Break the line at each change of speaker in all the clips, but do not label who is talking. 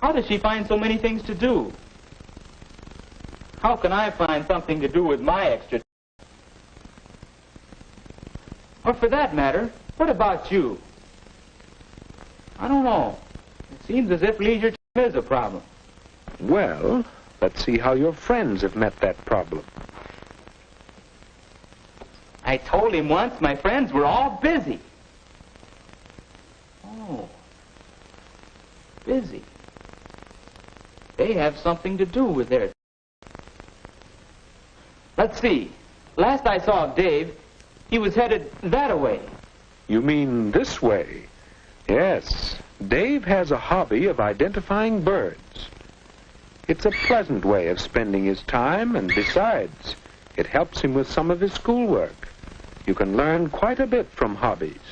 How does she find so many things to do? How can I find something to do with my extra time? Or for that matter, what about you? I don't know. It seems as if leisure time is a problem.
Well, let's see how your friends have met that problem.
I told him once my friends were all busy. Oh, busy. They have something to do with their... Let's see. Last I saw of Dave, he was headed that-a-way.
You mean this way? Yes. Dave has a hobby of identifying birds. It's a pleasant way of spending his time, and besides, it helps him with some of his schoolwork. You can learn quite a bit from hobbies.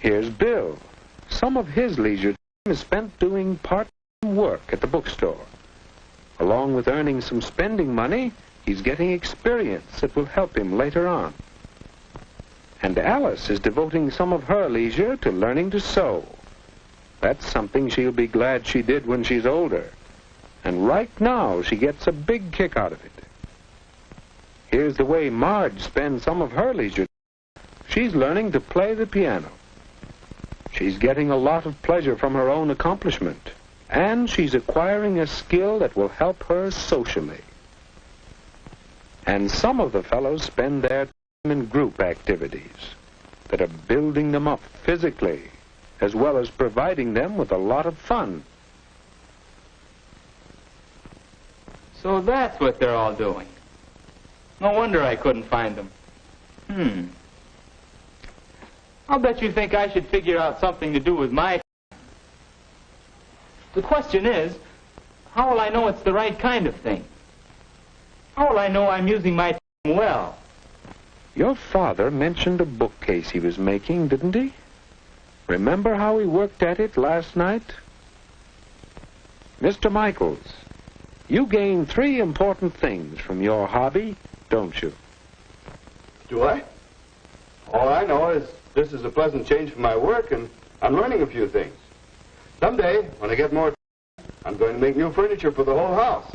Here's Bill. Some of his leisure time is spent doing part-time work at the bookstore. Along with earning some spending money, he's getting experience that will help him later on. And Alice is devoting some of her leisure to learning to sew. That's something she'll be glad she did when she's older. And right now, she gets a big kick out of it. Here's the way Marge spends some of her leisure. She's learning to play the piano. She's getting a lot of pleasure from her own accomplishment, and she's acquiring a skill that will help her socially. And some of the fellows spend their time in group activities that are building them up physically, as well as providing them with a lot of fun.
So that's what they're all doing. No wonder I couldn't find them. I'll bet you think I should figure out something to do with my... The question is, how will I know it's the right kind of thing? How will I know I'm using my time well?
Your father mentioned a bookcase he was making, didn't he? Remember how he worked at it last night? Mr. Michaels, you gain 3 important things from your hobby, don't you?
Do I? All I know is this is a pleasant change from my work, and I'm learning a few things. Someday, when I get more time, I'm going to make new furniture for the whole house.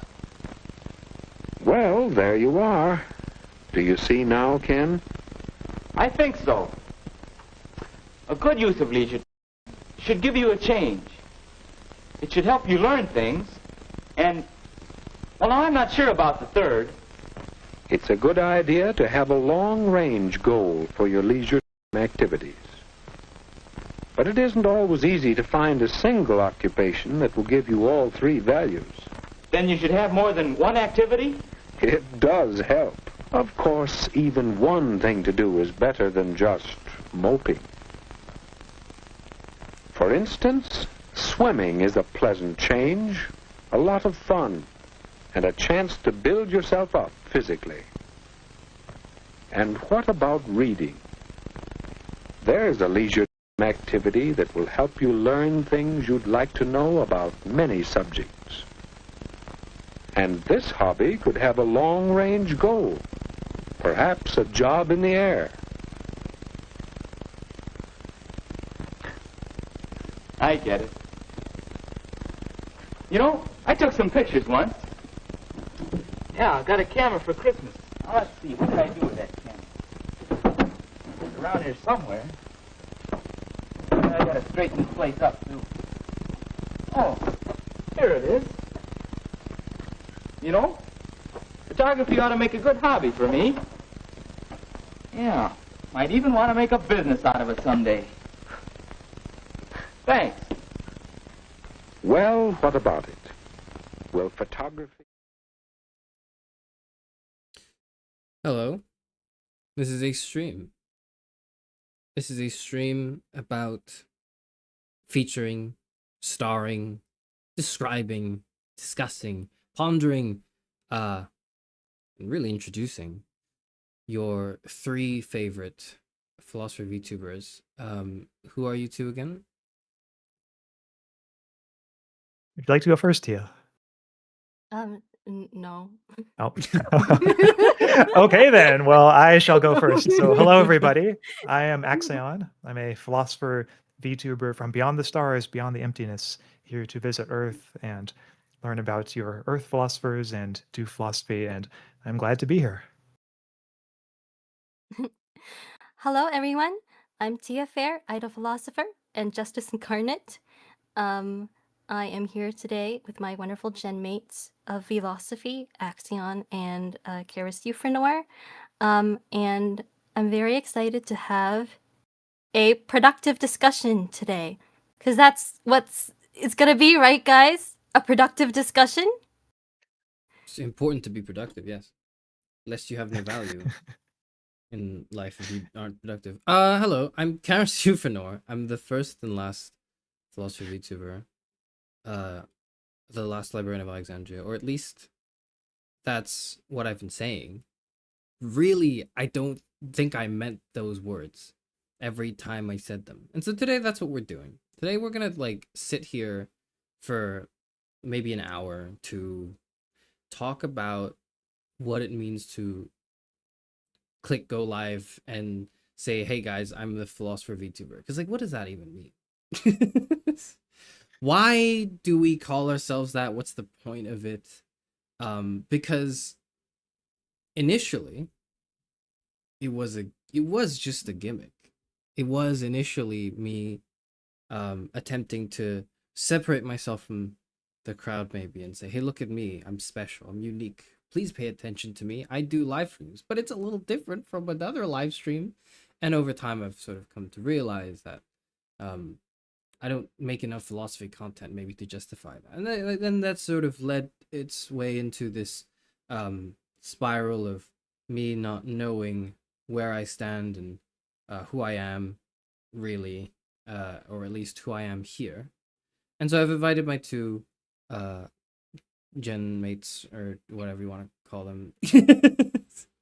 Well, there you are. Do you see now, Ken?
I think so. A good use of leisure should give you a change. It should help you learn things, and, well, now I'm not sure about the third.
It's a good idea to have a long-range goal for your leisure activities. But it isn't always easy to find a single occupation that will give you all 3 values.
Then you should have more than one activity?
It does help. Of course, even one thing to do is better than just moping. For instance, swimming is a pleasant change, a lot of fun, and a chance to build yourself up physically. And what about reading? There's a leisure activity that will help you learn things you'd like to know about many subjects. And this hobby could have a long-range goal, perhaps a job in the air.
I get it. You know, I took some pictures once. Yeah, I got a camera for Christmas. Now, let's see, what did I do with that camera? It's around here somewhere. I gotta straighten this place up, too. Oh, here it is. You know, photography ought to make a good hobby for me. Yeah, might even want to make a business out of it someday. Thanks.
Well, what about it? Will photography...
Hello. This is a stream. This is a stream about featuring, starring, describing, discussing, pondering, and really introducing your 3 favorite Philosopher VTubers. Who are you 2 again?
Would you like to go first, Tia?
No.
Oh. Okay, then. Well, I shall go first. So, hello, everybody. I am Axion. I'm a Philosopher VTuber from beyond the stars, beyond the emptiness, here to visit Earth and learn about your Earth philosophers and do philosophy, and I'm glad to be here.
Hello, everyone. I'm Tia Fair, Idol Philosopher and Justice Incarnate. I am here today with my wonderful gen mates of Vlosophy, Axion, and Charis Euphranor. And I'm very excited to have a productive discussion today, because that's what's it's gonna be, right, guys? A productive discussion.
It's important to be productive, yes. Lest you have no value in life if you aren't productive. Hello, I'm Charis Euphranor. I'm the first and last philosophy VTuber. The last librarian of Alexandria, or at least that's what I've been saying. Really, I don't think I meant those words every time I said them. And so today that's what we're doing. Today we're gonna like sit here for maybe an hour to talk about what it means to click go live and say, hey guys, I'm the Philosopher VTuber. Because like, what does that even mean? Why do we call ourselves that? What's the point of it? Because initially it was just a gimmick. It was initially me attempting to separate myself from the crowd maybe and say, hey, look at me, I'm special, I'm unique, please pay attention to me. I do live streams, but it's a little different from another live stream. And over time I've sort of come to realize that I don't make enough philosophy content maybe to justify that. And then that sort of led its way into this spiral of me not knowing where I stand and who I am really, or at least who I am here. And so I've invited my two gen mates, or whatever you want to call them,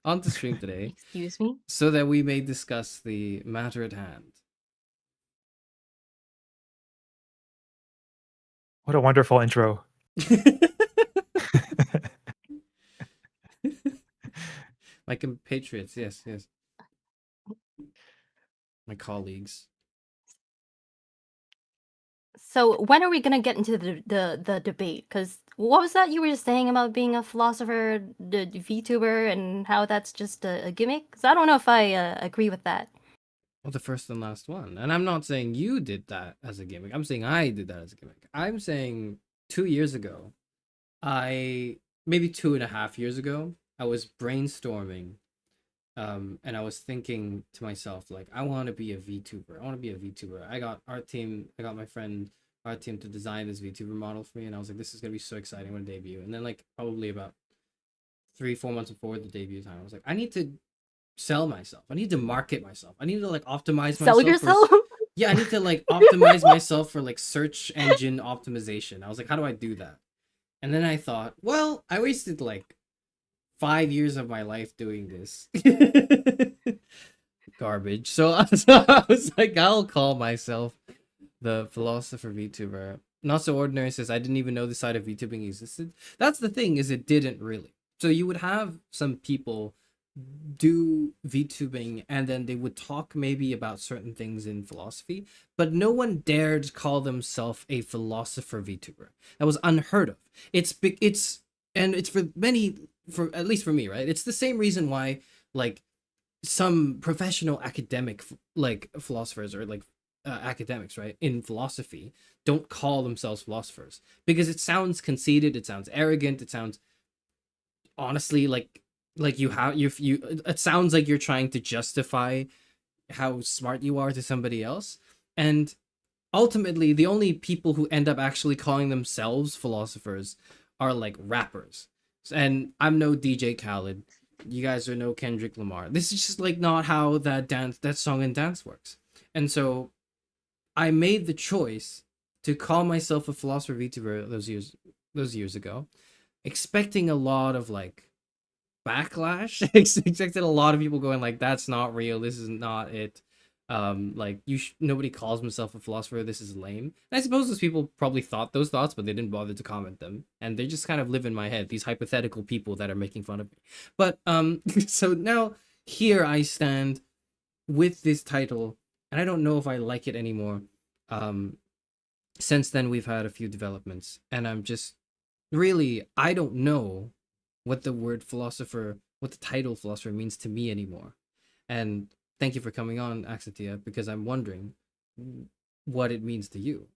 onto stream today.
Excuse me?
So that we may discuss the matter at hand.
What a wonderful intro.
My compatriots, yes. My colleagues.
So when are we gonna get into the debate? Because what was that you were just saying about being a philosopher, the VTuber, and how that's just a gimmick? Because I don't know if I agree with that.
Well, the first and last one. And I'm not saying you did that as a gimmick. I'm saying I did that as a gimmick. I'm saying 2 years ago, maybe 2.5 years ago, I was brainstorming, and I was thinking to myself, like, I want to be a VTuber. I got my friend Art Team to design this VTuber model for me, and I was like, this is gonna be so exciting when I debut. And then like probably about 3-4 months before the debut time, I was like, I need to sell myself. I need to market myself. I need to like optimize myself.
Sell yourself?
Yeah, I need to like optimize myself for like search engine optimization. I was like, how do I do that? And then I thought, well, I wasted like 5 years of my life doing this. Garbage. So I was like, I'll call myself the Philosopher VTuber. Not So Ordinary says, I didn't even know the side of VTubing existed. That's the thing, is it didn't really. So you would have some people do VTubing and then they would talk maybe about certain things in philosophy, but no one dared call themselves a Philosopher VTuber. That was unheard of. It's for at least for me, right? It's the same reason why like some professional academic like philosophers or like academics, right, in philosophy don't call themselves philosophers, because it sounds conceited, it sounds arrogant, it sounds honestly like it sounds like you're trying to justify how smart you are to somebody else. And ultimately the only people who end up actually calling themselves philosophers are like rappers. And I'm no DJ Khaled, you guys are no Kendrick Lamar. This is just like not how that song and dance works. And so I made the choice to call myself a Philosopher VTuber those years ago, expecting a lot of like backlash. Expected a lot of people going like, that's not real, this is not it, like nobody calls himself a philosopher, this is lame. And I suppose those people probably thought those thoughts, but they didn't bother to comment them, and they just kind of live in my head, these hypothetical people that are making fun of me. But so now here I stand with this title, and I don't know if I like it anymore. Since then, we've had a few developments, and I'm just really, I don't know what the word philosopher, what the title philosopher means to me anymore. And thank you for coming on, Axatia, because I'm wondering what it means to you.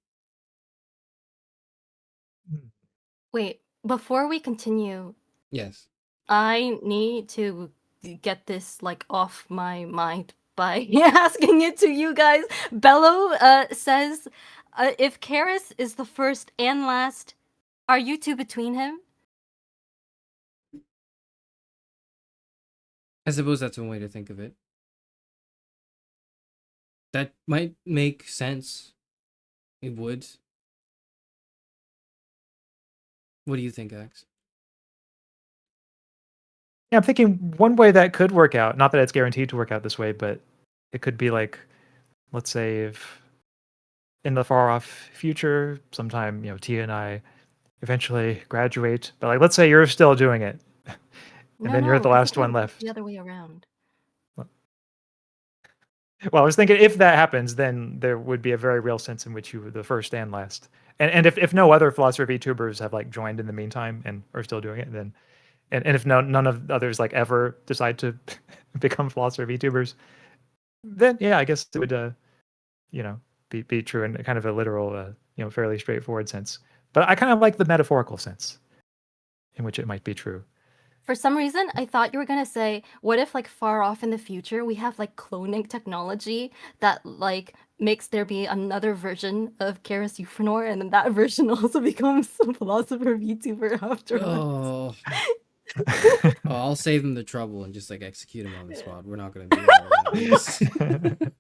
Wait, before we continue,
Yes.
I need to get this like off my mind by asking it to you guys. Bello says, if Charis is the first and last, are you two between him?
I suppose that's one way to think of it. That might make sense. It would. What do you think, Ax?
Yeah, I'm thinking one way that could work out, not that it's guaranteed to work out this way, but it could be like, let's say if in the far off future, sometime, Tia and I eventually graduate, but like, let's say you're still doing it, and
No,
then you're the
I
last
think
one left.
the other way around.
Well, I was thinking if that happens, then there would be a very real sense in which you were the first and last. And if no other philosopher VTubers have like joined in the meantime and are still doing it, then and if none of the others like ever decide to become philosopher VTubers, then yeah, I guess it would be true in kind of a literal fairly straightforward sense. But I kind of like the metaphorical sense in which it might be true.
For some reason, I thought you were gonna say, what if like far off in the future we have like cloning technology that like makes there be another version of Charis Euphranor, and then that version also becomes a philosopher VTuber afterwards.
Oh, I'll save him the trouble and just like execute him on the spot. We're not gonna do that.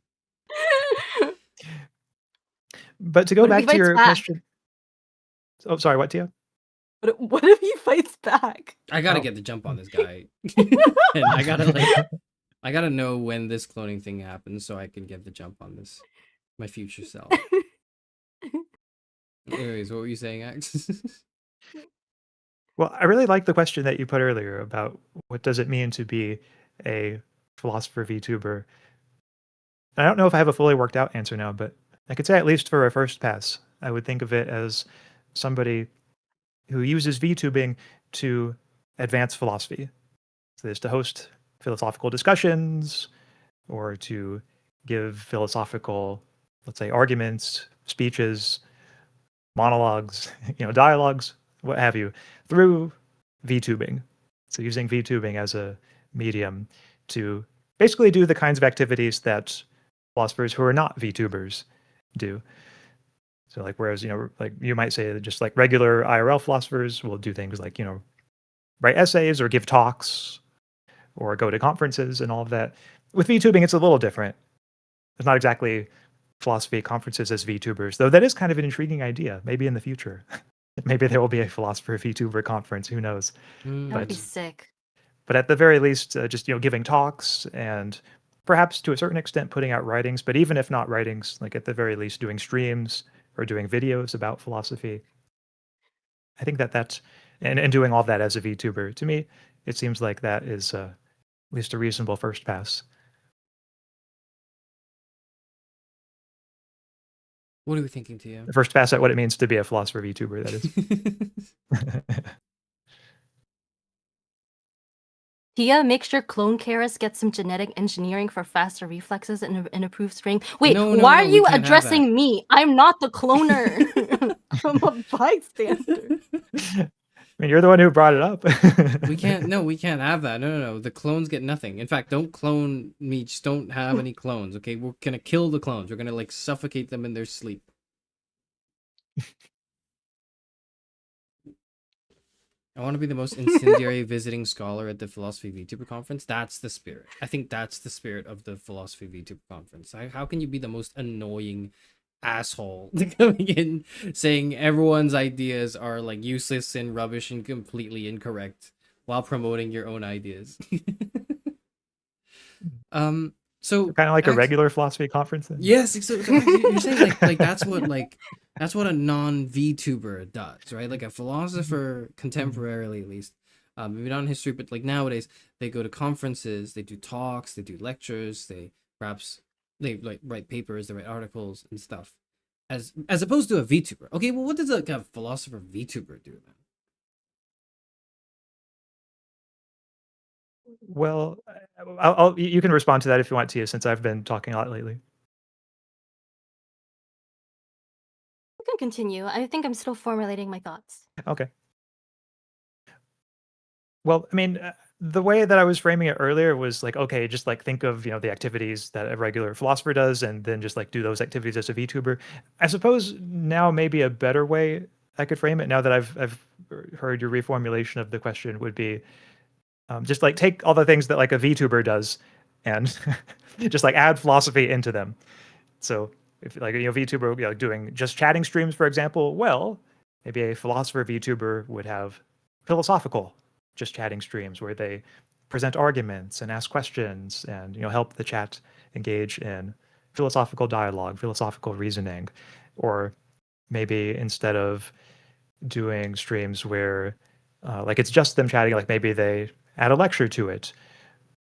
But to go
What if
back
he
to
fights
your
back?
question. Oh, sorry, what, Tia?
What if he fights back?
I gotta get the jump on this guy, and I gotta know when this cloning thing happens so I can get the jump on this, my future self. Anyways, what were you saying, Ax?
Well, I really like the question that you put earlier about what does it mean to be a philosopher VTuber. I don't know if I have a fully worked out answer now, but I could say at least for a first pass, I would think of it as somebody who uses VTubing to advance philosophy. So this to host philosophical discussions or to give philosophical, let's say, arguments, speeches, monologues, dialogues, what have you, through VTubing. So using VTubing as a medium to basically do the kinds of activities that philosophers who are not VTubers do. So like, whereas, like you might say that just like regular IRL philosophers will do things like, write essays or give talks or go to conferences and all of that. With VTubing, it's a little different. It's not exactly philosophy conferences as VTubers, though that is kind of an intriguing idea. Maybe in the future, maybe there will be a philosopher VTuber conference. Who knows?
That would be sick.
But at the very least, just giving talks and perhaps to a certain extent putting out writings. But even if not writings, like at the very least doing streams or doing videos about philosophy. I think that's and doing all that as a VTuber, to me, it seems like that is at least a reasonable first pass.
What are we thinking, Tia?
The first pass at what it means to be a philosopher VTuber, that is.
Tia, make sure clone Charis gets some genetic engineering for faster reflexes and improved strength. Wait, why are you addressing me? I'm not the cloner. I'm a bystander.
I mean, you're the one who brought it up.
we can't have that. No. The clones get nothing. In fact, don't clone me. Just don't have any clones, okay? We're gonna kill the clones. We're gonna, like, suffocate them in their sleep. I want to be the most incendiary visiting scholar at the Philosophy VTuber conference. That's the spirit. I think that's the spirit of the Philosophy VTuber conference. How can you be the most annoying asshole coming in saying everyone's ideas are like useless and rubbish and completely incorrect while promoting your own ideas? So
kind of like a regular philosophy conference then?
Yes, so you're saying like that's what a non-VTuber does, right? Like a philosopher contemporarily, at least, maybe not in history, but like nowadays, they go to conferences, they do talks, they do lectures, they like write papers, they write articles and stuff. as opposed to a VTuber. Okay, well, what does a philosopher VTuber do then?
Well, you can respond to that if you want to, since I've been talking a lot lately.
You can continue. I think I'm still formulating my thoughts.
Okay. Well, I mean, the way that I was framing it earlier was like, okay, just like think of, the activities that a regular philosopher does and then just like do those activities as a VTuber. I suppose now maybe a better way I could frame it, now that I've heard your reformulation of the question, would be just like take all the things that like a VTuber does and just like add philosophy into them. So if like VTuber doing just chatting streams, for example, well, maybe a philosopher VTuber would have philosophical just chatting streams where they present arguments and ask questions and help the chat engage in philosophical dialogue, philosophical reasoning. Or maybe instead of doing streams where like it's just them chatting, like maybe they add a lecture to it.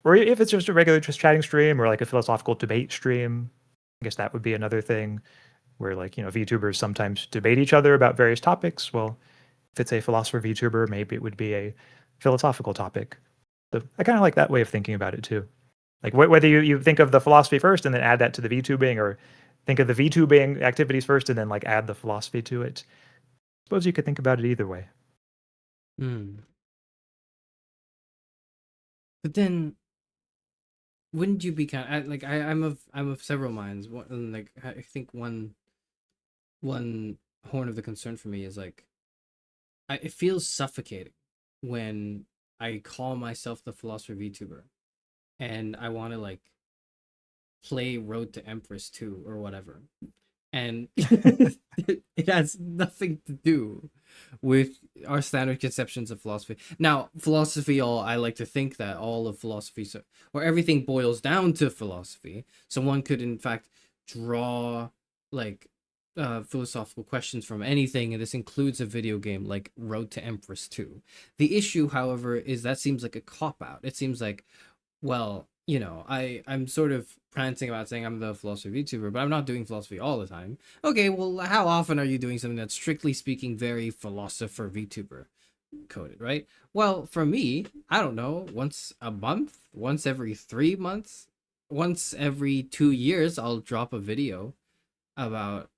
Or if it's just a regular just chatting stream or like a philosophical debate stream, I guess that would be another thing where like, VTubers sometimes debate each other about various topics. Well, if it's a philosopher VTuber, maybe it would be a philosophical topic. So I kind of like that way of thinking about it too. Like whether you think of the philosophy first and then add that to the VTubing, or think of the VTubing activities first and then like add the philosophy to it. I suppose you could think about it either way.
But then, wouldn't you be I'm of several minds. Like I think one horn of the concern for me is like, it feels suffocating when I call myself the philosopher VTuber, and I want to like play Road to Empress 2 or whatever, and it has nothing to do with our standard conceptions of philosophy. Now, philosophy, I like to think that all of philosophy, or everything boils down to philosophy. So one could, in fact, draw like philosophical questions from anything, and this includes a video game like Road to Empress 2. The issue, however, is that seems like a cop-out. It seems like, well, I'm sort of prancing about saying I'm the philosophy VTuber, but I'm not doing philosophy all the time. Okay, well, how often are you doing something that's strictly speaking very philosopher VTuber coded, right? Well, for me, I don't know, once a month, once every 3 months, once every 2 years, I'll drop a video about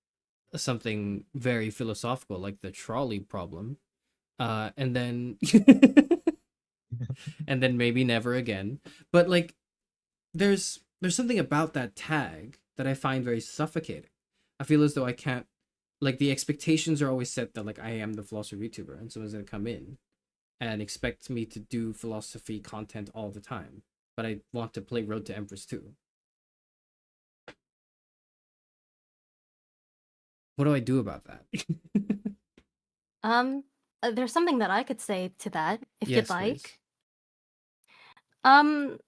something very philosophical, like the trolley problem, and then and then maybe never again. But like, there's something about that tag that I find very suffocating. I feel as though I can't, like, the expectations are always set that like I am the philosophy VTuber, and someone's gonna come in and expect me to do philosophy content all the time, but I want to play Road to Empress 2. What do I do about that?
There's something that I could say to that, if you'd
Yes,
like.
please.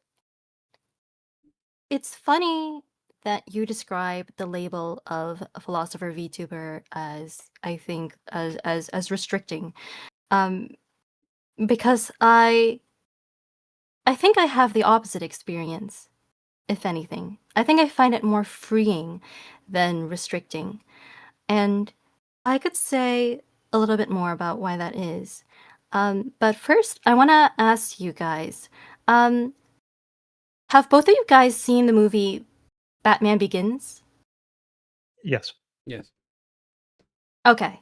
It's funny that you describe the label of a philosopher VTuber as, I think, as restricting, because I think I have the opposite experience. If anything, I think I find it more freeing than restricting, and I could say a little bit more about why that is. But first, I want to ask you guys, have both of you guys seen the movie Batman Begins?
Yes.
Yes.
Okay,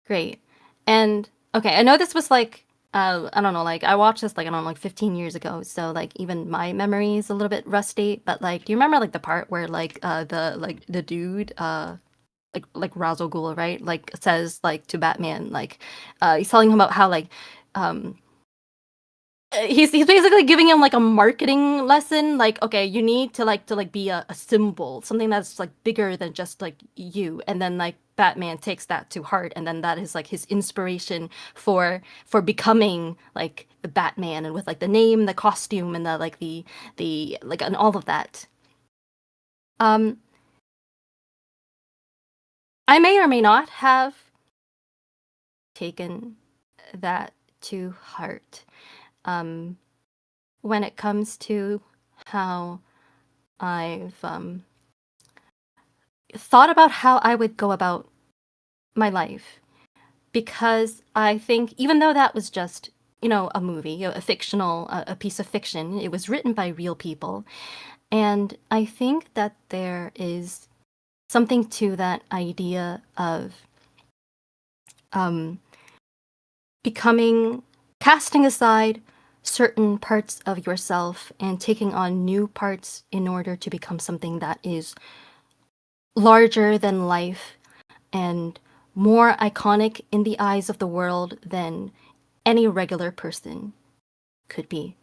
great. And okay, I know this was like, I don't know, like I watched this like, I don't know, like 15 years ago. So like even my memory is a little bit rusty, but like, do you remember like the part where like the dude like Ra's al Ghul, right? Like says like to Batman, like he's telling him about how like um he's basically giving him like a marketing lesson, like, okay, you need to like be a symbol, something that's like bigger than just like you. And then like Batman takes that to heart, and then that is like his inspiration for becoming like the Batman, and with like the name, the costume, and the like, and all of that. I may or may not have taken that to heart. When it comes to how I've thought about how I would go about my life, because I think even though that was just, a movie, a fictional, a piece of fiction, it was written by real people. And I think that there is something to that idea of um, casting aside certain parts of yourself and taking on new parts in order to become something that is larger than life and more iconic in the eyes of the world than any regular person could be.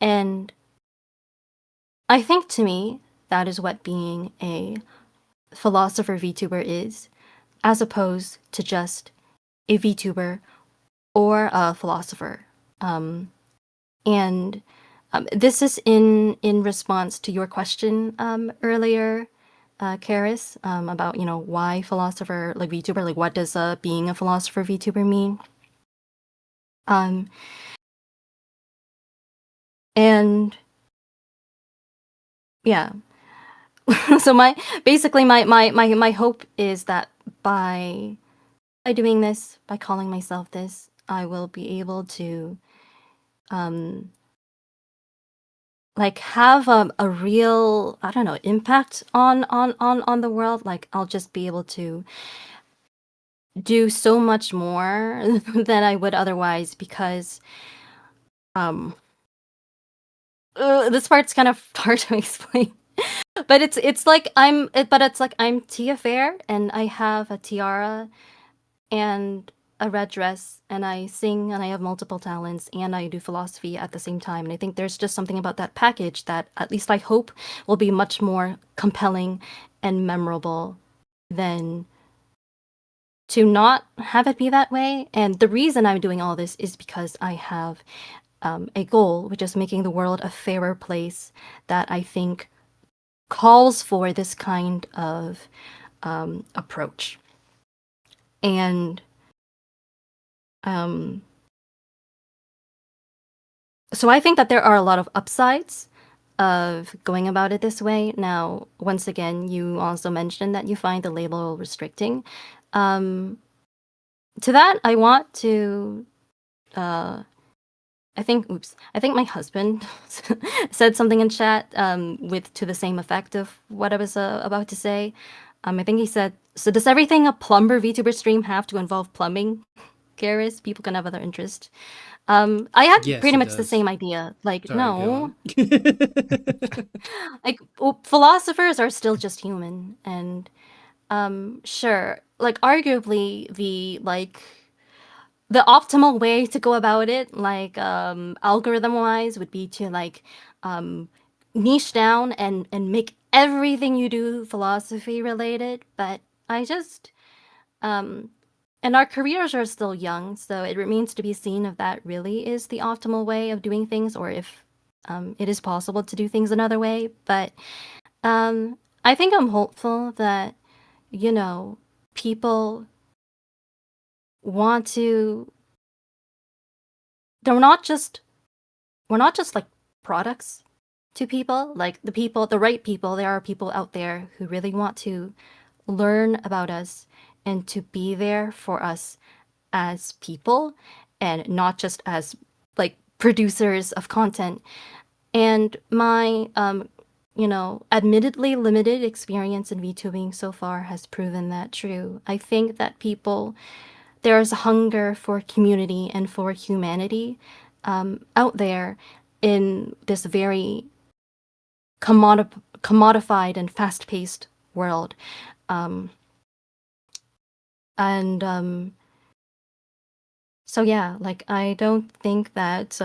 And I think, to me, that is what being a philosopher VTuber is, as opposed to just a VTuber or a philosopher. And this is in response to your question earlier, Charis, about why philosopher, like VTuber, like what does being a philosopher VTuber mean? And yeah, so my hope is that by doing this, by calling myself this, I will be able to like have a real, I don't know, impact on the world. Like I'll just be able to do so much more than I would otherwise, because um this part's kind of hard to explain. But it's like I'm Tia Fair, and I have a tiara and a red dress, and I sing, and I have multiple talents, and I do philosophy at the same time. And I think there's just something about that package that, at least I hope, will be much more compelling and memorable than to not have it be that way. And the reason I'm doing all this is because I have a goal, which is making the world a fairer place that I think calls for this kind of approach. And so I think that there are a lot of upsides of going about it this way. Now, once again, you also mentioned that you find the label restricting. To that, I want to I think my husband said something in chat to the same effect of what I was about to say. I think he said, "So does everything a plumber VTuber stream have to involve plumbing?" Charis, people can have other interests. I had
Yes,
pretty
it
much the
does.
same idea. Like,
Sorry, go
no,
on.
like philosophers are still just human, and sure, like arguably the optimal way to go about it, like algorithm wise, would be to like niche down and make everything you do philosophy related. But I just and our careers are still young, so it remains to be seen if that really is the optimal way of doing things, or if it is possible to do things another way. But I think I'm hopeful that, people want to. They're not just we're not just like products to people. Like the right people. There are people out there who really want to learn about us and to be there for us as people, and not just as like producers of content. And my admittedly limited experience in VTubing so far has proven that true. I think that there's a hunger for community and for humanity out there in this very commodified and fast-paced world. And So yeah, like I don't think that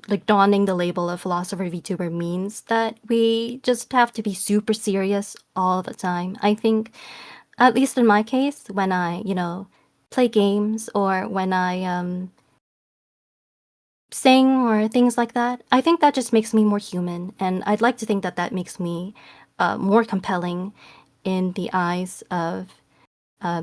like donning the label of philosopher VTuber means that we just have to be super serious all the time. I think, at least in my case, when I, play games, or when I sing or things like that, I think that just makes me more human, and I'd like to think that that makes me more compelling in the eyes of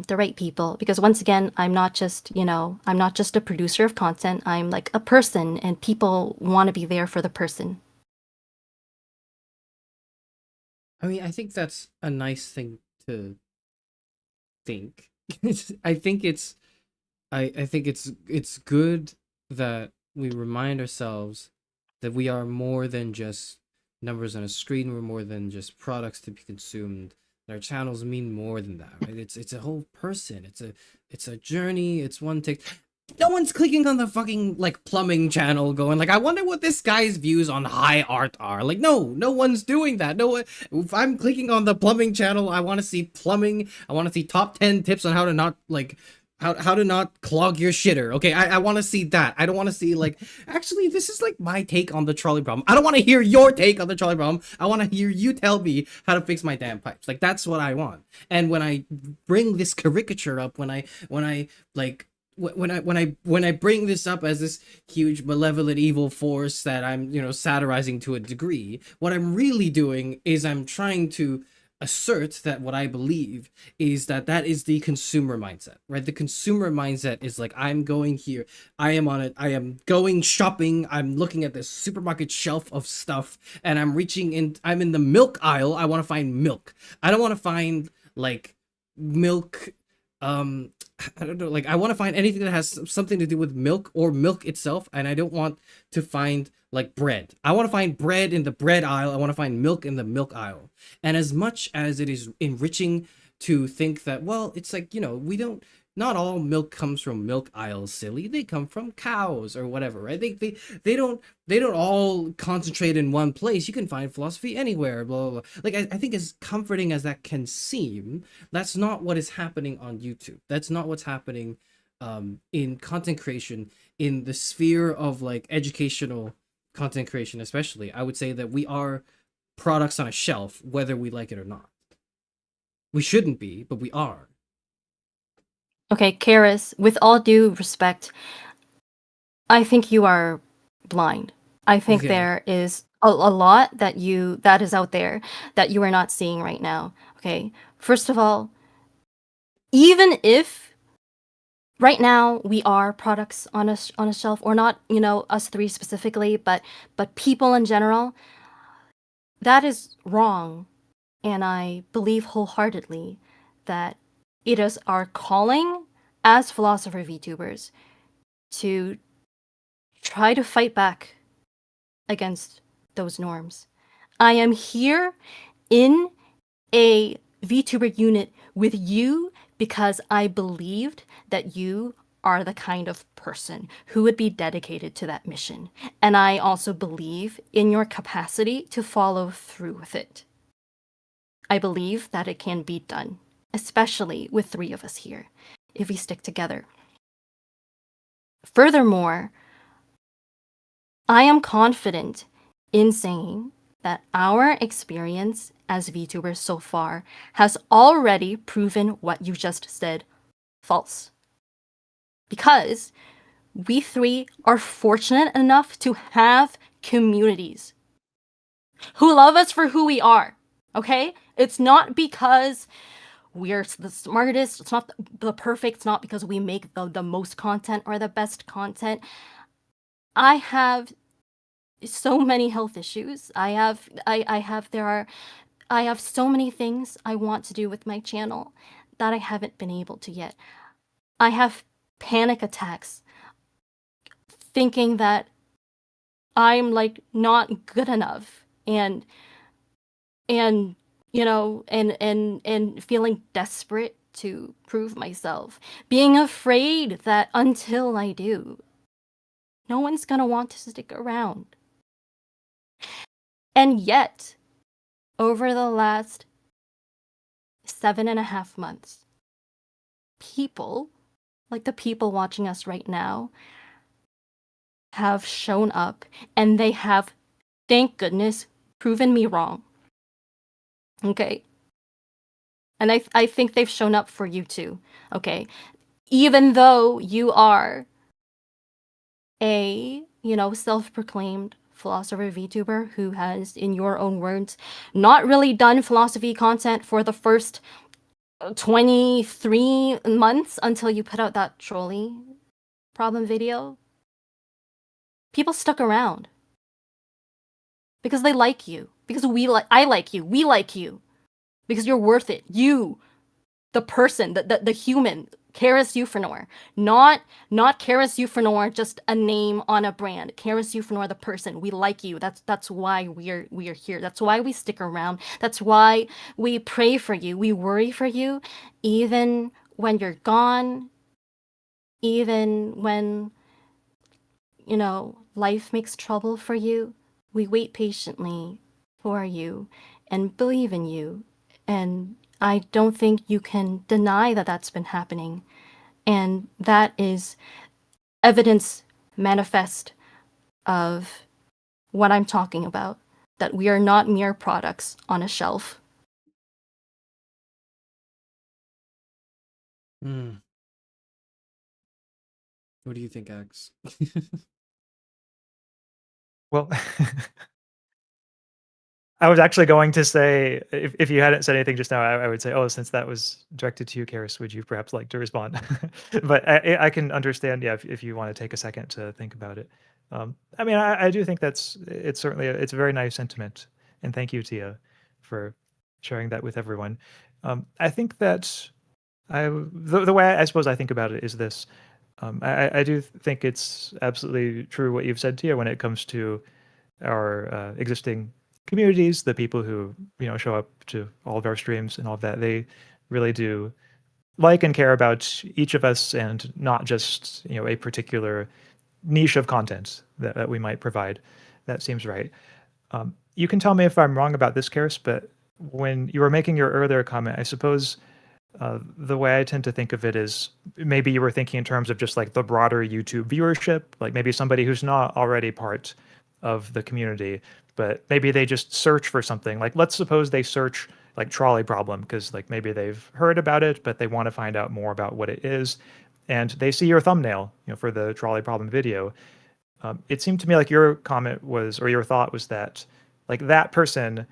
the right people. Because once again, I'm not just a producer of content. I'm like a person, and people want to be there for the person.
I mean, I think that's a nice thing to think. I think it's I think it's good that we remind ourselves that we are more than just numbers on a screen. We're more than just products to be consumed. Our channels mean more than that, right? It's a whole person. It's a journey. It's one take. No one's clicking on the fucking like plumbing channel going like, I wonder what this guy's views on high art are. Like, no one's doing that. No one. If I'm clicking on the plumbing channel, I want to see plumbing. I want to see top 10 tips on how to not like how to not clog your shitter. Okay, I want to see that. I don't want to see like, actually, this is like my take on the trolley problem. I don't want to hear your take on the trolley problem. I want to hear you tell me how to fix my damn pipes. Like, that's what I want. And when I bring this caricature up, when I like when I bring this up as this huge malevolent evil force that I'm, you know, satirizing to a degree, what I'm really doing is I'm trying to assert that what I believe is that that is the consumer mindset, right? The consumer mindset is like, I'm going here, I am on it, I am going shopping, I'm looking at this supermarket shelf of stuff, and I'm reaching in, I'm in the milk aisle, I want to find milk. I don't want to find like milk, I don't know, like I want to find anything that has something to do with milk or milk itself, and I don't want to find like bread. I want to find bread in the bread aisle. I want to find milk in the milk aisle. And as much as it is enriching to think that, well, it's like, you know, we don't, not all milk comes from milk aisles, silly. They come from cows or whatever, right? They don't all concentrate in one place. You can find philosophy anywhere, blah, blah, blah. Like, I think as comforting as that can seem, that's not what is happening on YouTube. That's not what's happening in content creation, in the sphere of like educational content creation, especially. I would say that we are products on a shelf, whether we like it or not. We shouldn't be, but we are.
Okay, Charis, with all due respect, I think you are blind. I think
Yeah.
there is a lot that is out there that you are not seeing right now. Okay, first of all, even if right now we are products on a shelf, or not, you know, us three specifically, but people in general, that is wrong. And I believe wholeheartedly that it is our calling as Philosopher VTubers to try to fight back against those norms. I am here in a VTuber unit with you because I believed that you are the kind of person who would be dedicated to that mission. And I also believe in your capacity to follow through with it. I believe that it can be done, especially with three of us here, if we stick together. Furthermore, I am confident in saying that our experience as VTubers so far has already proven what you just said false. Because we three are fortunate enough to have communities who love us for who we are, okay? It's not because we're the smartest, it's not the perfect, it's not because we make the most content or the best content. I have so many health issues. I have so many things I want to do with my channel that I haven't been able to yet. I have panic attacks thinking that I'm like not good enough, and you know, and feeling desperate to prove myself, being afraid that until I do, no one's gonna want to stick around. And yet, over the last 7.5 months, people, like the people watching us right now, have shown up, and they have, thank goodness, proven me wrong. Okay? And I think they've shown up for you too, okay? Even though you are a, you know, self-proclaimed philosopher VTuber who has, in your own words, not really done philosophy content for the first 23 months until you put out that trolley problem video, people stuck around because they like you. because I like you. We like you because you're worth it. You, the person, the human, Charis Euphranor, not Charis Euphranor, just a name on a brand. Charis Euphranor, the person. We like you. That's why we're here. That's why we stick around. That's why we pray for you. We worry for you, even when you're gone, even when life makes trouble for you. We wait patiently for you and believe in you. And I don't think you can deny that that's been happening. And that is evidence manifest of what I'm talking about, that we are not mere products on a shelf.
Hmm. What do you think, Axe?
Well, I was actually going to say, if you hadn't said anything just now, I would say, oh, since that was directed to you, Charis, would you perhaps like to respond? But I can understand, yeah, if you want to take a second to think about it. I mean, I do think it's certainly it's a very nice sentiment, and thank you, Tia, for sharing that with everyone. I think that the way I suppose I think about it is this. I do think it's absolutely true what you've said, Tia, when it comes to our existing communities, the people who show up to all of our streams and all of that. They really do like and care about each of us, and not just a particular niche of content that we might provide. That seems right. You can tell me if I'm wrong about this, Karis, but when you were making your earlier comment, I suppose the way I tend to think of it is maybe you were thinking in terms of just like the broader YouTube viewership, like maybe somebody who's not already part of the community, but maybe they just search for something. Like let's suppose they search like trolley problem because like maybe they've heard about it, but they want to find out more about what it is, and they see your thumbnail, for the trolley problem video. It seemed to me like your comment was, or your thought was that, like that person,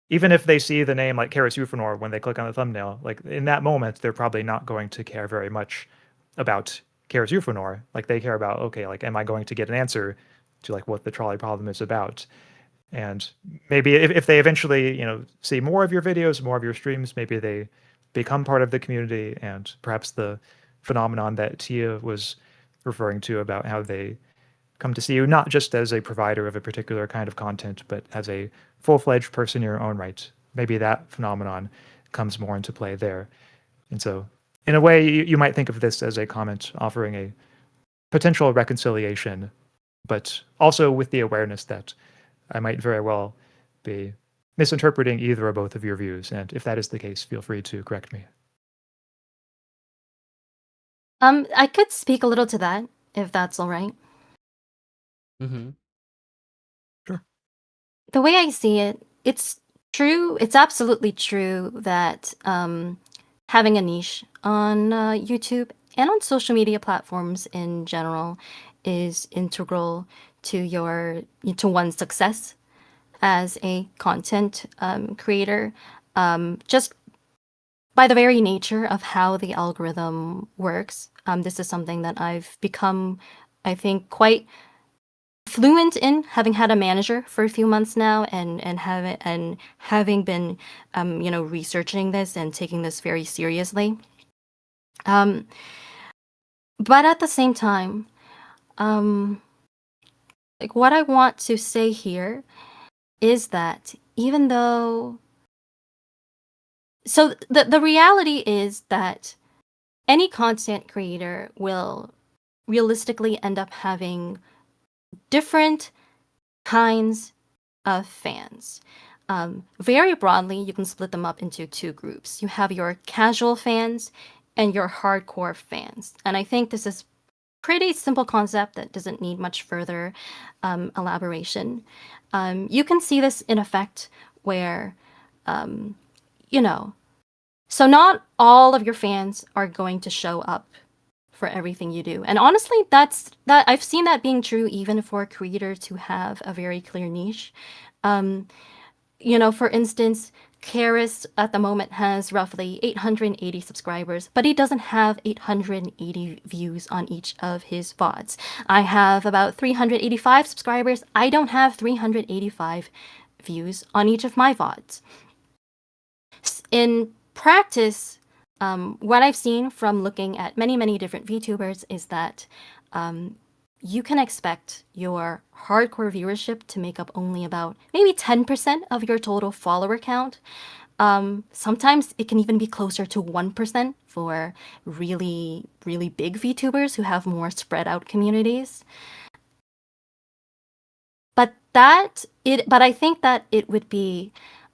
even if they see the name like Charis Euphranor when they click on the thumbnail, like in that moment, they're probably not going to care very much about Charis Euphranor. Like they care about, okay, like, am I going to get an answer to like what the trolley problem is about? And maybe if they eventually, see more of your videos, more of your streams, maybe they become part of the community, and perhaps the phenomenon that Tia was referring to about how they come to see you not just as a provider of a particular kind of content, but as a full-fledged person in your own right. Maybe that phenomenon comes more into play there. And so, in a way, you might think of this as a comment offering a potential reconciliation, but also with the awareness that I might very well be misinterpreting either or both of your views. And if that is the case, feel free to correct me.
I could speak a little to that, if that's all right.
Mm-hmm.
Sure.
The way I see it, it's true. It's absolutely true that having a niche on YouTube and on social media platforms in general is integral to one's success as a content creator. Just by the very nature of how the algorithm works, this is something that I've become, I think, quite fluent in, having had a manager for a few months now, and having been researching this and taking this very seriously. But at the same time, like what I want to say here is that even though, so the reality is that any content creator will realistically end up having different kinds of fans. Very broadly, you can split them up into two groups. You have your casual fans and your hardcore fans. And I think this is pretty simple concept that doesn't need much further elaboration. You can see this in effect where, so not all of your fans are going to show up for everything you do. And honestly, that I've seen that being true even for creators who have a very clear niche. For instance, Charis at the moment has roughly 880 subscribers, but he doesn't have 880 views on each of his VODs. I have about 385 subscribers. I don't have 385 views on each of my VODs. In practice, what I've seen from looking at many different VTubers is that you can expect your hardcore viewership to make up only about maybe 10% of your total follower count. Sometimes it can even be closer to 1% for really big VTubers who have more spread out communities. But I think that it would be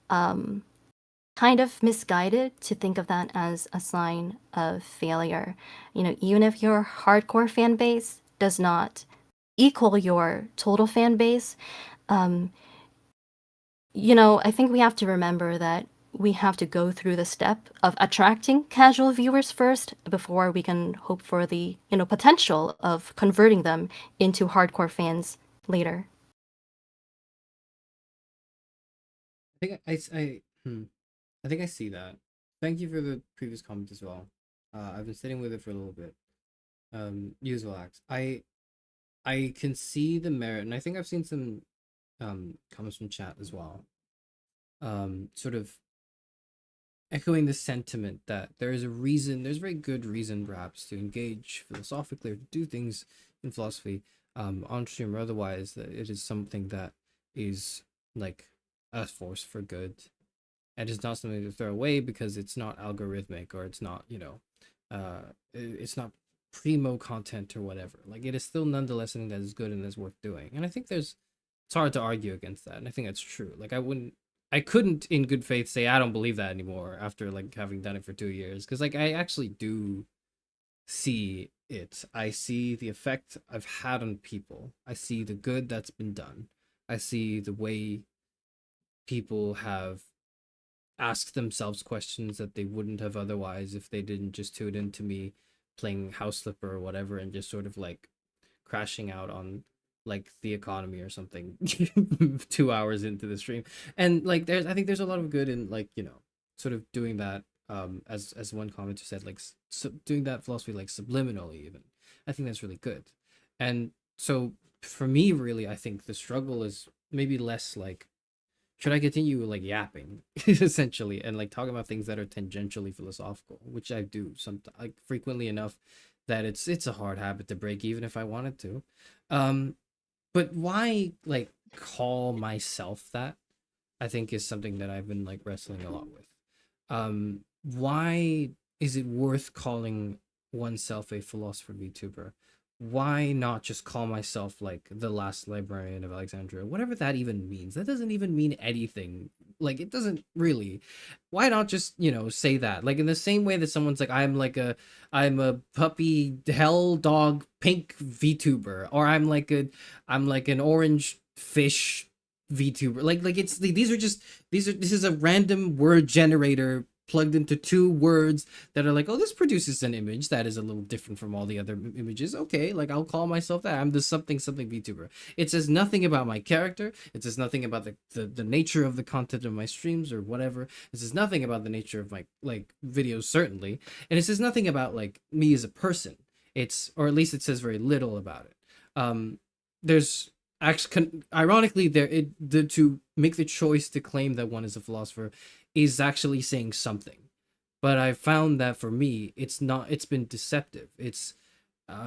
kind of misguided to think of that as a sign of failure. You know, even if your hardcore fan base does not equal your total fan base, you know, I think we have to remember that we have to go through the step of attracting casual viewers first before we can hope for the, you know, potential of converting them into hardcore fans later.
I think I see that. Thank you for the previous comment as well. I've been sitting with it for a little bit. Usual acts. I can see the merit, and I think I've seen some comments from chat as well. Sort of echoing the sentiment that there is a reason, there's a very good reason perhaps to engage philosophically or to do things in philosophy on stream or otherwise, that it is something that is like a force for good. And it's not something to throw away because it's not algorithmic or it's not, you know, it's not primo content or whatever. Like it is still nonetheless something that is good and is worth doing. And I think it's hard to argue against that. And I think that's true. Like I couldn't in good faith say I don't believe that anymore after like having done it for 2 years. Cause like I actually do see it. I see the effect I've had on people. I see the good that's been done. I see the way people have asked themselves questions that they wouldn't have otherwise if they didn't just tune into me playing House Flipper or whatever and just sort of like crashing out on like the economy or something 2 hours into the stream. And like I think there's a lot of good in like, you know, sort of doing that as one commenter said, like doing that philosophy like subliminally even. I think that's really good. And so for me really, I think the struggle is maybe less like should I continue like yapping essentially and like talking about things that are tangentially philosophical, which I do sometimes like frequently enough that it's a hard habit to break even if I wanted to. But why like call myself that? I think is something that I've been like wrestling a lot with. Why is it worth calling oneself a philosopher VTuber? Why not just call myself like the last librarian of Alexandria, whatever that even means? That doesn't even mean anything. Like it doesn't really. Why not just, you know, say that? Like in the same way that someone's like I'm a puppy hell dog pink VTuber, or I'm like an orange fish VTuber. Like it's this is a random word generator plugged into 2 words that are like, oh, this produces an image that is a little different from all the other images. Okay, like I'll call myself that. I'm the something VTuber. It says nothing about my character. It says nothing about the nature of the content of my streams or whatever. It says nothing about the nature of my like videos certainly, and it says nothing about like me as a person. Or at least it says very little about it. There's actually ironically to make the choice to claim that one is a philosopher is actually saying something, but I found that for me it's been deceptive. It's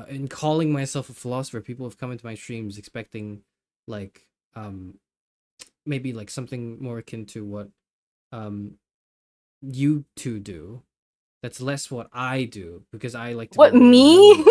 in calling myself a philosopher, people have come into my streams expecting like maybe like something more akin to what you two do. That's less what I do because I like to
What,
be really
me?
annoying.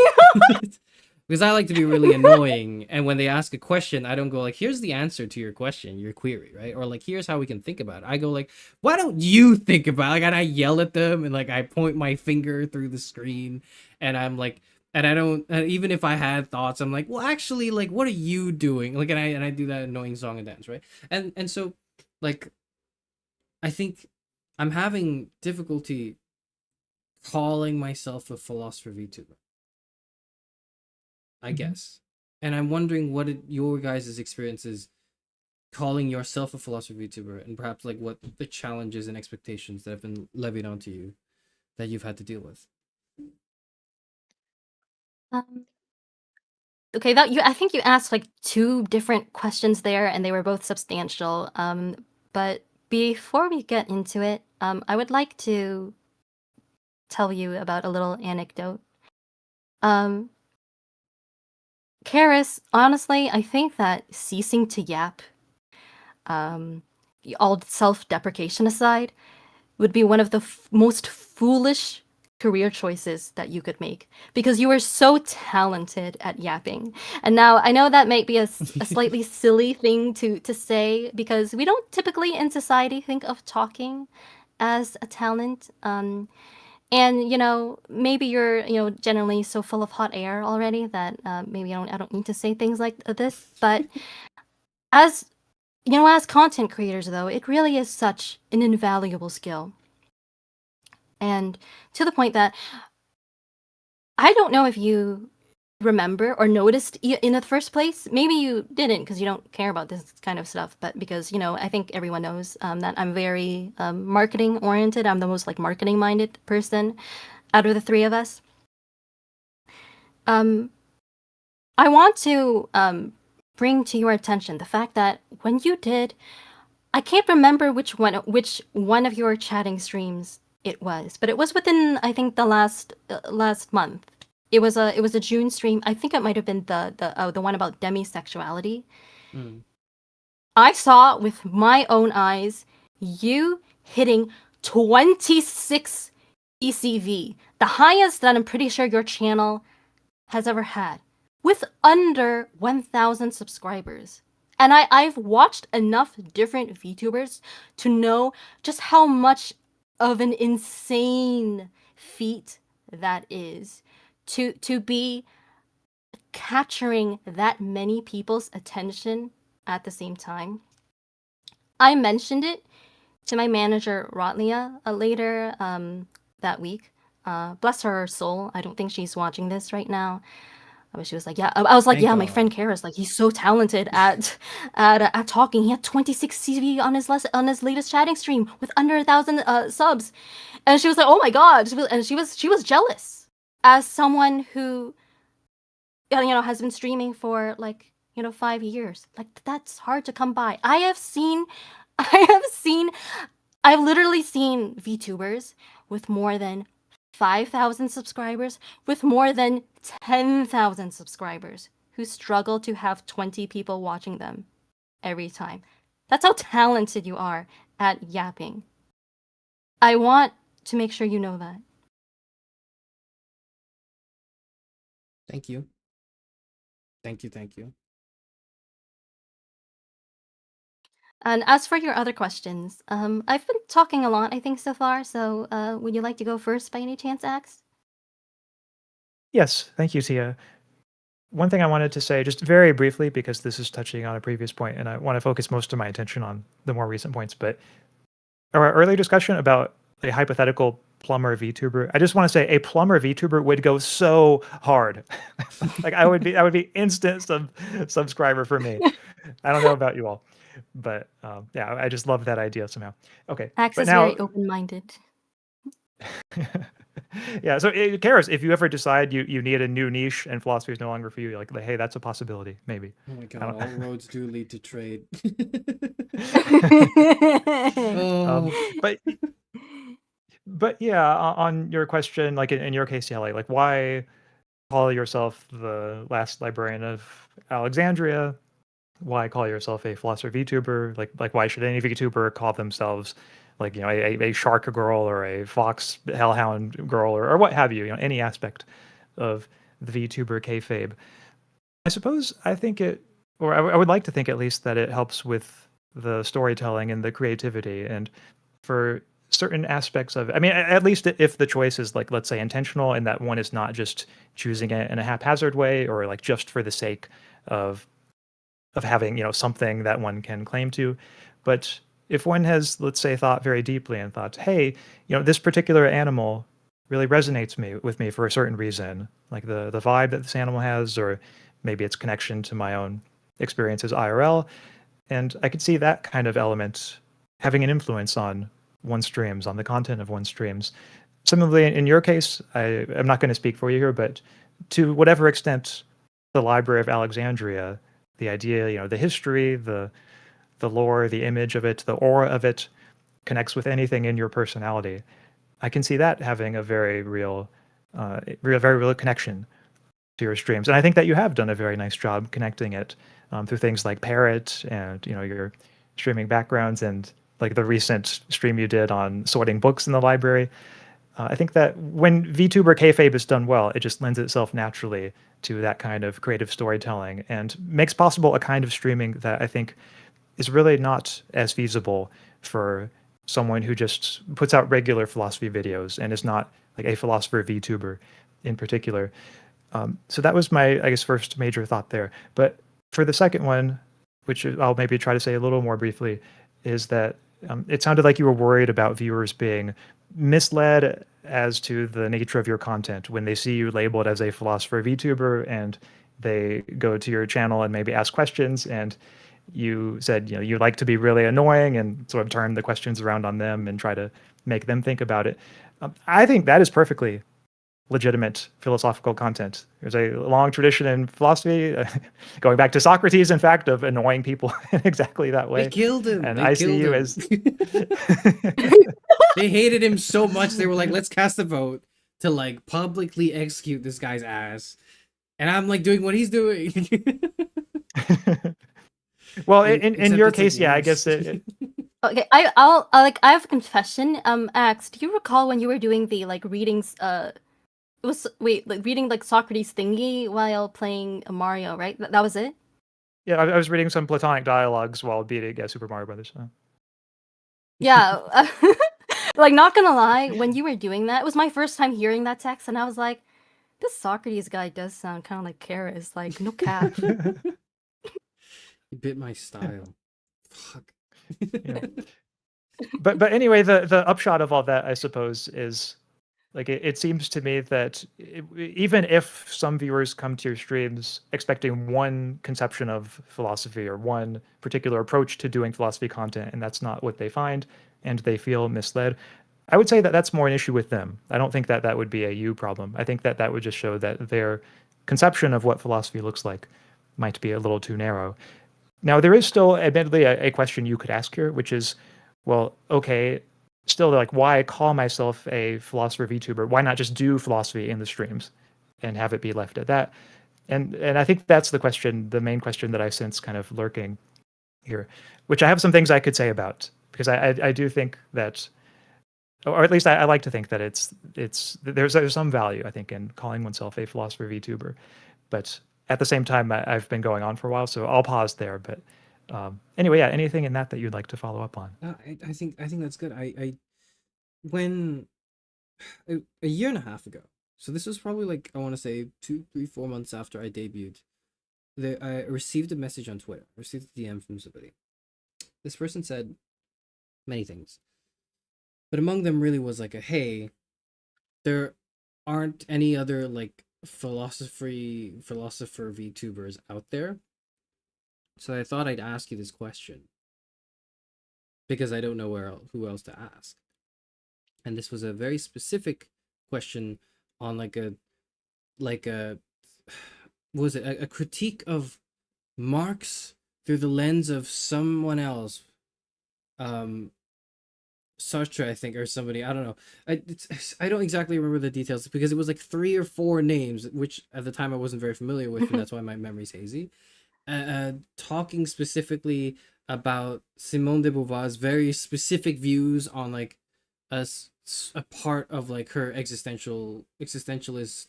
Because I like to be really annoying, and when they ask a question, I don't go like, "Here's the answer to your question, your query," right? Or like, "Here's how we can think about it." I go like, "Why don't you think about it?" Like, and I yell at them, and like I point my finger through the screen, and I'm like, and I don't, and even if I had thoughts, I'm like, "Well, actually, like, what are you doing?" Like, and I do that annoying song and dance, right? And so, like, I think I'm having difficulty calling myself a philosopher VTuber, I guess. And I'm wondering what your guys' experience is calling yourself a philosophy VTuber, and perhaps like what the challenges and expectations that have been levied onto you that you've had to deal with.
Um, Okay, I think you asked like two different questions there, and they were both substantial. But before we get into it, I would like to tell you about a little anecdote. Charis, honestly, I think that ceasing to yap, all self-deprecation aside, would be one of the most foolish career choices that you could make, because you are so talented at yapping. And now I know that might be a slightly silly thing to say, because we don't typically in society think of talking as a talent. And maybe you're generally so full of hot air already that maybe I don't need to say things like this. But as as content creators, though, it really is such an invaluable skill. And to the point that I don't know if you remember or noticed in the first place. Maybe you didn't because you don't care about this kind of stuff. But because, I think everyone knows that I'm very marketing oriented. I'm the most like marketing minded person out of the three of us. I want to bring to your attention the fact that when you did, I can't remember which one of your chatting streams it was, but it was within, I think, the last month. It was a June stream. I think it might have been the one about demisexuality.
Mm.
I saw with my own eyes you hitting 26 ECV, the highest that I'm pretty sure your channel has ever had, with under 1,000 subscribers. And I've watched enough different VTubers to know just how much of an insane feat that is to be capturing that many people's attention at the same time. I mentioned it to my manager Rotlia later that week. Bless her soul. I don't think she's watching this right now. She was like, yeah. I was like,
Thank
yeah, my
God.
friend Charis, like he's so talented at talking. He had 26 CV on his latest chatting stream with under 1,000 subs, and she was like, oh my God, she was jealous as someone who has been streaming for like 5 years. Like that's hard to come by. I've literally seen VTubers with more than 5,000 subscribers, with more than 10,000 subscribers, who struggle to have 20 people watching them every time. That's how talented you are at yapping. I want to make sure you know that.
Thank you. Thank you.
And as for your other questions, I've been talking a lot, I think, so far. So, would you like to go first by any chance, Axe?
Yes, thank you, Tia. One thing I wanted to say, just very briefly, because this is touching on a previous point, and I want to focus most of my attention on the more recent points, but our earlier discussion about a hypothetical plumber VTuber, I just want to say a plumber VTuber would go so hard. Like I would be instant subscriber for me. I don't know about you all, but yeah, I just love that idea somehow. Okay,
Axe
but
is
now,
very open-minded.
yeah. So, Charis, if you ever decide you need a new niche and philosophy is no longer for you, like, hey, that's a possibility, maybe.
Oh my God! All roads do lead to trade.
But yeah, on your question, like in your case, yeah, like why call yourself the last librarian of Alexandria? Why call yourself a philosopher VTuber? Like why should any VTuber call themselves like a shark girl or a fox hellhound girl or what have you? Any aspect of the VTuber kayfabe. I suppose I think it, or I would like to think at least that it helps with the storytelling and the creativity, and for certain aspects of it. I mean, at least if the choice is like, let's say, intentional, and that one is not just choosing it in a haphazard way or like just for the sake of having something that one can claim to. But if one has, let's say, thought very deeply and thought, hey, this particular animal really resonates with me for a certain reason, like the vibe that this animal has, or maybe its connection to my own experiences IRL, and I could see that kind of element having an influence on one's streams, on the content of one's streams. Similarly, in your case, I'm not going to speak for you here, but to whatever extent the Library of Alexandria, the idea, the history, the lore, the image of it, the aura of it connects with anything in your personality. I can see that having a very real, very real connection to your streams. And I think that you have done a very nice job connecting it through things like Parrot and your streaming backgrounds and like the recent stream you did on sorting books in the library. I think that when VTuber kayfabe is done well, it just lends itself naturally to that kind of creative storytelling and makes possible a kind of streaming that I think is really not as feasible for someone who just puts out regular philosophy videos and is not like a philosopher VTuber in particular. So that was my, I guess, first major thought there. But for the second one, which I'll maybe try to say a little more briefly, is that it sounded like you were worried about viewers being misled as to the nature of your content when they see you labeled as a philosopher VTuber and they go to your channel and maybe ask questions and you said you like to be really annoying and sort of turn the questions around on them and try to make them think about it. I think that is perfectly legitimate philosophical content. There's a long tradition in philosophy, going back to Socrates, in fact, of annoying people in exactly that way.
They killed him.
And
they
I
killed
see you
him.
as
They hated him so much they were like, let's cast a vote to like publicly execute this guy's ass. And I'm like doing what he's doing.
well, in your case, yeah, I guess it
Okay, I'll I have a confession. Ax, do you recall when you were doing the like readings? It was reading like Socrates thingy while playing Mario, right? That was it.
Yeah, I was reading some Platonic dialogues while beating Super Mario Brothers.
Yeah, like not gonna lie, when you were doing that, it was my first time hearing that text, and I was like, this Socrates guy does sound kind of like Charis, like no cap.
You bit my style. Fuck.
Yeah. But anyway, the upshot of all that, I suppose, is like it seems to me that even if some viewers come to your streams expecting one conception of philosophy or one particular approach to doing philosophy content, and that's not what they find, and they feel misled, I would say that that's more an issue with them. I don't think that that would be a you problem. I think that that would just show that their conception of what philosophy looks like might be a little too narrow. Now, there is still, admittedly, a question you could ask here, which is, well, okay, still, like, why call myself a philosopher VTuber? Why not just do philosophy in the streams and have it be left at that? And I think that's the question, the main question that I sense kind of lurking here, which I have some things I could say about, because I do think that, or at least I like to think that there's some value, I think, in calling oneself a philosopher VTuber. But at the same time, I've been going on for a while, so I'll pause there. But anyway, yeah, anything in that you'd like to follow up on?
I think that's good. When a year and a half ago, so this was probably like, I want to say 2, 3, 4 months after I debuted, I received a message on Twitter. I received a DM from somebody. This person said many things, but among them really was like hey, there aren't any other like philosopher VTubers out there, so I thought I'd ask you this question because I don't know who else to ask. And this was a very specific question on like a what was it, a critique of Marx through the lens of someone else, Sartre, I think, or somebody, I don't know. I don't exactly remember the details because it was like 3 or 4 names, which at the time I wasn't very familiar with, and that's why my memory's hazy. Talking specifically about Simone de Beauvoir's very specific views on like a part of like her existentialist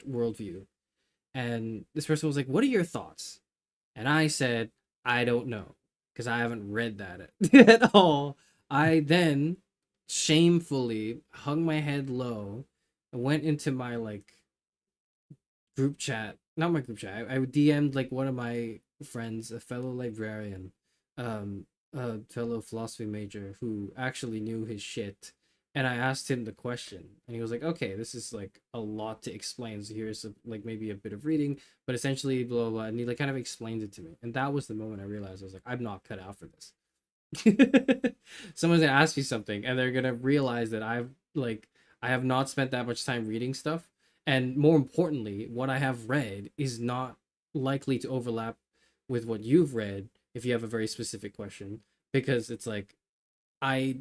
worldview. And this person was like, what are your thoughts? And I said, I don't know, because I haven't read that at all. I then shamefully hung my head low and went into my like group chat, not my group chat, I DM'd like one of my friends, a fellow librarian, a fellow philosophy major who actually knew his shit, and I asked him the question, and he was like, okay, this is like a lot to explain, so here's like maybe a bit of reading, but essentially blah, blah, blah, and he like kind of explained it to me, and that was the moment I realized I was like, I'm not cut out for this. Someone's gonna ask you something and they're gonna realize that I have not spent that much time reading stuff, and more importantly, what I have read is not likely to overlap with what you've read if you have a very specific question, because it's like I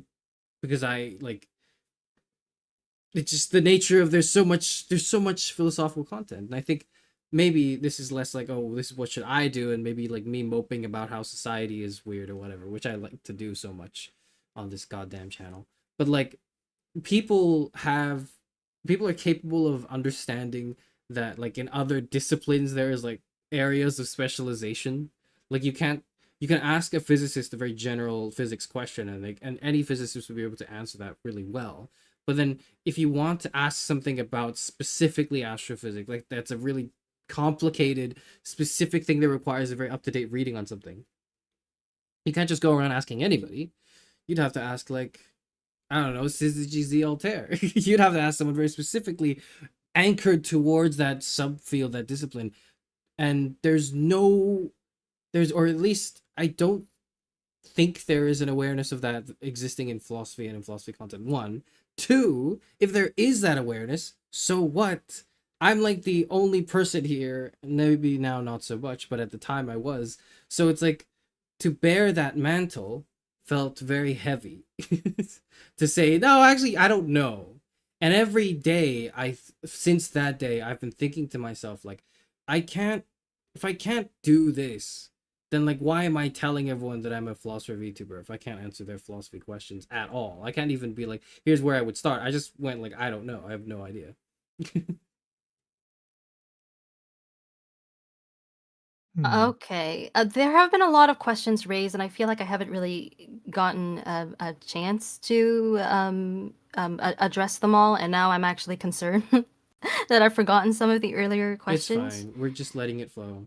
because I like it's just the nature of there's so much philosophical content, and I think maybe this is less like, oh, this is what should I do, and maybe like me moping about how society is weird or whatever, which I like to do so much on this goddamn channel. But like people have people are capable of understanding that like in other disciplines there is like areas of specialization. Like you can ask a physicist a very general physics question, and any physicist would be able to answer that really well. But then if you want to ask something about specifically astrophysics, like that's a really complicated specific thing that requires a very up-to-date reading on something, you can't just go around asking anybody. You'd have to ask like, I don't know, Syzygy Z Altair. You'd have to ask someone very specifically anchored towards that subfield, that discipline. And or at least I don't think there is an awareness of that existing in philosophy and in philosophy content. One. Two, if there is that awareness, so what? I'm like the only person here, maybe now not so much, but at the time I was. So it's like to bear that mantle felt very heavy. To say, no, actually, I don't know. And every day, since that day, I've been thinking to myself, like, if I can't do this, then like why am I telling everyone that I'm a philosopher VTuber if I can't answer their philosophy questions at all? I can't even be like, here's where I would start. I just went like, I don't know. I have no idea.
Okay. There have been a lot of questions raised, and I feel like I haven't really gotten a chance to address them all, and now I'm actually concerned that I've forgotten some of the earlier questions.
It's fine. We're just letting it flow.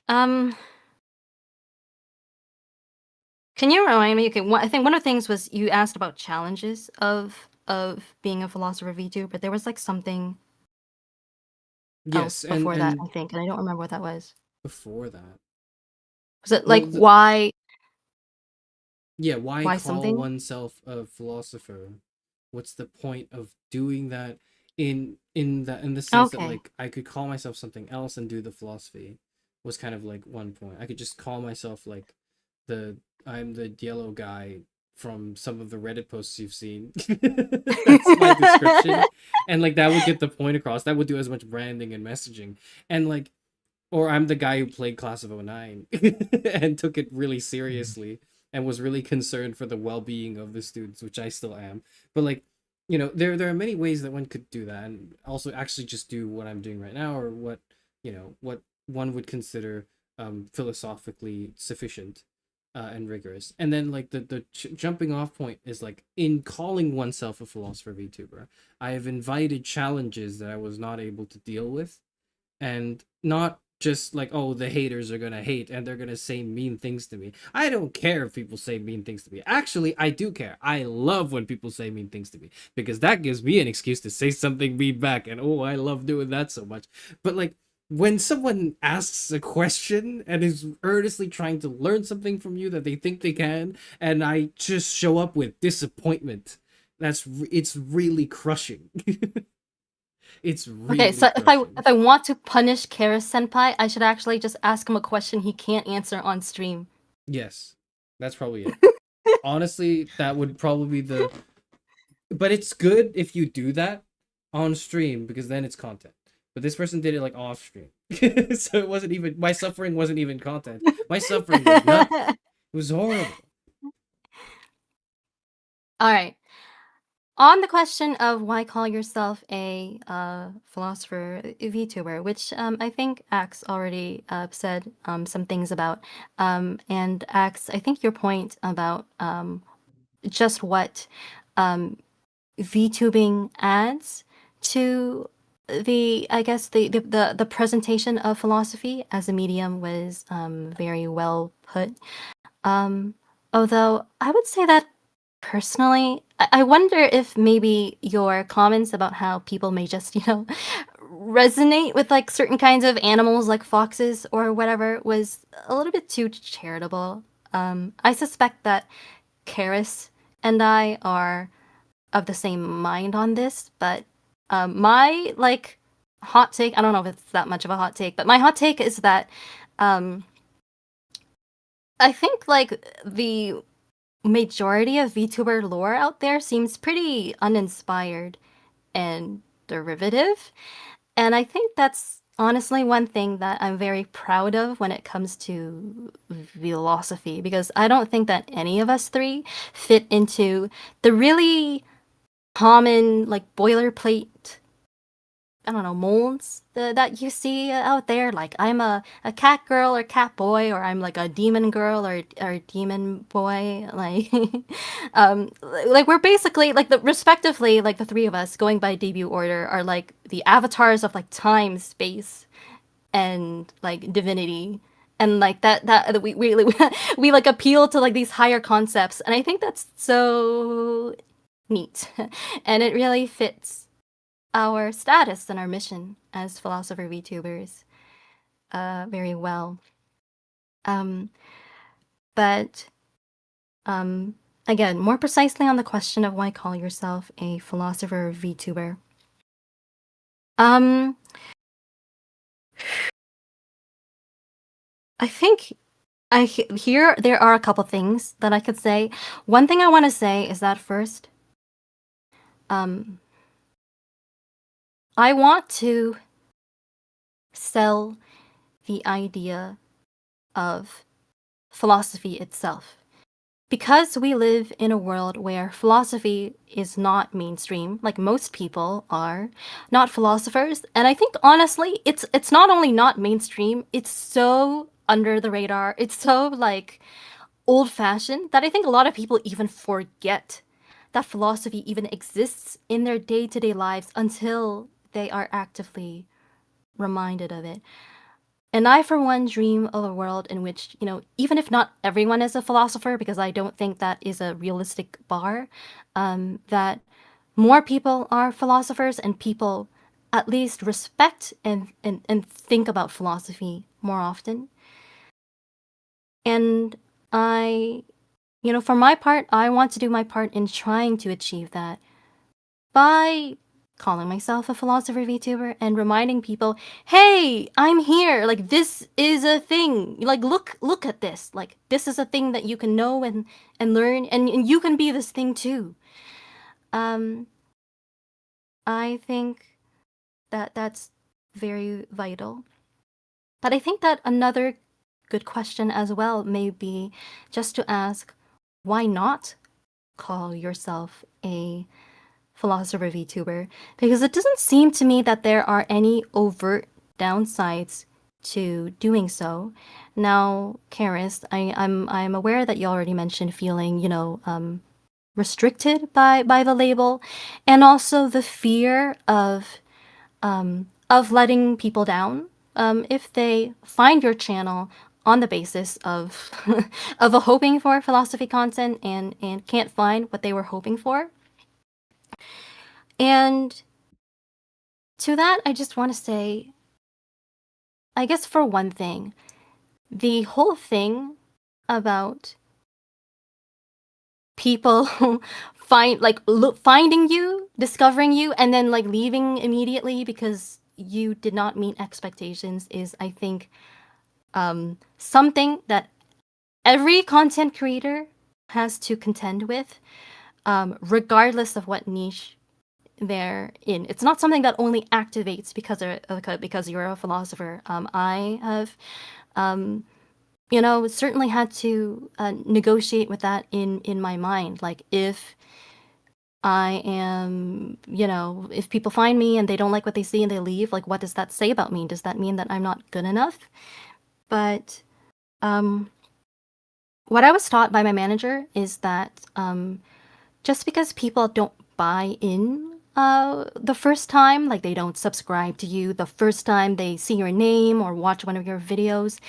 Can you remind me? Okay, I think one of the things was you asked about challenges of being a philosopher VTuber, but there was like something else
Yes,
before that,
and
I think, and I don't remember what that was.
before that,
Was it
well,
like why
why call
something?
oneself a philosopher? What's the point of doing that in the sense that
Okay.
like I could call myself something else and do the philosophy was kind of like one point. I could just call myself like I'm the yellow guy from some of the Reddit posts you've seen. That's my description. And like that would get the point across. That would do as much branding and messaging. And like, or I'm the guy who played Class of '09 and took it really seriously and was really concerned for the well-being of the students, which I still am. But like, you know, there are many ways that one could do that, and also actually just do what I'm doing right now, or what, you know, what one would consider philosophically sufficient and rigorous. And then like the jumping off point is like in calling oneself a philosopher VTuber, I have invited challenges that I was not able to deal with, and not just like, oh, the haters are gonna hate and they're gonna say mean things to me. I don't care if people say mean things to me. Actually, I do care. I love when people say mean things to me, because that gives me an excuse to say something mean back, and oh, I love doing that so much. But like when someone asks a question and is earnestly trying to learn something from you that they think they can, and I just show up with disappointment, it's really crushing. It's really
Okay, so
crushing.
if I want to punish Charis Senpai, I should actually just ask him a question he can't answer on stream.
Yes, that's probably it. Honestly, that would probably be the. But it's good if you do that on stream, because then it's content. But this person did it like off stream, so it wasn't even, my suffering wasn't even content. My suffering was not. It was horrible.
All right. On the question of why call yourself a philosopher VTuber, which I think Axe already said some things about, and Axe, I think your point about just what VTubing adds to I guess the presentation of philosophy as a medium was very well put. Although I would say that personally, I wonder if maybe your comments about how people may just, resonate with like certain kinds of animals like foxes or whatever was a little bit too charitable. I suspect that Karis and I are of the same mind on this, but my like hot take. I don't know if it's that much of a hot take, but my hot take is that I think like the majority of VTuber lore out there seems pretty uninspired and derivative. And I think that's honestly one thing that I'm very proud of when it comes to Vlosophy, because I don't think that any of us three fit into the really common, like, boilerplate, I don't know, molds that you see out there. Like, I'm a cat girl or cat boy, or I'm like a demon girl or demon boy. Like, like we're basically like respectively, like the three of us going by debut order are like the avatars of like time, space, and like divinity. And like that we we like appeal to like these higher concepts, and I think that's so neat, and it really fits our status and our mission as philosopher VTubers very well. But again, more precisely on the question of why call yourself a philosopher VTuber. I think here there are a couple things that I could say. One thing I want to say is that first, I want to sell the idea of philosophy itself. Because we live in a world where philosophy is not mainstream, like most people are not philosophers, and I think honestly, it's not only not mainstream, it's so under the radar, it's so like old-fashioned that I think a lot of people even forget that philosophy even exists in their day-to-day lives until they are actively reminded of it. And I, for one, dream of a world in which, you know, even if not everyone is a philosopher, because I don't think that is a realistic bar, that more people are philosophers and people at least respect and think about philosophy more often. And I, you know, for my part, I want to do my part in trying to achieve that by calling myself a philosopher VTuber and reminding people, hey, I'm here. Like, this is a thing. Like, look at this. Like, this is a thing that you can know and learn, and you can be this thing too. I think that that's very vital. But I think that another good question as well may be just to ask, why not call yourself a philosopher VTuber? Because it doesn't seem to me that there are any overt downsides to doing so. Now, Charis, I'm aware that you already mentioned feeling, you know, restricted by the label, and also the fear of letting people down if they find your channel on the basis of of a hoping for philosophy content and can't find what they were hoping for. And to that, I just want to say, I guess for one thing, the whole thing about people finding you, discovering you, and then like leaving immediately because you did not meet expectations is, I think, something that every content creator has to contend with, regardless of what niche they're in. It's not something that only activates because you're a philosopher. I have, you know, certainly had to negotiate with that in my mind. Like, if I am, you know, if people find me and they don't like what they see and they leave, like, what does that say about me? Does that mean that I'm not good enough? But what I was taught by my manager is that just because people don't buy in the first time, like they don't subscribe to you the first time they see your name or watch one of your videos,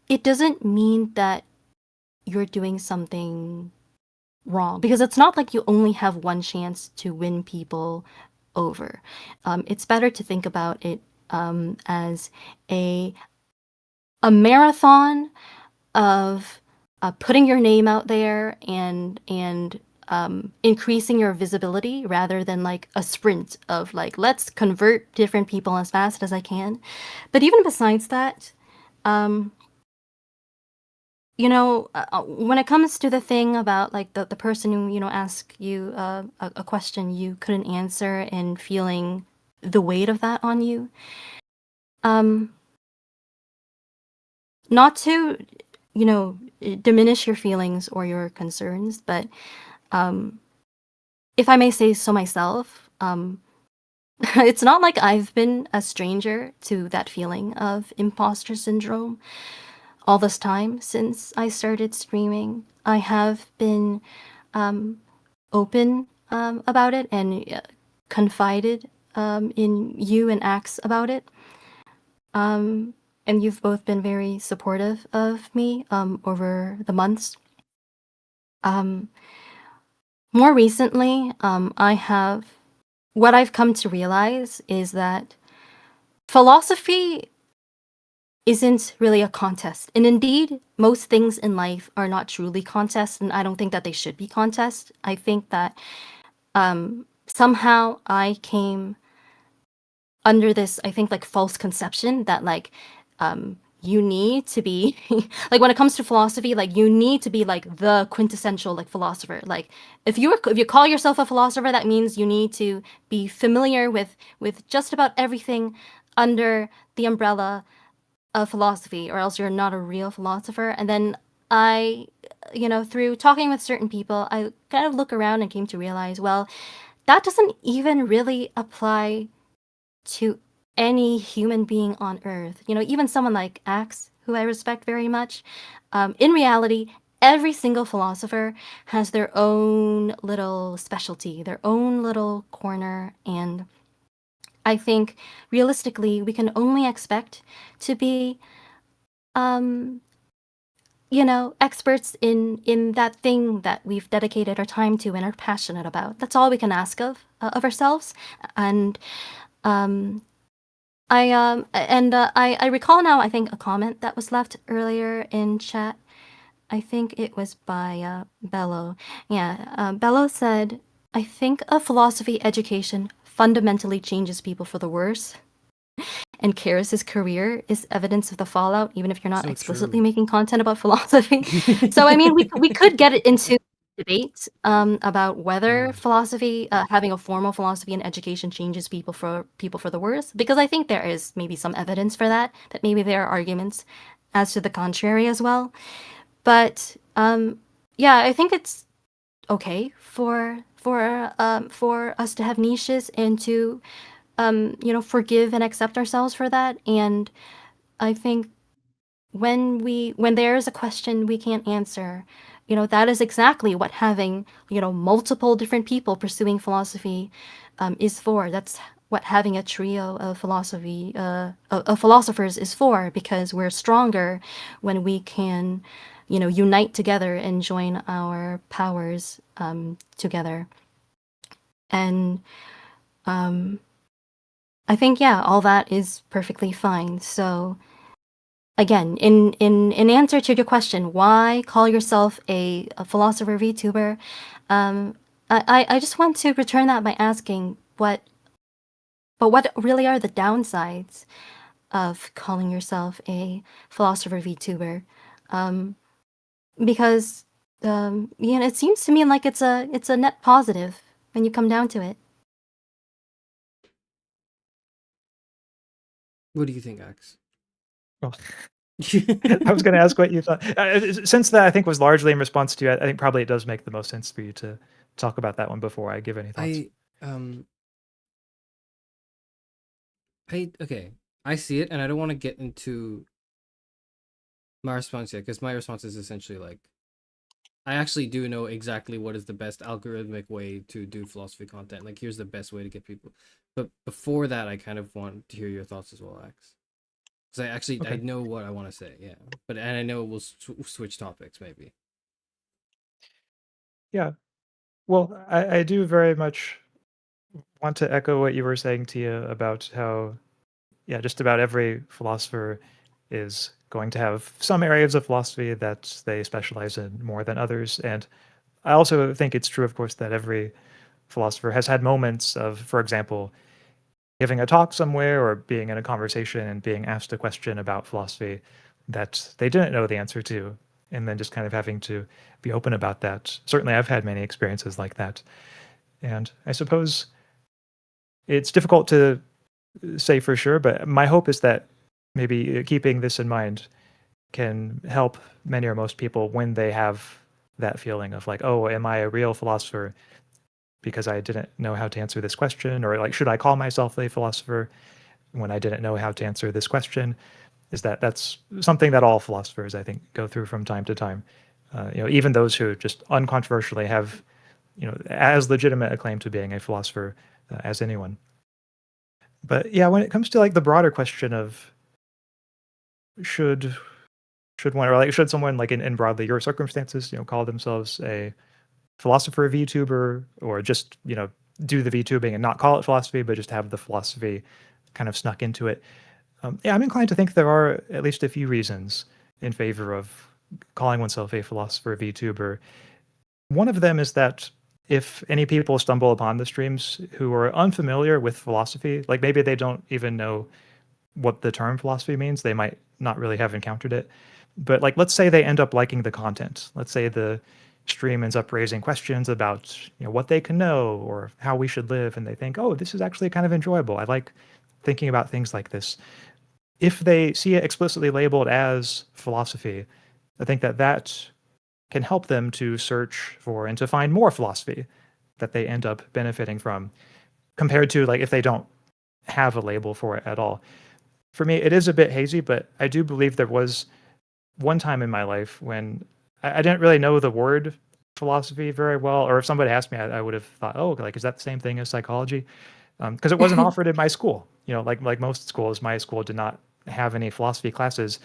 it doesn't mean that you're doing something wrong, because it's not like you only have one chance to win people over. It's better to think about it as a marathon of putting your name out there and increasing your visibility rather than like a sprint of like, let's convert different people as fast as I can. But even besides that, you know, when it comes to the thing about like the person who, you know, asked you a question you couldn't answer and feeling the weight of that on you, not to, you know, diminish your feelings or your concerns, but if I may say so myself, it's not like I've been a stranger to that feeling of imposter syndrome all this time since I started streaming. I have been open about it and confided in you and Axe about it. And you've both been very supportive of me over the months. More recently, what I've come to realize is that philosophy isn't really a contest. And indeed, most things in life are not truly contests, and I don't think that they should be contests. I think that somehow I came under this, I think, like false conception that like you need to be like when it comes to philosophy, like you need to be like the quintessential like philosopher. Like if you call yourself a philosopher, that means you need to be familiar with just about everything under the umbrella of philosophy, or else you're not a real philosopher. And then I, you know, through talking with certain people, I kind of look around and came to realize, well, that doesn't even really apply to any human being on earth. You know, even someone like Axe, who I respect very much, in reality, every single philosopher has their own little specialty, their own little corner, and I think realistically, we can only expect to be, you know, experts in that thing that we've dedicated our time to and are passionate about. That's all we can ask of ourselves. And I recall now, I think, a comment that was left earlier in chat. I think it was by Bello. Yeah, Bello said, I think a philosophy education fundamentally changes people for the worse. And Charis's career is evidence of the fallout, even if you're not
So
explicitly
true.
making content about philosophy. So, I mean, we could get into debate about whether philosophy, having a formal philosophy in education changes people for the worse, because I think there is maybe some evidence for that, that maybe there are arguments as to the contrary as well. But yeah, I think it's okay for us to have niches and to you know, forgive and accept ourselves for that. And I think when there is a question we can't answer, you know, that is exactly what having, you know, multiple different people pursuing philosophy is for. That's what having a trio of philosophers is for, because we're stronger when we can, you know, unite together and join our powers together. And I think, yeah, all that is perfectly fine. So again, in answer to your question, why call yourself a philosopher VTuber? I just want to return that by asking what really are the downsides of calling yourself a philosopher VTuber? Because you know, it seems to me like it's a net positive when you come down to it.
What do you think, Axe?
Well, I was going to ask what you thought. Since that I think was largely in response to you, I think probably it does make the most sense for you to talk about that one before I give any thoughts.
Okay, I see it, and I don't want to get into my response yet, because my response is essentially like, I actually do know exactly what is the best algorithmic way to do philosophy content. Like, here's the best way to get people. But before that, I kind of want to hear your thoughts as well, Axe. Because I know what I want to say, yeah. And I know we'll switch topics, maybe.
Yeah. Well, I do very much want to echo what you were saying, Tia, about how, yeah, just about every philosopher is going to have some areas of philosophy that they specialize in more than others. And I also think it's true, of course, that every philosopher has had moments of, for example, giving a talk somewhere or being in a conversation and being asked a question about philosophy that they didn't know the answer to, and then just kind of having to be open about that. Certainly, I've had many experiences like that. And I suppose it's difficult to say for sure, but my hope is that maybe keeping this in mind can help many or most people when they have that feeling of like, oh, am I a real philosopher because I didn't know how to answer this question? Or like, should I call myself a philosopher when I didn't know how to answer this question? That's something that all philosophers, I think, go through from time to time. Even those who just uncontroversially have, as legitimate a claim to being a philosopher as anyone. But yeah, when it comes to like the broader question of should one, or like should someone like in broadly your circumstances, call themselves a philosopher VTuber, or just do the VTubing and not call it philosophy, but just have the philosophy kind of snuck into it. Yeah, I'm inclined to think there are at least a few reasons in favor of calling oneself a philosopher VTuber. One of them is that if any people stumble upon the streams who are unfamiliar with philosophy, like maybe they don't even know what the term philosophy means, they might not really have encountered it. But like, let's say they end up liking the content. Let's say the stream ends up raising questions about what they can know or how we should live, and they think, oh, this is actually kind of enjoyable. I like thinking about things like this. If they see it explicitly labeled as philosophy, I think that can help them to search for and to find more philosophy that they end up benefiting from, compared to like if they don't have a label for it at all. For me, it is a bit hazy, but I do believe there was one time in my life when I didn't really know the word philosophy very well, or if somebody asked me, I would have thought, oh, like, is that the same thing as psychology? Because it wasn't offered in my school. Like most schools, my school did not have any philosophy classes.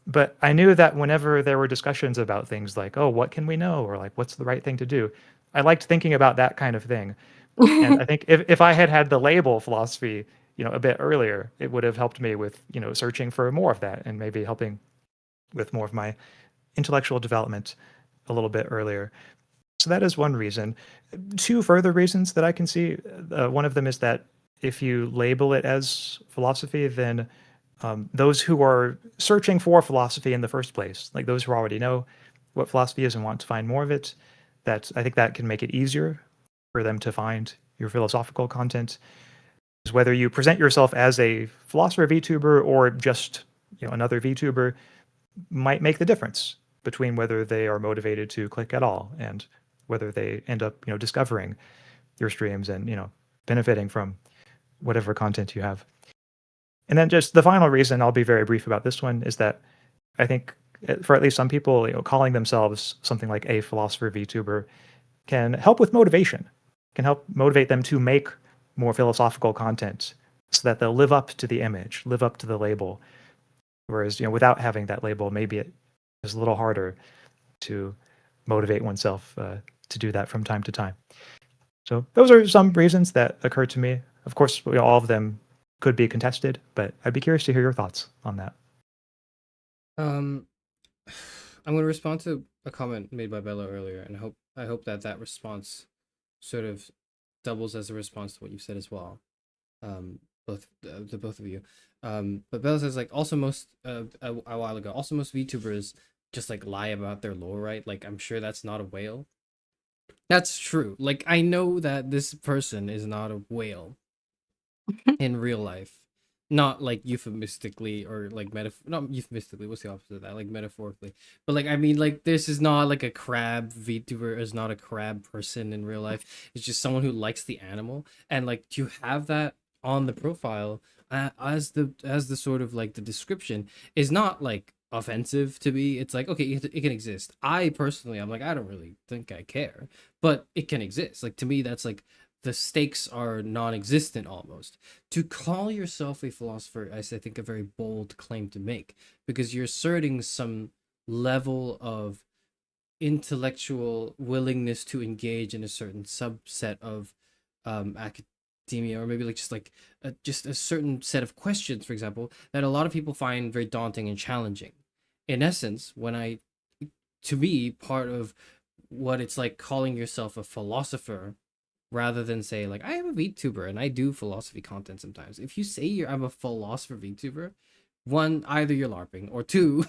But I knew that whenever there were discussions about things like, oh, what can we know? Or like, what's the right thing to do? I liked thinking about that kind of thing. And I think if I had the label philosophy, a bit earlier, it would have helped me with, searching for more of that and maybe helping with more of my intellectual development a little bit earlier. So that is one reason. Two further reasons that I can see. One of them is that if you label it as philosophy, then those who are searching for philosophy in the first place, like those who already know what philosophy is and want to find more of it, I think that can make it easier for them to find your philosophical content. Whether you present yourself as a philosopher VTuber or just another VTuber might make the difference between whether they are motivated to click at all and whether they end up discovering your streams and benefiting from whatever content you have. And then just the final reason, I'll be very brief about this one, is that I think for at least some people, calling themselves something like a philosopher VTuber can help with motivation, can help motivate them to make more philosophical content so that they'll live up to the image, live up to the label. Whereas, without having that label, maybe it is a little harder to motivate oneself to do that from time to time. So those are some reasons that occur to me. Of course, all of them could be contested, but I'd be curious to hear your thoughts on that.
I'm going to respond to a comment made by Bella earlier, and I hope that response sort of doubles as a response to what you said as well. The both of you. But Bella says, like, also most a while ago, also most VTubers just like lie about their lore, right? Like, I'm sure that's not a whale. That's true. Like, I know that this person is not a whale in real life. Not like euphemistically or like not euphemistically, what's the opposite of that? Like metaphorically. But like, I mean, like, this is not like a crab VTuber, is not a crab person in real life. It's just someone who likes the animal. And like, to have that on the profile as the sort of like the description is not like offensive to me. It's like, okay, it can exist. I personally, I'm like, I don't really think I care, but it can exist. Like, to me, that's like, the stakes are non-existent almost. To call yourself a philosopher is, I think, a very bold claim to make, because you're asserting some level of intellectual willingness to engage in a certain subset of academia, or maybe like just a certain set of questions, for example, that a lot of people find very daunting and challenging. In essence, to me, part of what it's like calling yourself a philosopher rather than say like I am a VTuber and I do philosophy content sometimes. If you say I'm a philosopher VTuber, one, either you're LARPing, or two,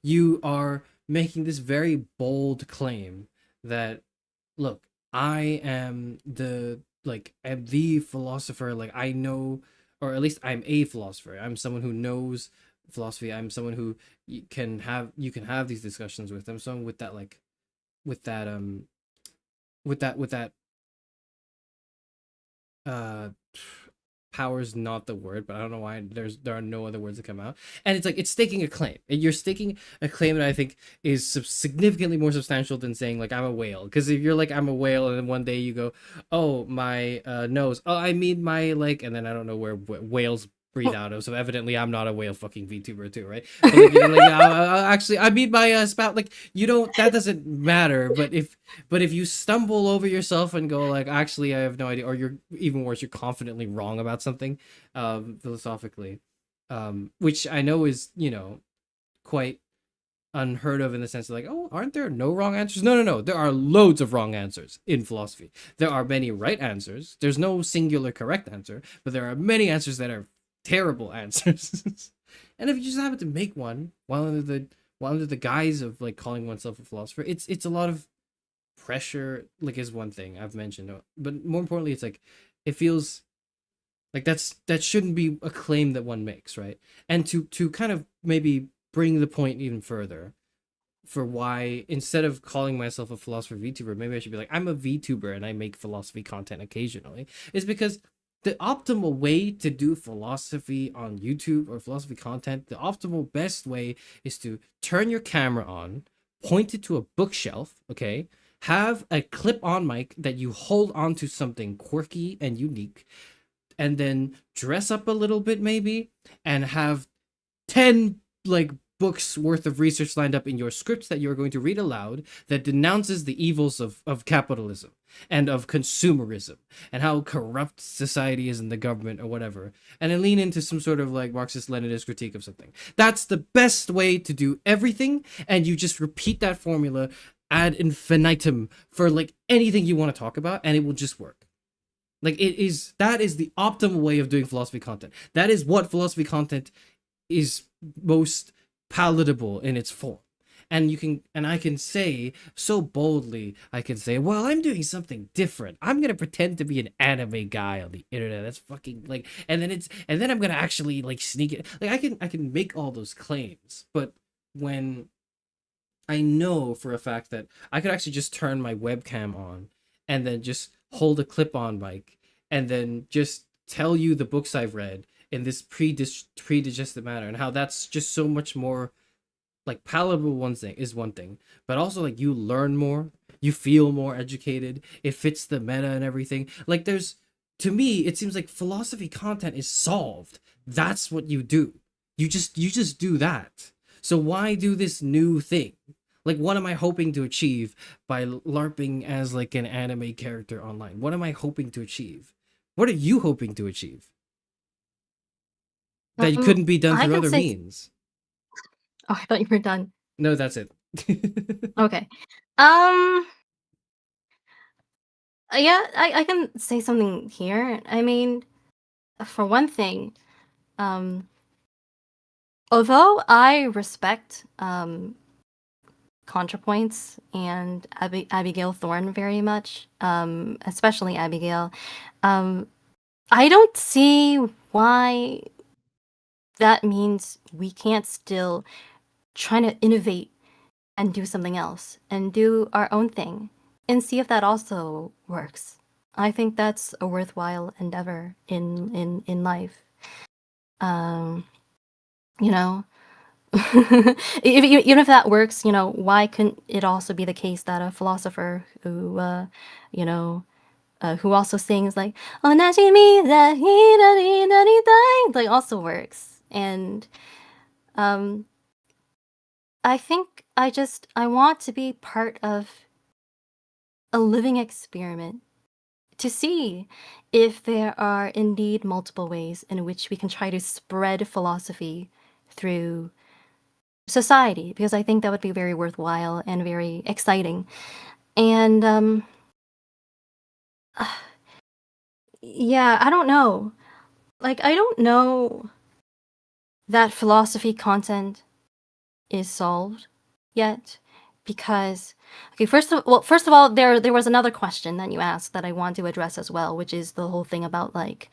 you are making this very bold claim that look, I am the philosopher, like I know, or at least I'm a philosopher. I'm someone who knows philosophy. I'm someone who you can have these discussions with. I'm someone with that like with that with that uh power's not the word, but I don't know why there are no other words that come out. And it's like it's staking a claim. And you're staking a claim that I think is significantly more substantial than saying like I'm a whale. Because if you're like I'm a whale, and then one day you go, oh my nose, oh I mean my like, and then I don't know where whales breathe out of. So evidently I'm not a whale fucking VTuber too, right? But like, you're like actually I mean my spout. Like you don't. That doesn't matter. But if you stumble over yourself and go like, actually, I have no idea, or you're even worse, you're confidently wrong about something, philosophically, which I know is quite unheard of in the sense of like, oh, aren't there no wrong answers? No. There are loads of wrong answers in philosophy. There are many right answers. There's no singular correct answer, but there are many answers that are terrible answers. And if you just happen to make one while under the guise of like calling oneself a philosopher, it's a lot of pressure, like is one thing I've mentioned, but more importantly it's like it feels like that shouldn't be a claim that one makes, right? And to kind of maybe bring the point even further for why instead of calling myself a philosopher VTuber, maybe I should be like I'm a VTuber and I make philosophy content occasionally, is because the optimal way to do philosophy on YouTube or philosophy content, the optimal best way is to turn your camera on, point it to a bookshelf, okay? Have a clip-on mic that you hold onto something quirky and unique, and then dress up a little bit maybe, and have 10 like books worth of research lined up in your scripts that you're going to read aloud that denounces the evils of capitalism and of consumerism and how corrupt society is in the government or whatever, and then lean into some sort of like Marxist-Leninist critique of something. That's the best way to do everything, and you just repeat that formula ad infinitum for like anything you want to talk about, and it will just work. Like that is the optimal way of doing philosophy content. That is what philosophy content is most palatable in its form. And I can say so boldly, I can say, well, I'm doing something different. I'm gonna pretend to be an anime guy on the internet. That's fucking like, and then I'm gonna actually like sneak it. Like I can make all those claims, but when I know for a fact that I could actually just turn my webcam on and then just hold a clip-on mic and then just tell you the books I've read in this pre-digested manner, and how that's just so much more like palatable one thing, but also like you learn more, you feel more educated, it fits the meta and everything. Like to me it seems like philosophy content is solved. That's what you do. You just do that. So why do this new thing? Like, what am I hoping to achieve by LARPing as like an anime character online? What am I hoping to achieve? What are you hoping to achieve that couldn't be done through other means?
Oh, I thought you were done.
No, that's it.
Okay. Yeah, I can say something here. I mean, for one thing, although I respect ContraPoints and Abigail Thorne very much, especially Abigail, I don't see why that means we can't still try to innovate and do something else and do our own thing and see if that also works. I think that's a worthwhile endeavor in life. You know, even if that works, you know, why couldn't it also be the case that a philosopher who, you know, who also sings like "Onajimi da hi da dai" like also works. And I think I want to be part of a living experiment to see if there are indeed multiple ways in which we can try to spread philosophy through society, because I think that would be very worthwhile and very exciting. And yeah, I don't know. Like, I don't know that philosophy content is solved yet, because okay, first of all, there was another question that you asked that I want to address as well, which is the whole thing about like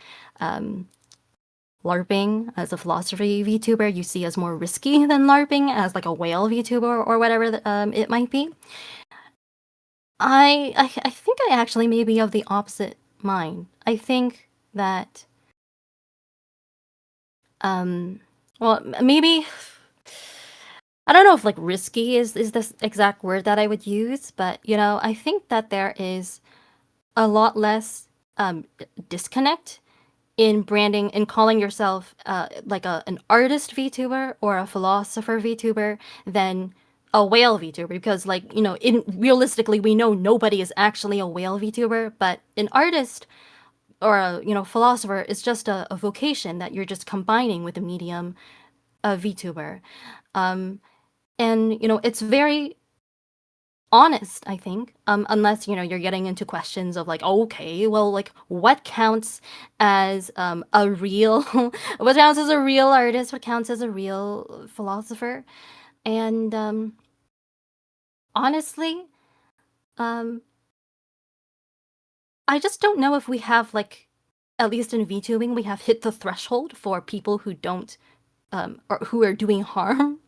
LARPing as a philosophy VTuber you see as more risky than LARPing as like a whale VTuber or whatever it might be. I think I actually may be of the opposite mind. I think that well, maybe I don't know if like risky is the exact word that I would use, but you know, I think that there is a lot less disconnect in branding and calling yourself like an artist VTuber or a philosopher VTuber than a whale VTuber, because like, you know, in realistically we know nobody is actually a whale VTuber, but an artist or a, you know, philosopher is just a vocation that you're just combining with the medium of VTuber. And you know, it's very honest, I think, unless, you know, you're getting into questions of like, okay, well, like what counts as a real what counts as a real artist, what counts as a real philosopher. And honestly, I just don't know if we have like, at least in VTubing, we have hit the threshold for people who don't or who are doing harm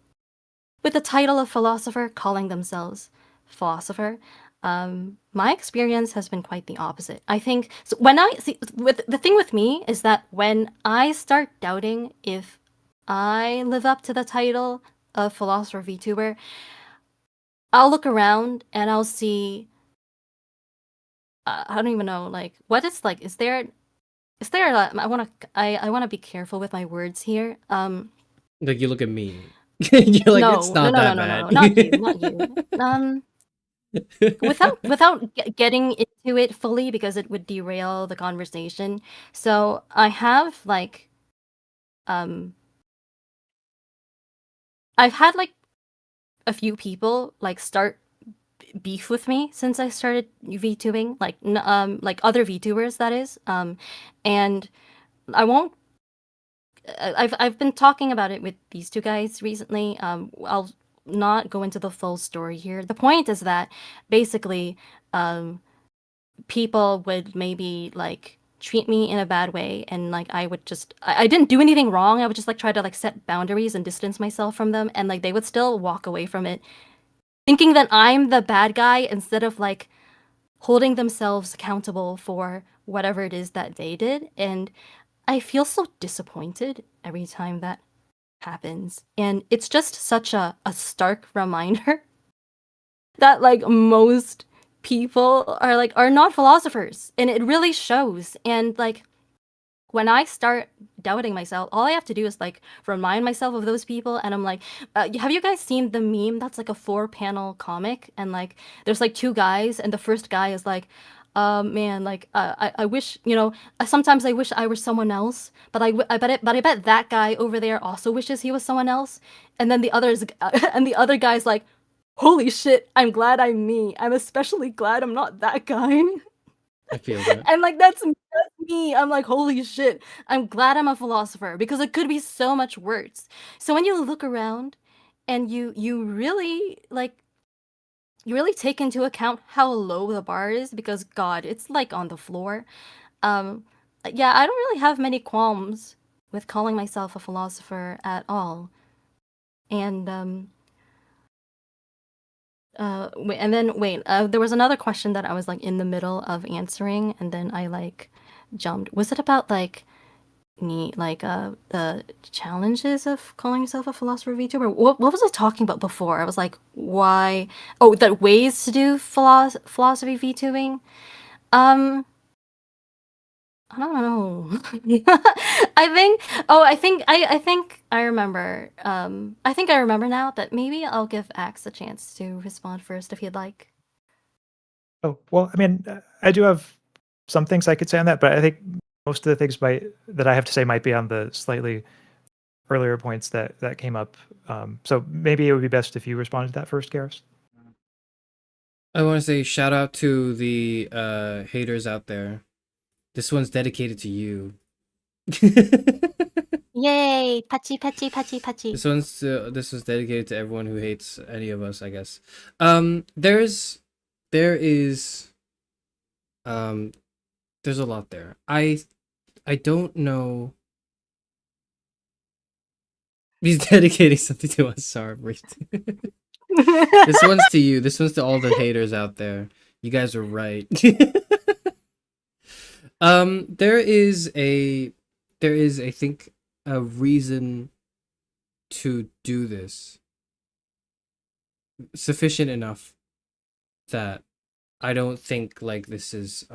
with the title of philosopher, calling themselves philosopher. My experience has been quite the opposite. I think so when I see, with the thing with me is that when I start doubting if I live up to the title of philosopher VTuber, I'll look around and I'll see I don't even know, like, what is like, is there I want to be careful with my words here.
Like you look at me. You're like, it's
No, no,
not
no, no,
that
no, no,
bad.
no, not you, not you. Without getting into it fully because it would derail the conversation. So I have like I've had like a few people like start beef with me since I started VTubing, like other VTubers that is. And I won't I've been talking about it with these two guys recently. I'll not go into the full story here. The point is that basically people would maybe like treat me in a bad way, and like I would just I didn't do anything wrong. I would just like try to like set boundaries and distance myself from them, and like they would still walk away from it thinking that I'm the bad guy instead of like holding themselves accountable for whatever it is that they did. And I feel so disappointed every time that happens. And it's just such a stark reminder that like most people are not philosophers, and it really shows. And like when I start doubting myself, all I have to do is like remind myself of those people, and I'm like, have you guys seen the meme that's like a 4-panel comic, and like there's like two guys, and the first guy is like, man, like I wish, you know, sometimes I wish I were someone else, but I bet that guy over there also wishes he was someone else. And then the others and the other guy's like, holy shit, I'm glad I'm me. I'm especially glad I'm not that guy.
I feel that.
And like that's me. I'm like, holy shit. I'm glad I'm a philosopher because it could be so much worse. So when you look around and you really like you really take into account how low the bar is, because god, it's like on the floor. Um yeah, I don't really have many qualms with calling myself a philosopher at all. And there was another question that I was like in the middle of answering, and then I like jumped. Was it about like the challenges of calling yourself a philosopher VTuber? What was I talking about before? I was like, why? Oh, the ways to do philosophy VTubing. Um, I don't know. I think. Oh, I think I remember. I think I remember now, but maybe I'll give Axe a chance to respond first if you'd like.
Oh, well, I mean, I do have some things I could say on that, but I think most of the things that I have to say might be on the slightly earlier points that came up. So maybe it would be best if you responded to that first, Garrus.
I want to say shout out to the haters out there. This one's dedicated to you.
Yay! Patchy, patchy, patchy, patchy.
This one's dedicated to everyone who hates any of us, I guess. There's a lot there. I don't know. He's dedicating something to us. Sorry. This one's to you. This one's to all the haters out there. You guys are right. There is I think a reason to do this sufficient enough that I don't think like this is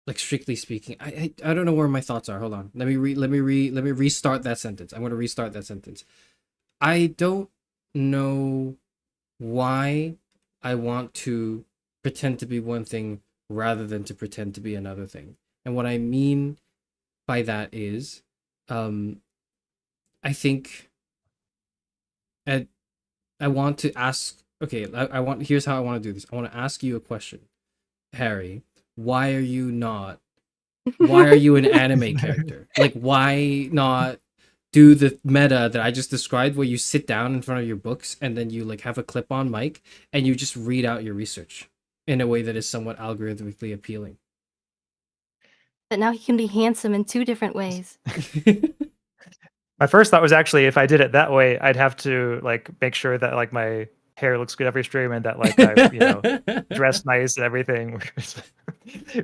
like strictly speaking. I don't know where my thoughts are. Hold on. Let me restart that sentence. I'm going to restart that sentence. I don't know why I want to pretend to be one thing rather than to pretend to be another thing. And what I mean by that is I think I want to ask, okay, here's how I want to do this. I want to ask you a question. Harry, why are you an anime character? Like, why not do the meta that I just described where you sit down in front of your books and then you like have a clip-on mic and you just read out your research in a way that is somewhat algorithmically appealing?
But now he can be handsome in 2 different ways.
My first thought was actually if I did it that way, I'd have to like make sure that like my hair looks good every stream and that like I dress nice and everything.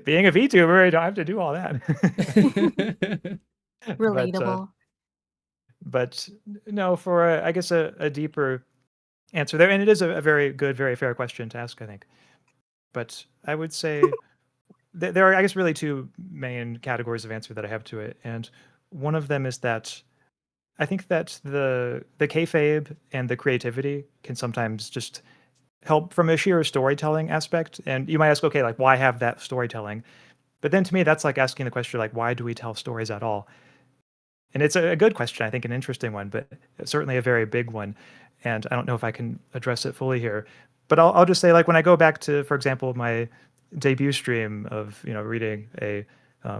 Being a VTuber, I don't have to do all that.
Relatable.
But no, for I guess a deeper answer there, and it is a very good, very fair question to ask, I think. But I would say there are, I guess, really 2 main categories of answer that I have to it, and one of them is that I think that the kayfabe and the creativity can sometimes just help from a sheer storytelling aspect. And you might ask, okay, like why have that storytelling? But then to me, that's like asking the question, like, why do we tell stories at all? And it's a good question, I think, an interesting one, but certainly a very big one. And I don't know if I can address it fully here. But I'll just say, like, when I go back to, for example, my debut stream of reading a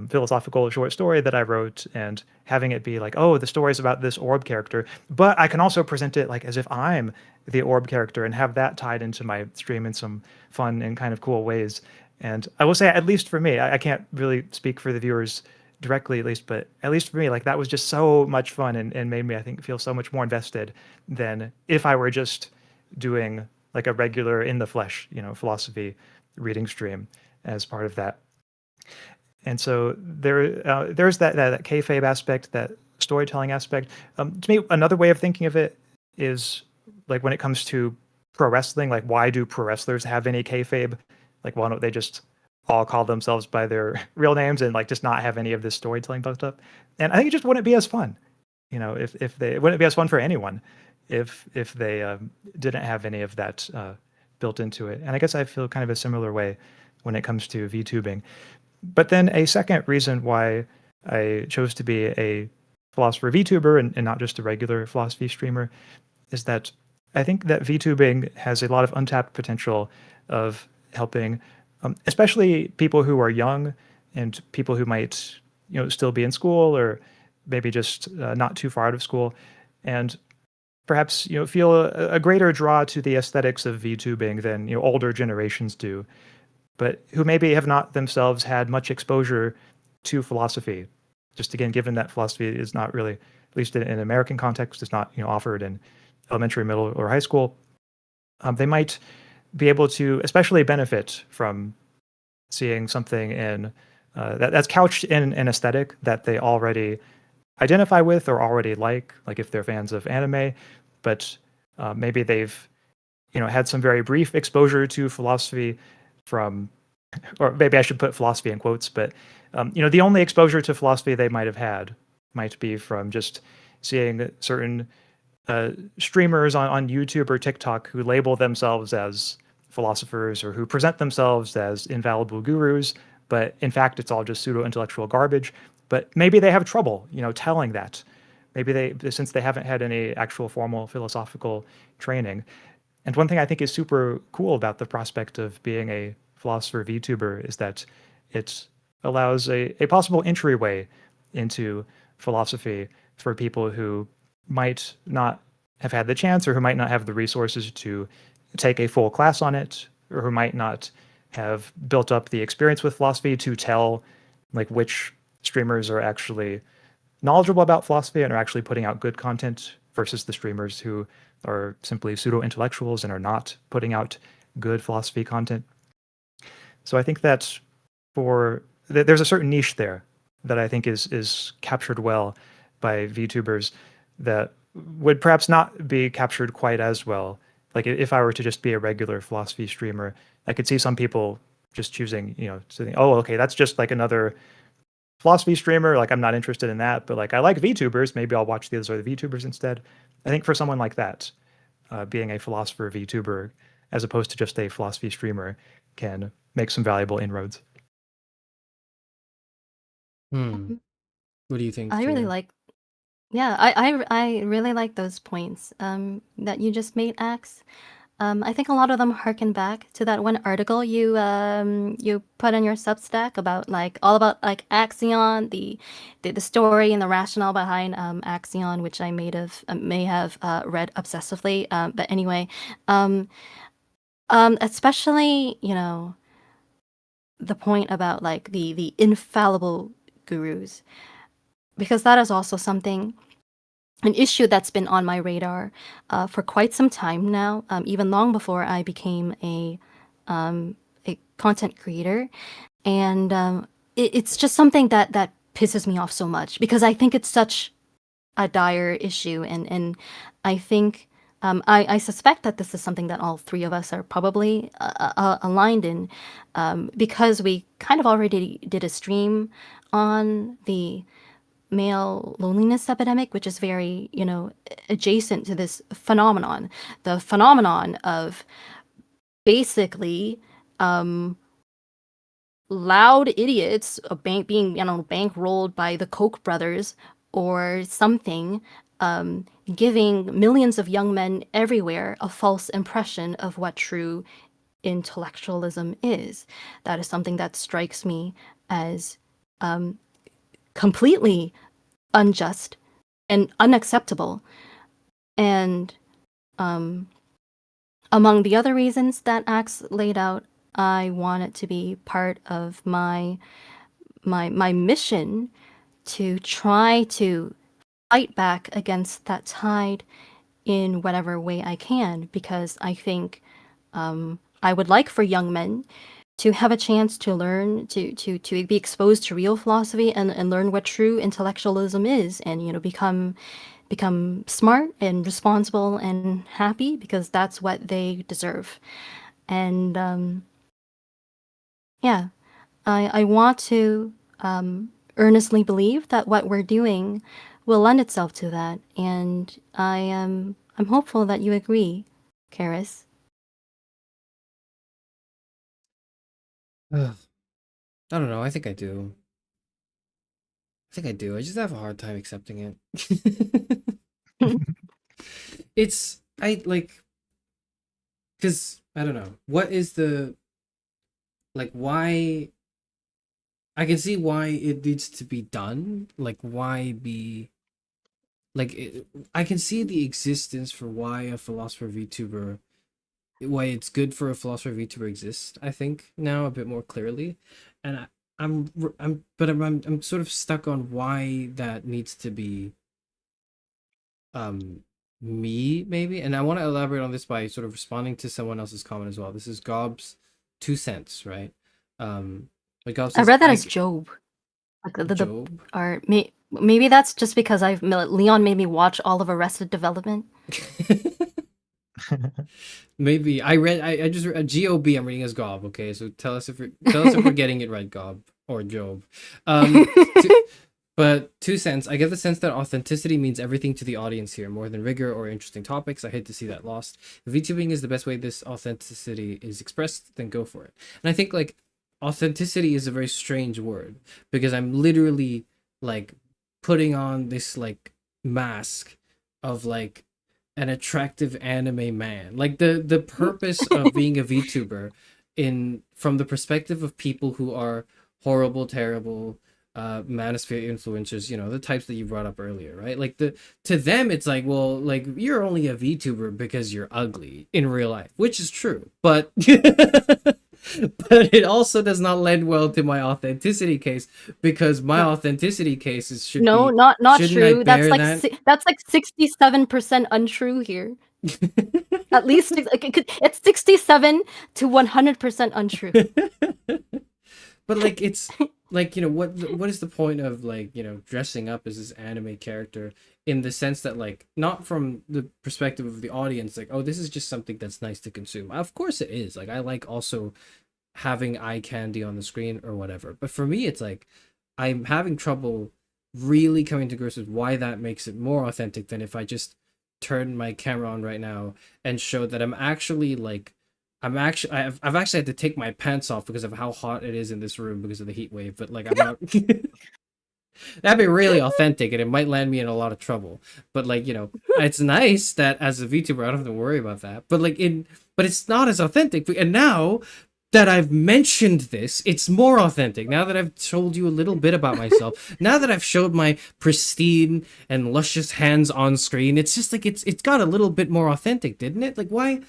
philosophical short story that I wrote and having it be like, oh, the story's about this orb character, but I can also present it like as if I'm the orb character and have that tied into my stream in some fun and kind of cool ways. And I will say, at least for me, I can't really speak for the viewers directly, at least, but at least for me, like that was just so much fun and made me, I think, feel so much more invested than if I were just doing like a regular in the flesh, philosophy reading stream as part of that. And so there's that kayfabe aspect, that storytelling aspect. To me, another way of thinking of it is like when it comes to pro wrestling, like why do pro wrestlers have any kayfabe? Like why don't they just all call themselves by their real names and like just not have any of this storytelling built up? And I think it just wouldn't be as fun, if they it wouldn't be as fun for anyone if they didn't have any of that built into it. And I guess I feel kind of a similar way when it comes to VTubing. But then a second reason why I chose to be a philosopher VTuber and not just a regular philosophy streamer is that I think that VTubing has a lot of untapped potential of helping, especially people who are young and people who might, still be in school or maybe just not too far out of school, and perhaps feel a greater draw to the aesthetics of VTubing than older generations do, but who maybe have not themselves had much exposure to philosophy. Just again, given that philosophy is not really, at least in an American context, is not offered in elementary, middle, or high school, they might be able to especially benefit from seeing something in that's couched in an aesthetic that they already identify with or already like if they're fans of anime, but maybe they've had some very brief exposure to philosophy from, or maybe I should put philosophy in quotes, but the only exposure to philosophy they might have had might be from just seeing certain streamers on YouTube or TikTok who label themselves as philosophers or who present themselves as infallible gurus, but in fact it's all just pseudo-intellectual garbage. But maybe they have trouble, telling that. Maybe since they haven't had any actual formal philosophical training. And one thing I think is super cool about the prospect of being a philosopher VTuber is that it allows a possible entryway into philosophy for people who might not have had the chance or who might not have the resources to take a full class on it, or who might not have built up the experience with philosophy to tell like which streamers are actually knowledgeable about philosophy and are actually putting out good content versus the streamers who are simply pseudo intellectuals and are not putting out good philosophy content. So I think that there's a certain niche there that I think is captured well by VTubers that would perhaps not be captured quite as well. Like if I were to just be a regular philosophy streamer, I could see some people just choosing, to think, oh, okay, that's just like another philosophy streamer. Like I'm not interested in that, but like I like VTubers. Maybe I'll watch these other VTubers instead. I think for someone like that, being a philosopher VTuber as opposed to just a philosophy streamer can make some valuable inroads.
What do you think,
I really
Tia?
like, yeah, I really like those points that you just made, Axe. I think a lot of them harken back to that one article you put on your Substack about all about Axion, the story and the rationale behind Axion, which I may have read obsessively. But anyway, especially the point about like the infallible gurus, because that is also an issue that's been on my radar for quite some time now, even long before I became a content creator, and it's just something that pisses me off so much because I think it's such a dire issue, and I think I suspect that this is something that all three of us are probably aligned in, because we kind of already did a stream on the male loneliness epidemic, which is very, adjacent to this phenomenon. The phenomenon of basically loud idiots being, bankrolled by the Koch brothers or something, giving millions of young men everywhere a false impression of what true intellectualism is. That is something that strikes me as completely unjust and unacceptable. And among the other reasons that Axe laid out, I want it to be part of my mission to try to fight back against that tide in whatever way I can, because I think I would like for young men to have a chance to learn, to be exposed to real philosophy and learn what true intellectualism is, and become smart and responsible and happy, because that's what they deserve. And yeah, I want to earnestly believe that what we're doing will lend itself to that, and I'm hopeful that you agree, Charis.
I don't know. I think I do. I just have a hard time accepting it. It's I like because I don't know what is the why. I can see why it needs to be done. Like why be I can see the existence for why a philosopher VTuber, why it's good for a philosopher VTuber exists. I think now a bit more clearly, and I'm sort of stuck on why that needs to be me maybe, and I want to elaborate on this by sort of responding to someone else's comment as well. This is Gob's 2 cents, right? Like Gob
I
says,
read that as Job. Like
Job.
or maybe that's just because Leon made me watch all of Arrested Development.
Maybe I just read GOB. I'm reading as Gob. Okay, so tell us if we're getting it right, Gob or Job. But 2 cents. I get the sense that authenticity means everything to the audience here, more than rigor or interesting topics. I hate to see that lost. If VTubing is the best way this authenticity is expressed, then go for it. And I think authenticity is a very strange word, because I'm literally putting on this mask of an attractive anime man. Like the purpose of being a VTuber from the perspective of people who are horrible, terrible, manosphere influencers, you know, the types that you brought up earlier, right? Like to them it's like, well, like you're only a VTuber because you're ugly in real life, which is true. But but it also does not lend well to my authenticity case, because my authenticity cases
No, not
shouldn't I
true.
bear that?
That's like 67% untrue here. At least it's 67 to 100% untrue.
But like it's like, you know, what is the point of, like, you know, dressing up as this anime character, in the sense that, like, not from the perspective of the audience, like, oh, this is just something that's nice to consume. Of course it is. Like, I like also having eye candy on the screen or whatever. But for me, it's like I'm having trouble really coming to grips with why that makes it more authentic than if I just turn my camera on right now and show that I've actually had to take my pants off because of how hot it is in this room because of the heat wave. But like, I'm not. That'd be really authentic, and it might land me in a lot of trouble. But like, you know, it's nice that as a VTuber I don't have to worry about that. But like but it's not as authentic. And now that I've mentioned this, it's more authentic. Now that I've told you a little bit about myself, now that I've showed my pristine and luscious hands on screen, it's just like it's got a little bit more authentic, didn't it? Like, why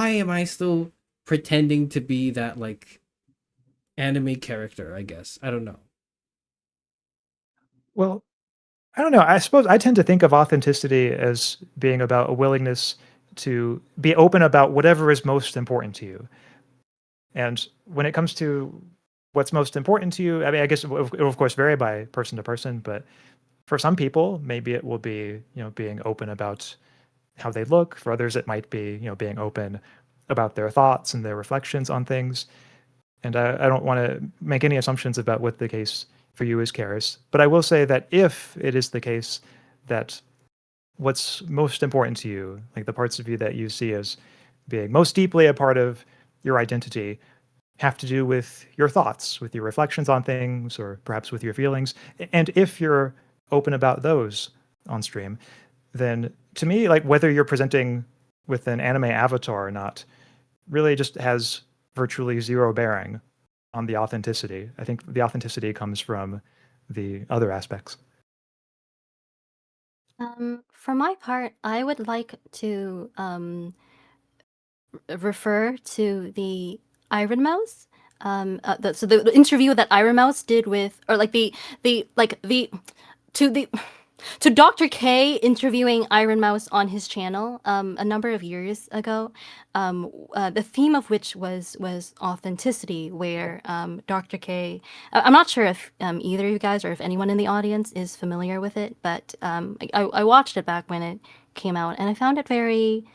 am I still pretending to be that, like, anime character, I guess? I don't know.
Well, I don't know. I suppose I tend to think of authenticity as being about a willingness to be open about whatever is most important to you. And when it comes to what's most important to you, I mean, I guess it will of course vary by person to person, but for some people, maybe it will be, you know, being open about how they look. For others, it might be, you know, being open about their thoughts and their reflections on things. And I don't want to make any assumptions about what the case for you is, Charis. But I will say that if it is the case that what's most important to you, like the parts of you that you see as being most deeply a part of your identity, have to do with your thoughts, with your reflections on things, or perhaps with your feelings. And if you're open about those on stream, then to me, like whether you're presenting with an anime avatar or not, really just has virtually zero bearing on the authenticity. I think the authenticity comes from the other aspects.
For my part, I would like to refer to the Iron Mouse. The interview that Iron Mouse did with, or like the like the to Dr. K interviewing Iron Mouse on his channel a number of years ago, the theme of which was authenticity, where Dr. K, I'm not sure if either of you guys or if anyone in the audience is familiar with it, but I watched it back when it came out, and I found it very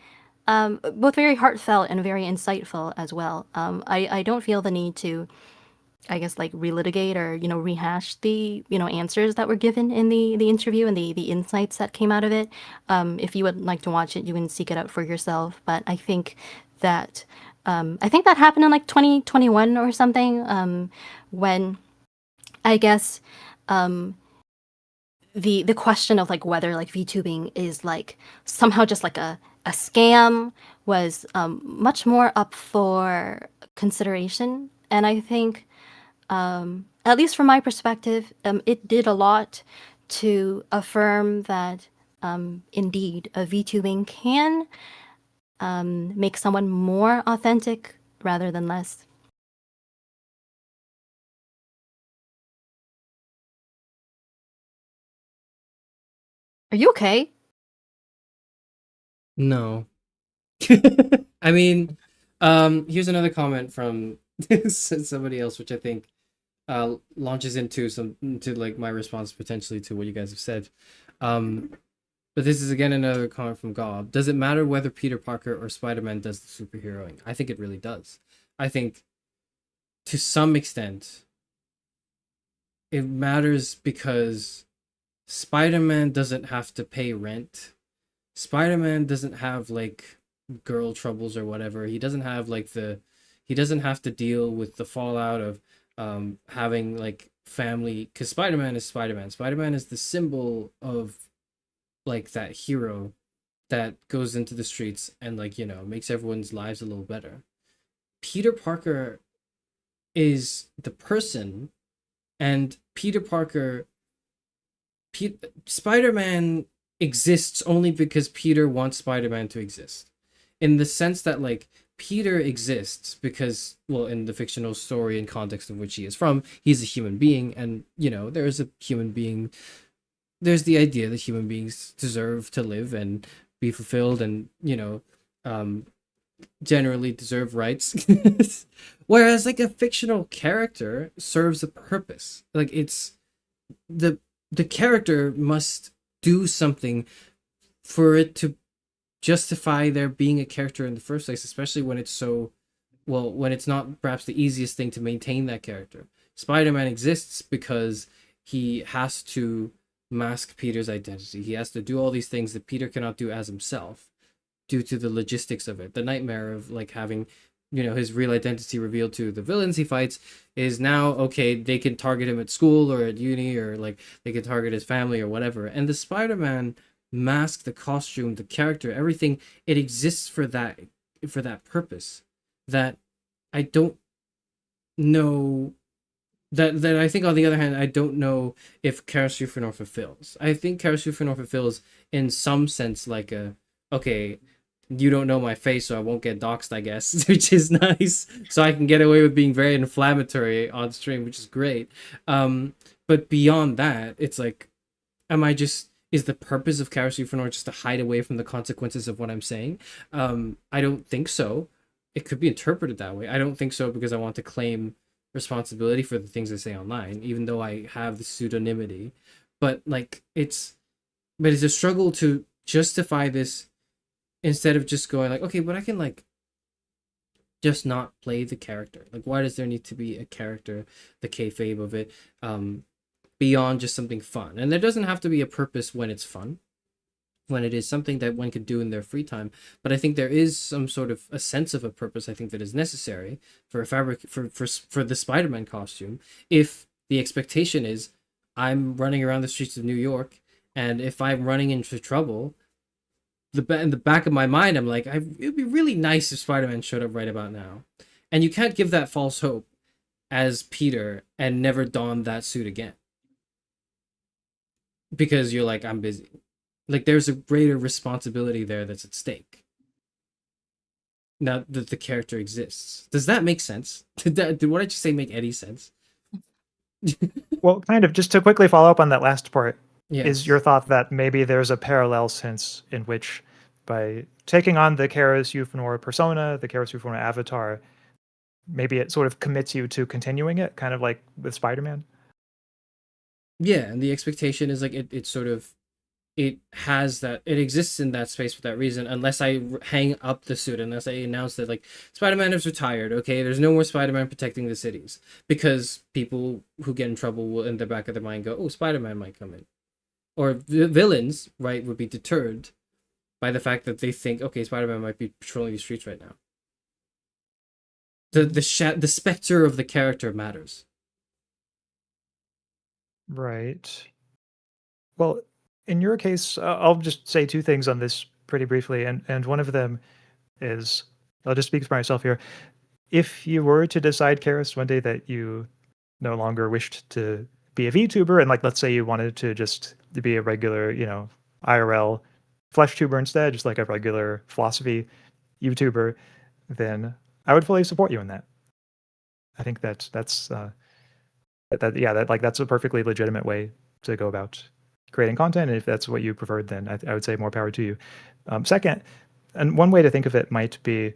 both very heartfelt and very insightful as well. I don't feel the need to, I guess, like relitigate or, you know, rehash the, you know, answers that were given in the interview and the insights that came out of it. If you would like to watch it, you can seek it out for yourself. But I think that happened in like 2021 or something, when I guess the question of like whether like VTubing is like somehow just like a scam was much more up for consideration. And I think, at least from my perspective, it did a lot to affirm that indeed VTubing can make someone more authentic rather than less. Are you okay?
No. I mean, here's another comment from somebody else, which I think launches into like my response potentially to what you guys have said. But this is again another comment from Gob. Does it matter whether Peter Parker or Spider-Man does the superheroing? I think it really does. I think to some extent it matters because Spider-Man doesn't have to pay rent. Spider-Man doesn't have like girl troubles or whatever. He doesn't have like he doesn't have to deal with the fallout of having like family, because Spider-Man is Spider-Man. Spider-Man is the symbol of like that hero that goes into the streets and, like, you know, makes everyone's lives a little better. Peter Parker is the person, and Spider-Man exists only because Peter wants Spider-Man to exist. In the sense that, like, Peter exists because, well, in the fictional story and context of which he is from, he's a human being, and, you know, there's the idea that human beings deserve to live and be fulfilled and, you know, generally deserve rights. Whereas, like, a fictional character serves a purpose. Like, it's the character must do something for it to justify there being a character in the first place, especially when it's when it's not perhaps the easiest thing to maintain that character. Spider-Man exists because he has to mask Peter's identity. He has to do all these things that Peter cannot do as himself due to the logistics of it. The nightmare of, like, having, you know, his real identity revealed to the villains he fights is now, okay, they can target him at school or at uni, or, like, they can target his family or whatever. And the Spider-Man mask, the costume, the character, everything, it exists for that purpose that I don't know that I think, on the other hand, I don't know if Charis Euphranor fulfills. I think Charis Euphranor fulfills in some sense, like, okay, you don't know my face, so I won't get doxxed, I guess, which is nice. So I can get away with being very inflammatory on stream, which is great. But beyond that, it's like, is the purpose of Charis Euphranor just to hide away from the consequences of what I'm saying? I don't think so. It could be interpreted that way. I don't think so, because I want to claim responsibility for the things I say online, even though I have the pseudonymity. But, like, it's a struggle to justify this, instead of just going, like, okay, but I can, like, just not play the character. Like, why does there need to be a character, the kayfabe of it, beyond just something fun? And there doesn't have to be a purpose when it's fun, when it is something that one could do in their free time. But I think there is some sort of a sense of a purpose, I think, that is necessary for the Spider-Man costume. If the expectation is, I'm running around the streets of New York, and if I'm running into trouble, in the back of my mind, I'm like, it'd be really nice if Spider-Man showed up right about now. And you can't give that false hope as Peter and never don that suit again, because you're like, I'm busy. Like, there's a greater responsibility there that's at stake now that the character exists. Does that make sense? Did what I just say make any sense?
Well, kind of. Just to quickly follow up on that last part,
Yes.
is your thought that maybe there's a parallel sense in which, by taking on the Charis Euphranor persona, the Charis Euphranor avatar, maybe it sort of commits you to continuing it, kind of like with Spider-Man?
Yeah, and the expectation is, like, it sort of, it has that, it exists in that space for that reason, unless I hang up the suit, unless I announce that, like, Spider-Man is retired, okay, there's no more Spider-Man protecting the cities, because people who get in trouble will, in the back of their mind, go, oh, Spider-Man might come in. Or villains, right, would be deterred by the fact that they think, okay, Spider-Man might be patrolling the streets right now. The specter of the character matters.
Right. Well, in your case, I'll just say two things on this pretty briefly, and one of them is, I'll just speak for myself here. If you were to decide, Charis, one day that you no longer wished to be a VTuber, and, like, let's say you wanted to just be a regular, you know, IRL flesh tuber instead, just like a regular Vlosophy YouTuber, then I would fully support you in that. I think that's a perfectly legitimate way to go about creating content. And if that's what you preferred, then I would say more power to you. Second, and one way to think of it might be,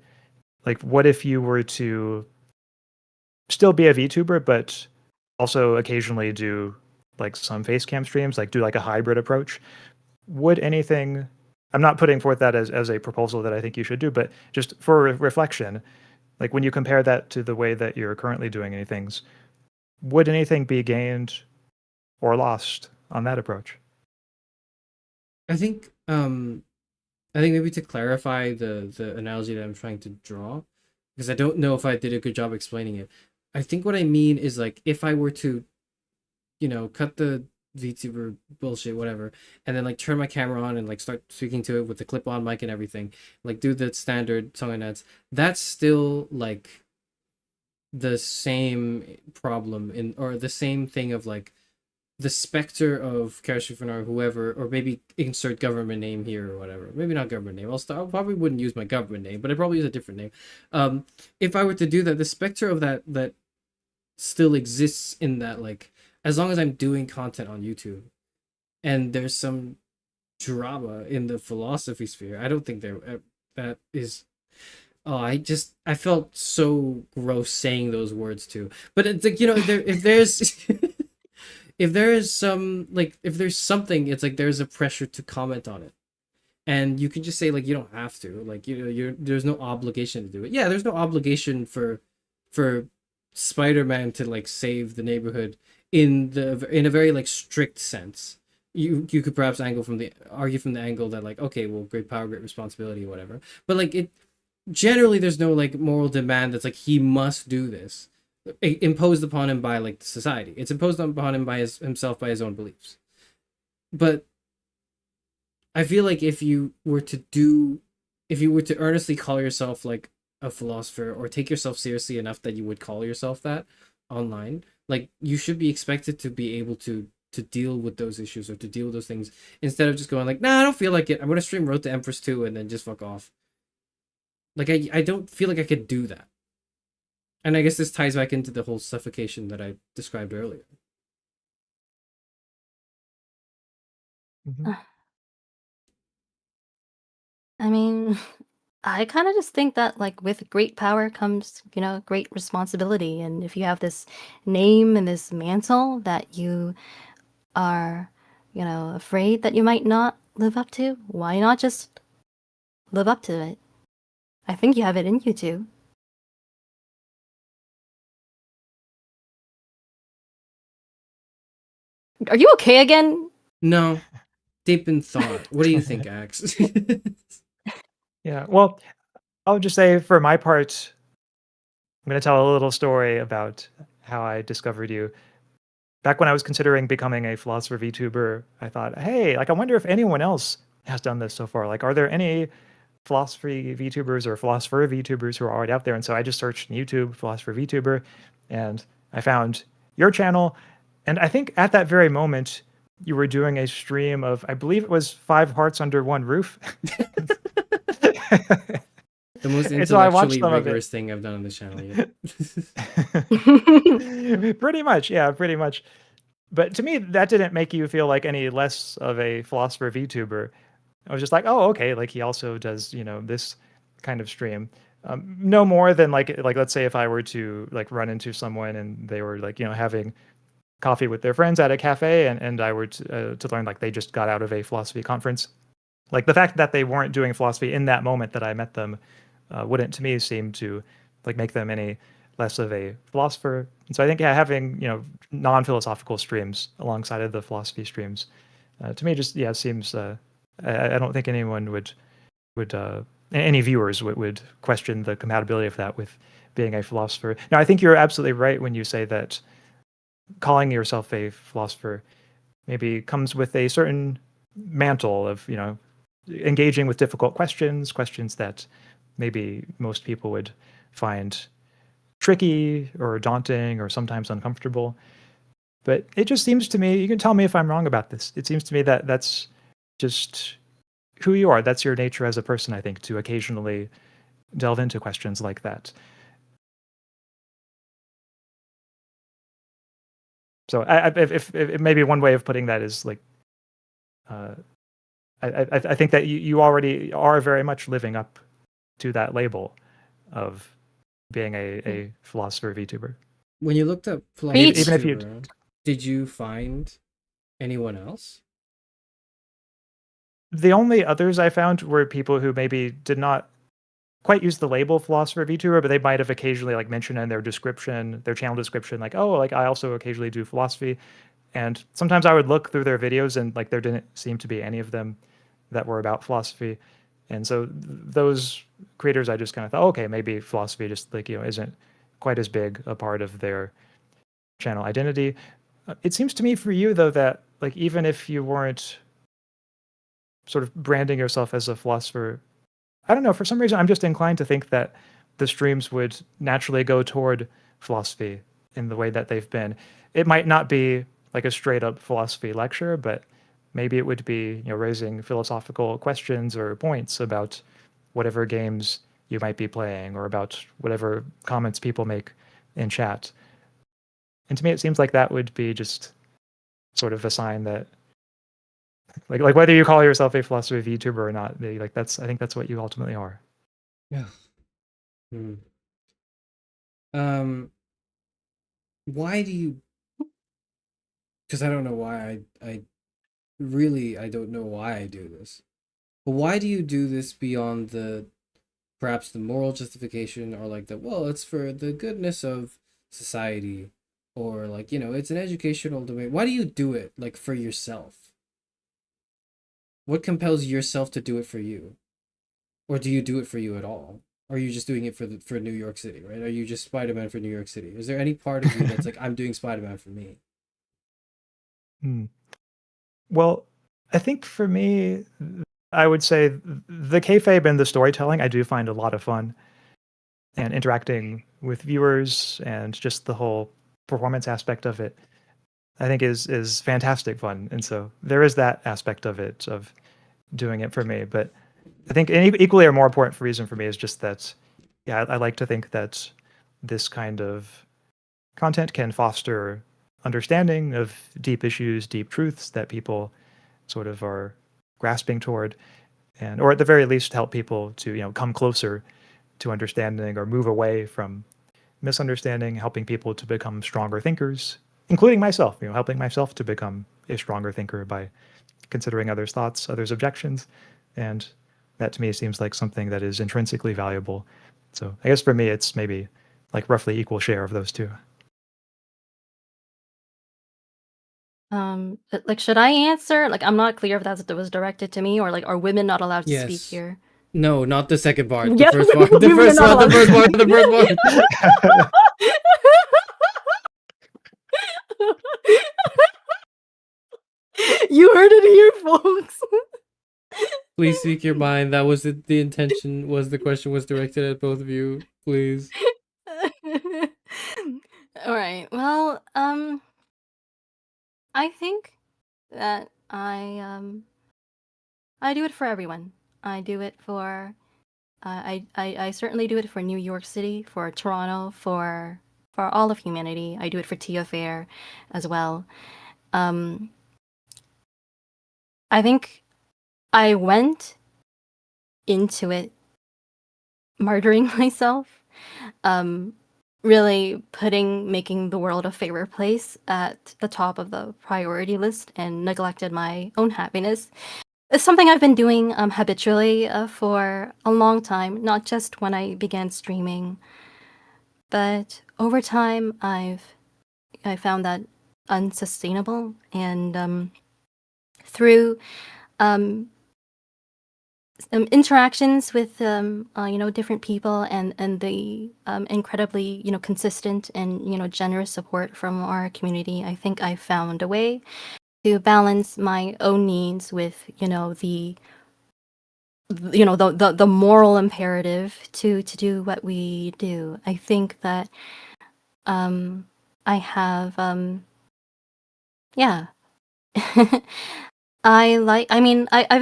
like, what if you were to still be a VTuber, but also occasionally do, like, some face cam streams, like do like a hybrid approach? Would anything, I'm not putting forth that as a proposal that I think you should do, but just for reflection, like, when you compare that to the way that you're currently doing any things, would anything be gained or lost on that approach?
I think maybe to clarify the analogy that I'm trying to draw, because I don't know if I did a good job explaining it. I think what I mean is, like, if I were to, you know, cut the VTuber bullshit, whatever, and then like turn my camera on and like start speaking to it with the clip-on mic and everything, like do the standard song and ads, that's still like the same problem in, or the same thing of like the specter of Charis Euphranor or whoever, or maybe insert government name here or whatever. Maybe not government name. I probably wouldn't use my government name, but I probably use a different name. If I were to do that, the specter of that still exists in that, like, as long as I'm doing content on YouTube and there's some drama in the philosophy sphere, I don't think that is. Oh, I felt so gross saying those words too. But it's like, if there's if there is some, like, if there's something, it's like there's a pressure to comment on it, and you can just say like you don't have to, like, there's no obligation to do it. Yeah, there's no obligation for Spider-Man to like save the neighborhood in a very like strict sense. You could perhaps argue from the angle that like, okay, well, great power, great responsibility, or whatever. But like, it generally, there's no like moral demand that's like he must do this, imposed upon him by like society. It's imposed upon him by himself, by his own beliefs. But I feel like if you were to earnestly call yourself like a philosopher, or take yourself seriously enough that you would call yourself that online, like, you should be expected to be able to deal with those issues, or to deal with those things, instead of just going like, nah, I don't feel like it, I'm gonna stream Road to Empress 2 and then just fuck off. Like, I don't feel like I could do that. And I guess this ties back into the whole suffocation that I described earlier.
Mhm.
I mean, I kind of just think that, like, with great power comes, great responsibility. And if you have this name and this mantle that you are, afraid that you might not live up to, why not just live up to it? I think you have it in you to. Are you okay again?
No, deep in thought. What do you think, Axe?
Yeah. Well, I'll just say for my part, I'm going to tell a little story about how I discovered you. Back when I was considering becoming a philosopher VTuber, I thought, hey, like, I wonder if anyone else has done this so far. Like, are there any philosophy VTubers or philosopher VTubers who are already out there? And so I just searched YouTube, philosopher VTuber, and I found your channel. And I think at that very moment, you were doing a stream of, I believe it was 5 Hearts Under One Roof.
The most
And so I watched
intellectually
some of it.
rigorous thing I've done on the channel yet.
Pretty much, yeah, pretty much. But to me, that didn't make you feel like any less of a philosopher VTuber. I was just like, oh, okay, like, he also does, this kind of stream. No more than like let's say if I were to like run into someone and they were like, having coffee with their friends at a cafe, and I were to learn like they just got out of a philosophy conference. Like, the fact that they weren't doing philosophy in that moment that I met them wouldn't, to me, seem to like make them any less of a philosopher. And so I think, yeah, having non-philosophical streams alongside of the philosophy streams, to me, just seems. I don't think anyone would any viewers would question the compatibility of that with being a philosopher. Now, I think you're absolutely right when you say that calling yourself a philosopher maybe comes with a certain mantle of engaging with difficult questions that maybe most people would find tricky or daunting or sometimes uncomfortable. But it just seems to me, you can tell me if I'm wrong about this, it seems to me that that's just who you are. That's your nature as a person, I think, to occasionally delve into questions like that. So if maybe one way of putting that is like, I think that you already are very much living up to that label of being a philosopher VTuber.
When you looked up
Preach.
Even if you
VTuber, did you find anyone else?
The only others I found were people who maybe did not quite use the label philosopher VTuber, but they might have occasionally like mentioned in their description, their channel description, like, oh, like, I also occasionally do philosophy. And sometimes I would look through their videos and like there didn't seem to be any of them that were about philosophy. And so those creators, I just kind of thought, okay, maybe philosophy just like, isn't quite as big a part of their channel identity. It seems to me for you, though, that like even if you weren't sort of branding yourself as a philosopher, I don't know, for some reason I'm just inclined to think that the streams would naturally go toward philosophy in the way that they've been. It might not be like a straight up philosophy lecture, but maybe it would be, raising philosophical questions or points about whatever games you might be playing or about whatever comments people make in chat. And to me, it seems like that would be just sort of a sign that, like whether you call yourself a philosophy VTuber or not, I think that's what you ultimately are.
Yeah. Why do you? Because I don't know why I don't know why I do this. But why do you do this beyond perhaps the moral justification, or like well, it's for the goodness of society, or like, it's an educational domain? Why do you do it, like, for yourself? What compels yourself to do it for you? Or do you do it for you at all? Or are you just doing it for New York City, right? Are you just Spider-Man for New York City? Is there any part of you that's like, I'm doing Spider-Man for me?
Well, I think for me, I would say the kayfabe and the storytelling I do find a lot of fun, and interacting with viewers and just the whole performance aspect of it, I think is fantastic fun. And so there is that aspect of it, of doing it for me. But I think an equally or more important reason for me is just that, yeah, I like to think that this kind of content can foster understanding of deep issues, deep truths that people sort of are grasping toward, and or at the very least help people to come closer to understanding or move away from misunderstanding, helping people to become stronger thinkers, including myself, helping myself to become a stronger thinker by considering others' thoughts, others' objections. And that to me seems like something that is intrinsically valuable. So I guess for me, it's maybe like roughly equal share of those two.
Like, should I answer? Like, I'm not clear if that was directed to me, or like, are women not allowed to speak here?
No, not the second part.
Yeah,
The first part. The
women are
first
not
part. The
allowed
first
to
part. The first part.
You heard it here, folks.
Please speak your mind. That was the intention. Was the question was directed at both of you? Please.
All right. Well, I think that I do it for everyone. I do it for I certainly do it for New York City, for Toronto, for all of humanity. I do it for Tia Fair as well. I think I went into it martyring myself, really making the world a fairer place at the top of the priority list, and neglected my own happiness. It's something I've been doing habitually for a long time, not just when I began streaming, but over time I found that unsustainable, and through interactions with different people, and the incredibly consistent and generous support from our community, I think I found a way to balance my own needs with the moral imperative to do what we do. I think that I have yeah. I've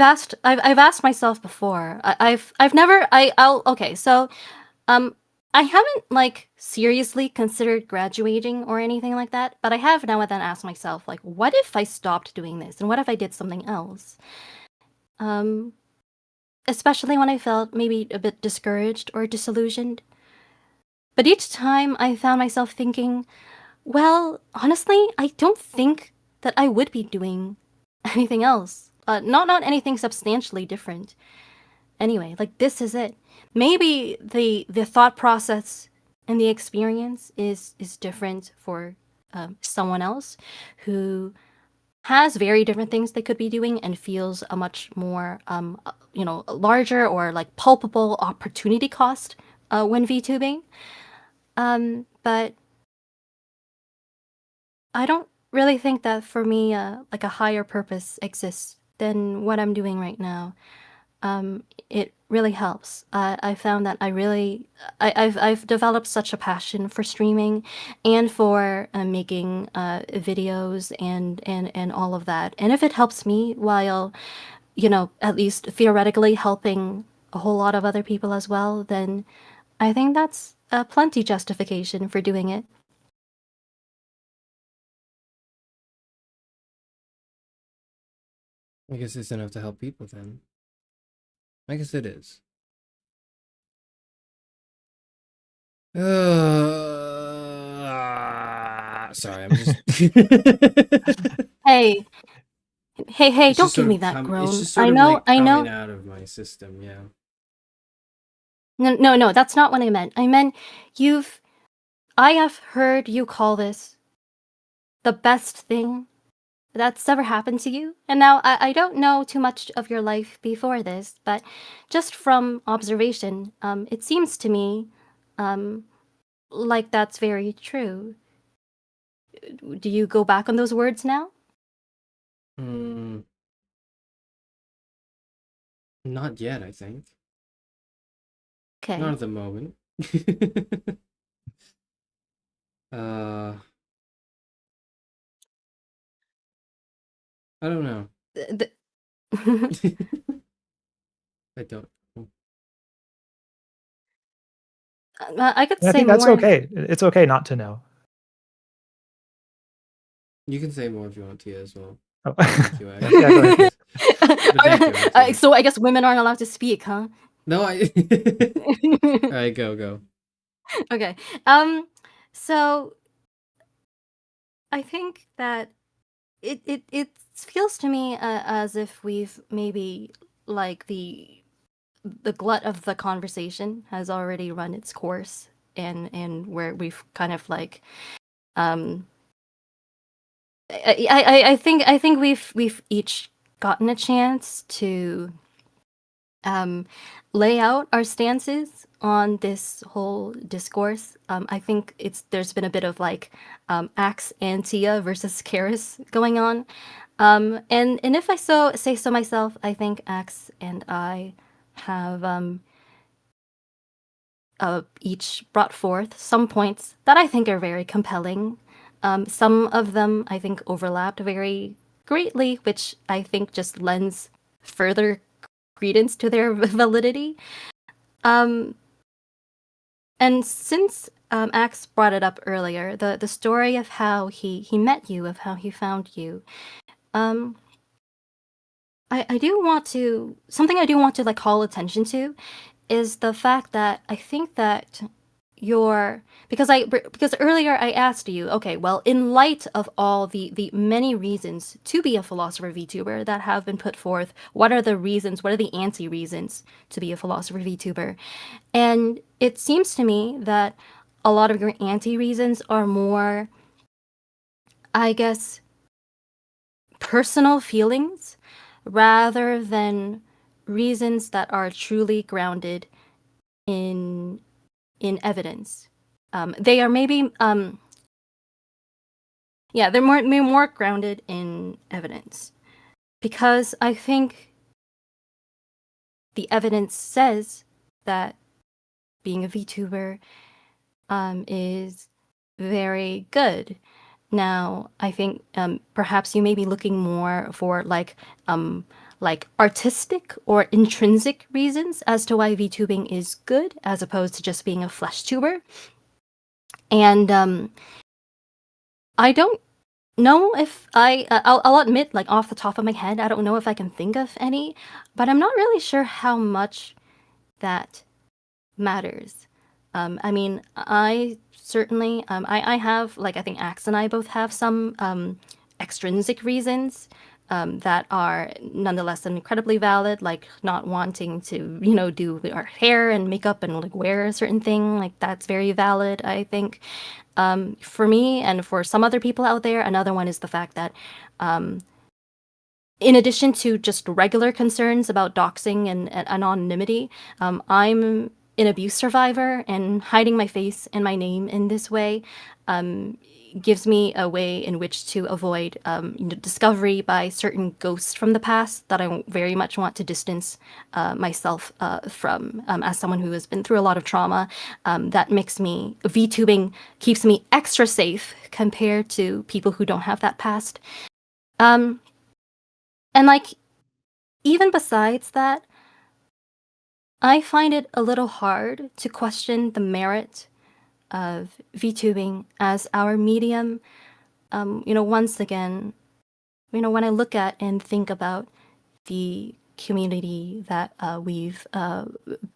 asked myself before. I've never I'll okay, so I haven't like seriously considered graduating or anything like that, but I have now and then asked myself, like, what if I stopped doing this, and what if I did something else? Especially when I felt maybe a bit discouraged or disillusioned. But each time I found myself thinking, well, honestly, I don't think that I would be doing anything else. Not anything substantially different. Anyway, like, this is it. Maybe the thought process and the experience is different for someone else who has very different things they could be doing and feels a much more larger or like palpable opportunity cost when VTubing. But I don't really think that for me, like a higher purpose exists than what I'm doing right now. It really helps. I found that I've developed such a passion for streaming and for making videos and all of that. And if it helps me while, at least theoretically helping a whole lot of other people as well, then I think that's plenty justification for doing it.
I guess it's enough to help people then. I guess it is. Sorry, I'm just.
Hey, hey!
It's
Don't
just
give
sort
me
of
that
it's
groan.
just sort of like coming out of my system, yeah.
No, that's not what I meant. I meant I have heard you call this the best thing that's ever happened to you. And now I don't know too much of your life before this, but just from observation, it seems to me like that's very true. Do you go back on those words now?
Not yet, I think.
Okay.
Not at the moment. I don't know. I don't know.
I could
I
say
think that's
more.
okay. It's okay not to know.
You can say more if you want to as well.
Oh.
Thank you,
Yeah, go ahead.
Thank you,
So I guess women aren't allowed to speak, huh?
No, All right, go.
Okay. So I think that it feels to me as if we've maybe like the glut of the conversation has already run its course, and where we've kind of like um I think we've each gotten a chance to lay out our stances on this whole discourse. I think there's been a bit of like Axe and Tia versus Charis going on. And if I say so myself, I think Axe and I have each brought forth some points that I think are very compelling. Some of them I think overlapped very greatly, which I think just lends further credence to their validity. And since Axe brought it up earlier, the story of how he met you, of how he found you, I do want to something I do want to like call attention to is the fact that I think that because earlier I asked you, okay, well, in light of all the many reasons to be a philosopher VTuber that have been put forth, what are the reasons, what are the anti-reasons to be a philosopher VTuber? And it seems to me that a lot of your anti-reasons are more, I guess, personal feelings rather than reasons that are truly grounded in evidence. They are maybe they're more grounded in evidence because I think the evidence says that being a VTuber is very good. Now, I think perhaps you may be looking more for like artistic or intrinsic reasons as to why VTubing is good, as opposed to just being a flesh tuber. And I don't know if I'll admit, like off the top of my head, I don't know if I can think of any, but I'm not really sure how much that matters. I mean, I certainly, I have, like, I think Axe and I both have some extrinsic reasons that are nonetheless incredibly valid, like not wanting to, do our hair and makeup and like wear a certain thing. Like, that's very valid, I think. For me and for some other people out there, another one is the fact that in addition to just regular concerns about doxing and anonymity, I'm an abuse survivor, and hiding my face and my name in this way gives me a way in which to avoid discovery by certain ghosts from the past that I very much want to distance myself from as someone who has been through a lot of trauma. That makes me, VTubing keeps me extra safe compared to people who don't have that past. And like, even besides that, I find it a little hard to question the merit of VTubing as our medium. Once again, when I look at and think about the community that we've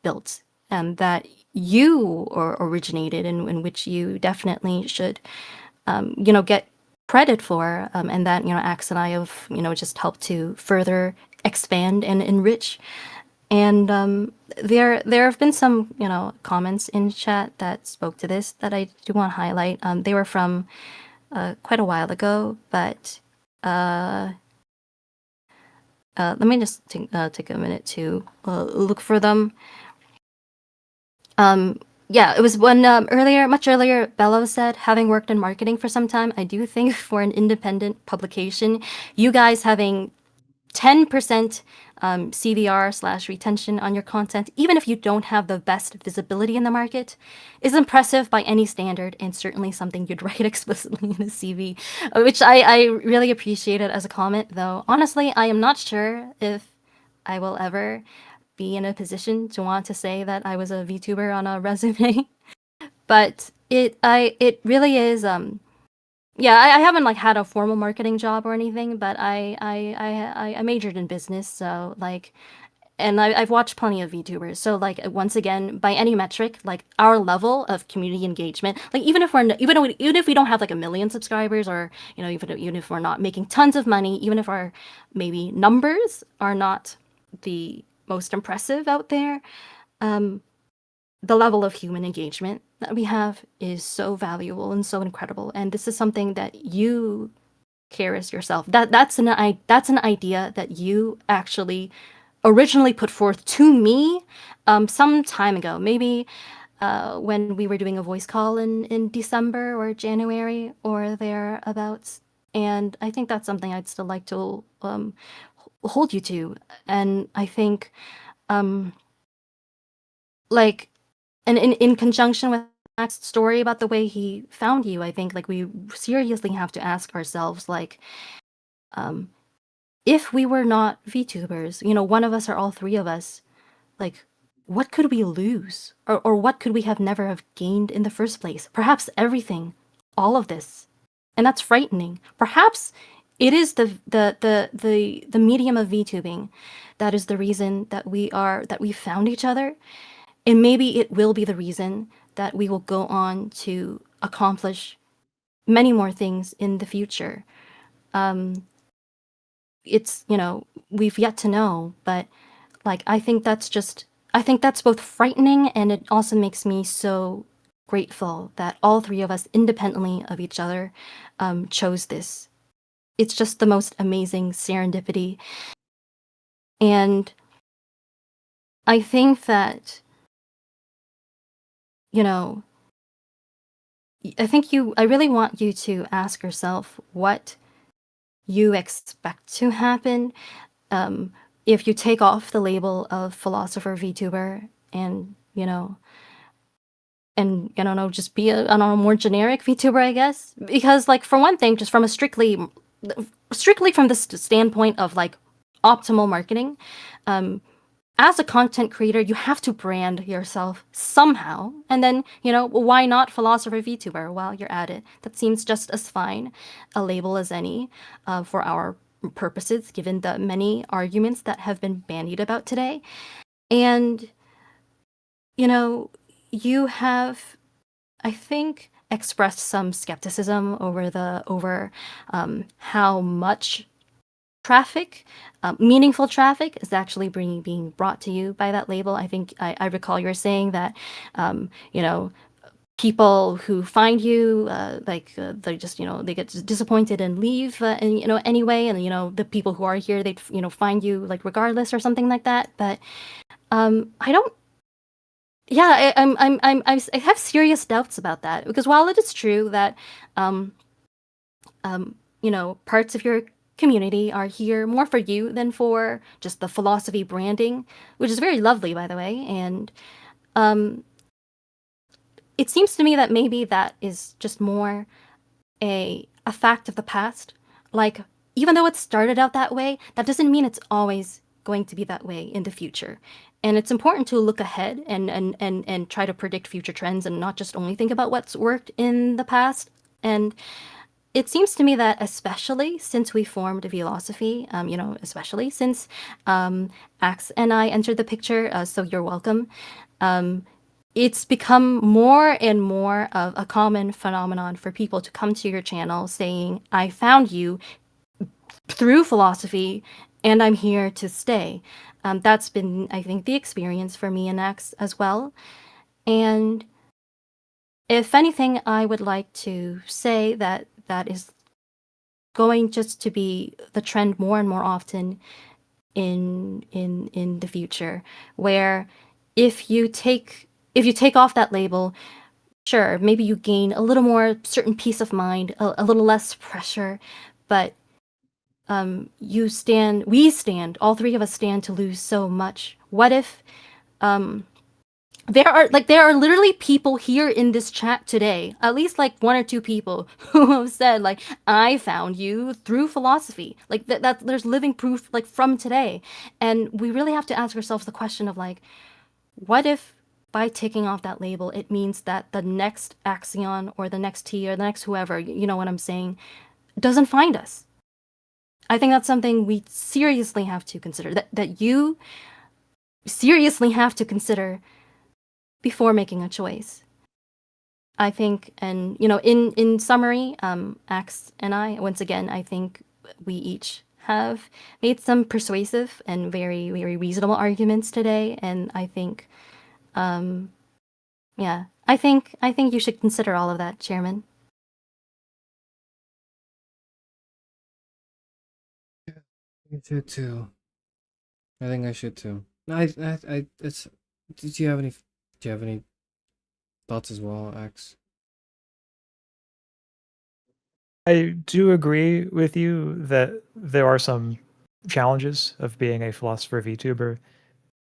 built and that you originated and in which you definitely should, get credit for, and that, Axe and I have, just helped to further expand and enrich. And there have been some, comments in chat that spoke to this that I do want to highlight. They were from quite a while ago, but let me just take a minute to look for them. Yeah, it was one much earlier, Bello said, having worked in marketing for some time, I do think for an independent publication, you guys having 10% CVR/retention on your content, even if you don't have the best visibility in the market, is impressive by any standard, and certainly something you'd write explicitly in a CV, which I really appreciate it as a comment, though honestly, I am not sure if I will ever be in a position to want to say that I was a VTuber on a resume. But it really is yeah, I haven't like had a formal marketing job or anything, but I majored in business, so like, and I've watched plenty of VTubers. So like, once again, by any metric, like our level of community engagement, like even if we don't have like 1 million subscribers, or even if we're not making tons of money, even if our maybe numbers are not the most impressive out there, the level of human engagement that we have is so valuable and so incredible. And this is something that you, Charis, yourself, that's an idea that you actually originally put forth to me some time ago, maybe when we were doing a voice call in December or January or thereabouts. And I think that's something I'd still like to hold you to. And I think like, and in conjunction with Max's story about the way he found you, I think like we seriously have to ask ourselves, like, if we were not VTubers, one of us or all three of us, like, what could we lose, or what could we have never have gained in the first place? Perhaps everything, all of this, and that's frightening. Perhaps it is the medium of VTubing that is the reason that we found each other. And maybe it will be the reason that we will go on to accomplish many more things in the future. It's, we've yet to know, but like, I think that's both frightening, and it also makes me so grateful that all three of us independently of each other chose this. It's just the most amazing serendipity. And I think that, I really want you to ask yourself what you expect to happen if you take off the label of philosopher VTuber and, and I don't know, just be a more generic VTuber, I guess. Because like, for one thing, just from a strictly from the standpoint of like optimal marketing, as a content creator, you have to brand yourself somehow. And then, why not philosopher VTuber while you're at it? That seems just as fine a label as any for our purposes, given the many arguments that have been bandied about today. And, you have, I think, expressed some skepticism over how much traffic, meaningful traffic, is actually being brought to you by that label. I think I recall you were saying that, people who find you, they just, they get disappointed and leave, and anyway, and the people who are here, they find you like regardless or something like that. But I don't yeah, I have serious doubts about that, because while it is true that um, parts of your community are here more for you than for just the philosophy branding, which is very lovely, by the way. And um, it seems to me that maybe that is just more a fact of the past. Like, even though it started out that way, that doesn't mean it's always going to be that way in the future. And it's important to look ahead and try to predict future trends and not just only think about what's worked in the past. And it seems to me that especially since we formed Vlosophy, especially since Axe and I entered the picture, so you're welcome. It's become more and more of a common phenomenon for people to come to your channel saying, I found you through philosophy and I'm here to stay. That's been, I think, the experience for me and Axe as well. And if anything, I would like to say that that is going just to be the trend more and more often in the future, where if you take off that label, sure, maybe you gain a little more certain peace of mind, a little less pressure, but all three of us stand to lose so much. What if there are literally people here in this chat today, at least like one or two people who have said like, I found you through philosophy. Like that there's living proof like from today. And we really have to ask ourselves the question of like, what if by taking off that label it means that the next Axion or the next T or the next whoever, you know what I'm saying, doesn't find us? I think that's something we seriously have to consider. That you seriously have to consider before making a choice. I think, and in summary, Axe and I, once again, I think we each have made some persuasive and very, very reasonable arguments today, and I think, yeah, I think you should consider all of that, Chairman.
I should too. I think I should too. It's. Did you have any? Do you have any thoughts as well, Axe?
I do agree with you that there are some challenges of being a philosopher VTuber,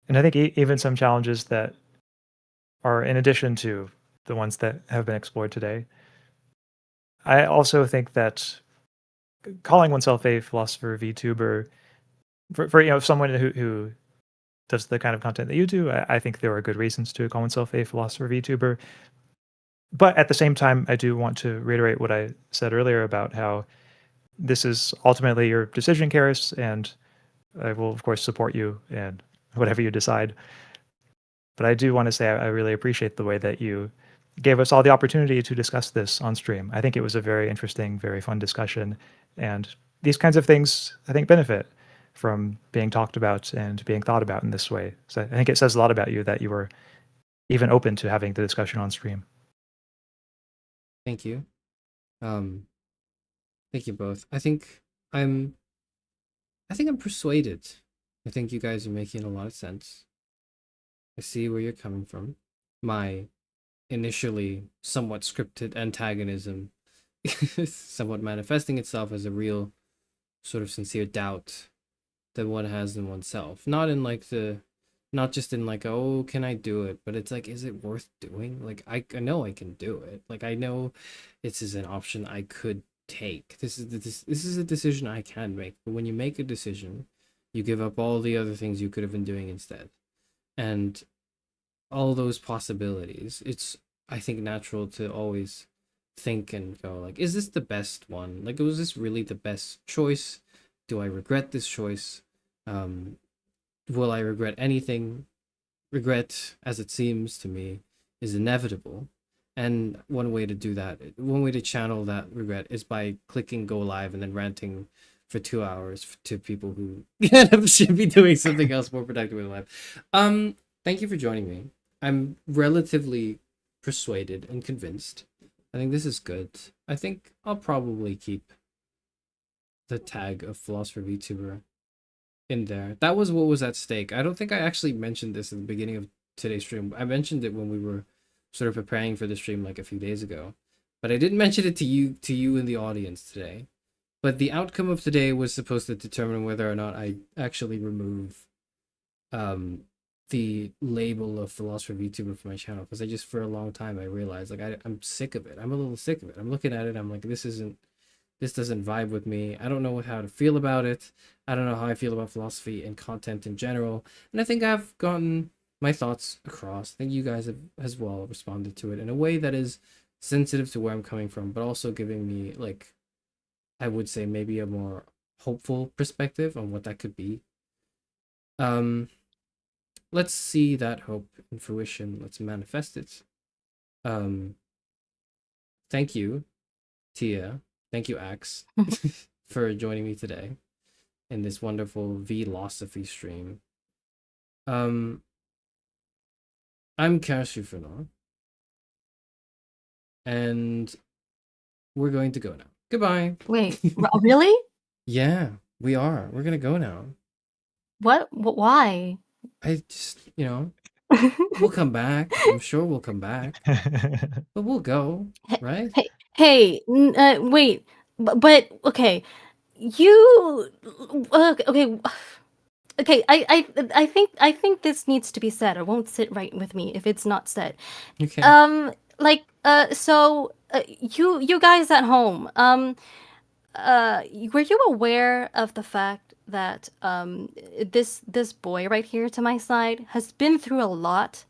and I think even some challenges that are in addition to the ones that have been explored today. I also think that calling oneself a philosopher VTuber for someone who does the kind of content that you do, I think there are good reasons to call oneself a philosopher VTuber. But at the same time, I do want to reiterate what I said earlier about how this is ultimately your decision, Charis, and I will of course support you in whatever you decide. But I do want to say I really appreciate the way that you gave us all the opportunity to discuss this on stream. I think it was a very interesting, very fun discussion. And these kinds of things, I think, benefit from being talked about and being thought about in this way. So I think it says a lot about you that you were even open to having the discussion on stream.
Thank you. Thank you both. I think I'm persuaded. I think you guys are making a lot of sense. I see where you're coming from. My initially somewhat scripted antagonism is somewhat manifesting itself as a real sort of sincere doubt that one has in oneself. Not just in like, oh, can I do it? But it's like, is it worth doing? Like, I know I can do it. Like, I know this is an option I could take. This is a decision I can make. But when you make a decision, you give up all the other things you could have been doing instead. And all those possibilities, it's, I think, natural to always think and go like, is this the best one? Like, was this really the best choice? Do I regret this choice? Will I regret anything? Regret, as it seems to me, is inevitable. And one way to do that, one way to channel that regret is by clicking go live and then ranting for 2 hours to people who should be doing something else more productive with life. Thank you for joining me. I'm relatively persuaded and convinced. I think this is good. I think I'll probably keep the tag of Philosopher VTuber in there. That was what was at stake. I don't think I actually mentioned this in the beginning of today's stream. I mentioned it when we were sort of preparing for the stream like a few days ago, but I didn't mention it to you in the audience today. But the outcome of today was supposed to determine whether or not I actually remove the label of Philosopher VTuber from my channel, because I just, for a long time, I realized like I'm sick of it. I'm a little sick of it. I'm looking at it, I'm like, this doesn't vibe with me. I don't know how to feel about it. I don't know how I feel about philosophy and content in general. And I think I've gotten my thoughts across. I think you guys have as well responded to it in a way that is sensitive to where I'm coming from, but also giving me, like, I would say maybe a more hopeful perspective on what that could be. Let's see that hope in fruition. Let's manifest it. Thank you, Tia. Thank you, Axe, for joining me today in this wonderful Vlosophy stream. I'm Charis Euphranor, and we're going to go now. Goodbye.
Wait, really?
Yeah, we are. We're gonna go now.
What? Why?
I just, we'll come back. I'm sure we'll come back, but we'll go, right?
Hey, wait, but okay, you, okay, okay. I think this needs to be said. It won't sit right with me if it's not said.
Okay.
So, you guys at home, were you aware of the fact that this boy right here to my side has been through a lot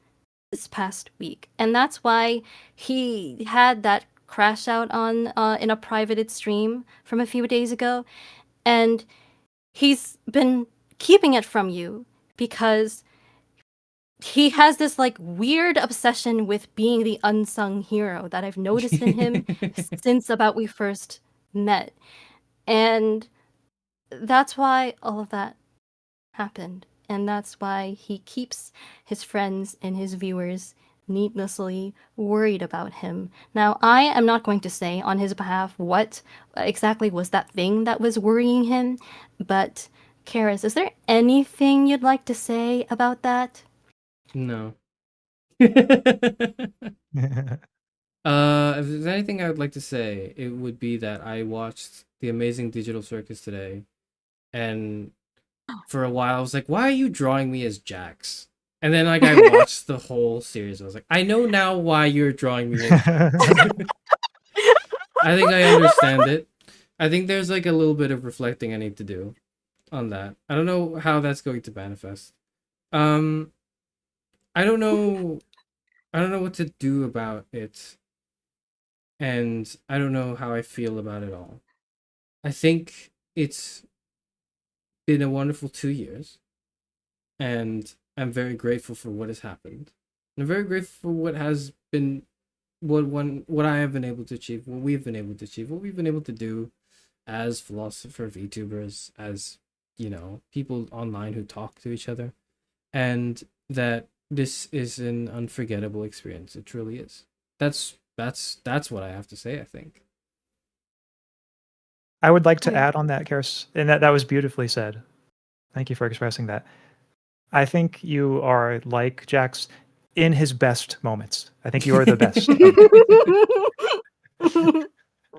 this past week, and that's why he had that crash out on in a privated stream from a few days ago, and he's been keeping it from you because he has this like weird obsession with being the unsung hero that I've noticed in him since about we first met. And that's why all of that happened. And that's why he keeps his friends and his viewers needlessly worried about him. Now, I am not going to say on his behalf what exactly was that thing that was worrying him, but Charis, is there anything you'd like to say about that?
No. If there's anything I would like to say, it would be that I watched The Amazing Digital Circus today, and for a while I was like, why are you drawing me as Jax? And then like I watched the whole series. I was like, I know now why you're drawing me as Jax. I think I understand it. I think there's like a little bit of reflecting I need to do on that. I don't know how that's going to manifest. I don't know what to do about it. And I don't know how I feel about it all. I think it's been a wonderful 2 years, and I'm very grateful for what has happened. And I'm very grateful for what has been, what I have been able to achieve, what we've been able to achieve, what we've been able to do as Philosopher VTubers, as people online who talk to each other, and that this is an unforgettable experience. It truly is. That's what I have to say, I think.
I would like to add on that, Charis, and that was beautifully said. Thank you for expressing that. I think you are like Jax in his best moments. I think you are the best.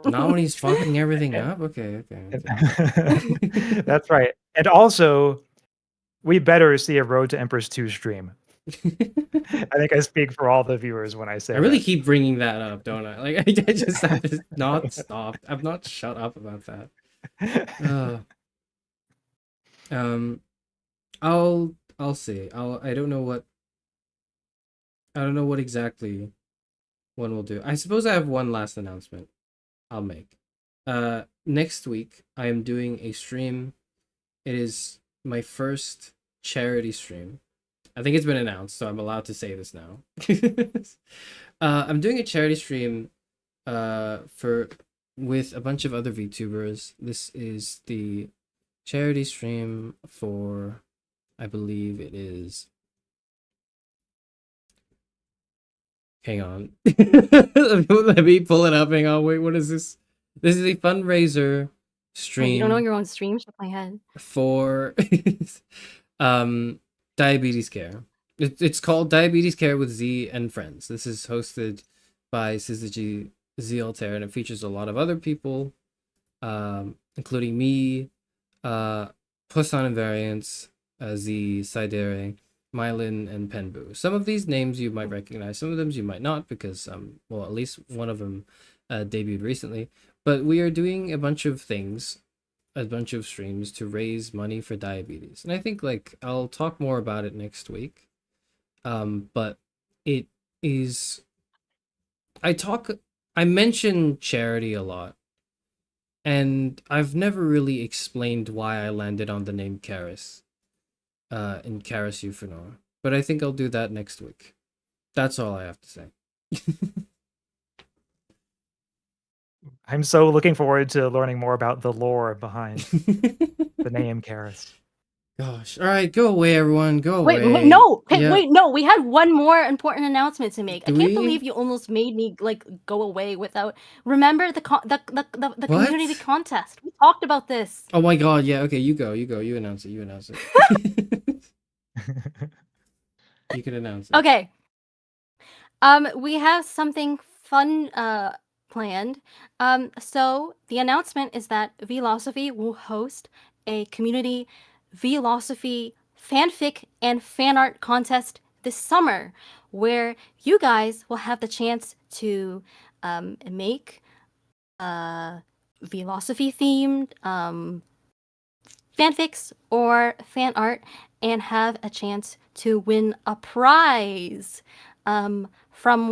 Not when he's fucking everything up? Okay.
That's right. And also, we better see a Road to Empress 2 stream. I think I speak for all the viewers when I say
I really
that.
keep bringing that up, don't I? Like, I just have to not stop. I've not shut up about that. I'll see. I don't know what exactly one will do. I suppose I have one last announcement I'll make. Next week I am doing a stream. It is my first charity stream. I think it's been announced, so I'm allowed to say this now. I'm doing a charity stream with a bunch of other VTubers. This is the charity stream for, I believe it is. Hang on. Let me pull it up. Hang on. Wait, what is this? This is a fundraiser stream.
You don't know your own stream? Shake my head.
For diabetes care. It's called Diabetes Care with Z and Friends. This is hosted by Syzygy Z Altair, and it features a lot of other people, including me, Poisson Invariants, Z Sidere, Mylin, and Penbu. Some of these names you might recognize, some of them you might not, because well, at least one of them debuted recently. But we are doing a bunch of things, a bunch of streams to raise money for diabetes, and I think like I'll talk more about it next week. But it is, I mention charity a lot, and I've never really explained why I landed on the name Charis, in Charis Euphranor. But I think I'll do that next week. That's all I have to say.
I'm so looking forward to learning more about the lore behind the name Charis.
Gosh. All right, go away, everyone. Go
Wait,
away.
no,
Yeah.
wait, no. We had one more important announcement to make.
Do
I can't
we?
believe you almost made me like go away without. Remember the
What?
community contest? We talked about this.
Oh my god, yeah, okay, you go. You announce it. You announce it. You can announce it.
Okay. We have something fun planned. So the announcement is that Vlosophy will host a community Vlosophy fanfic and fan art contest this summer, where you guys will have the chance to make Vlosophy themed fanfics or fan art and have a chance to win a prize from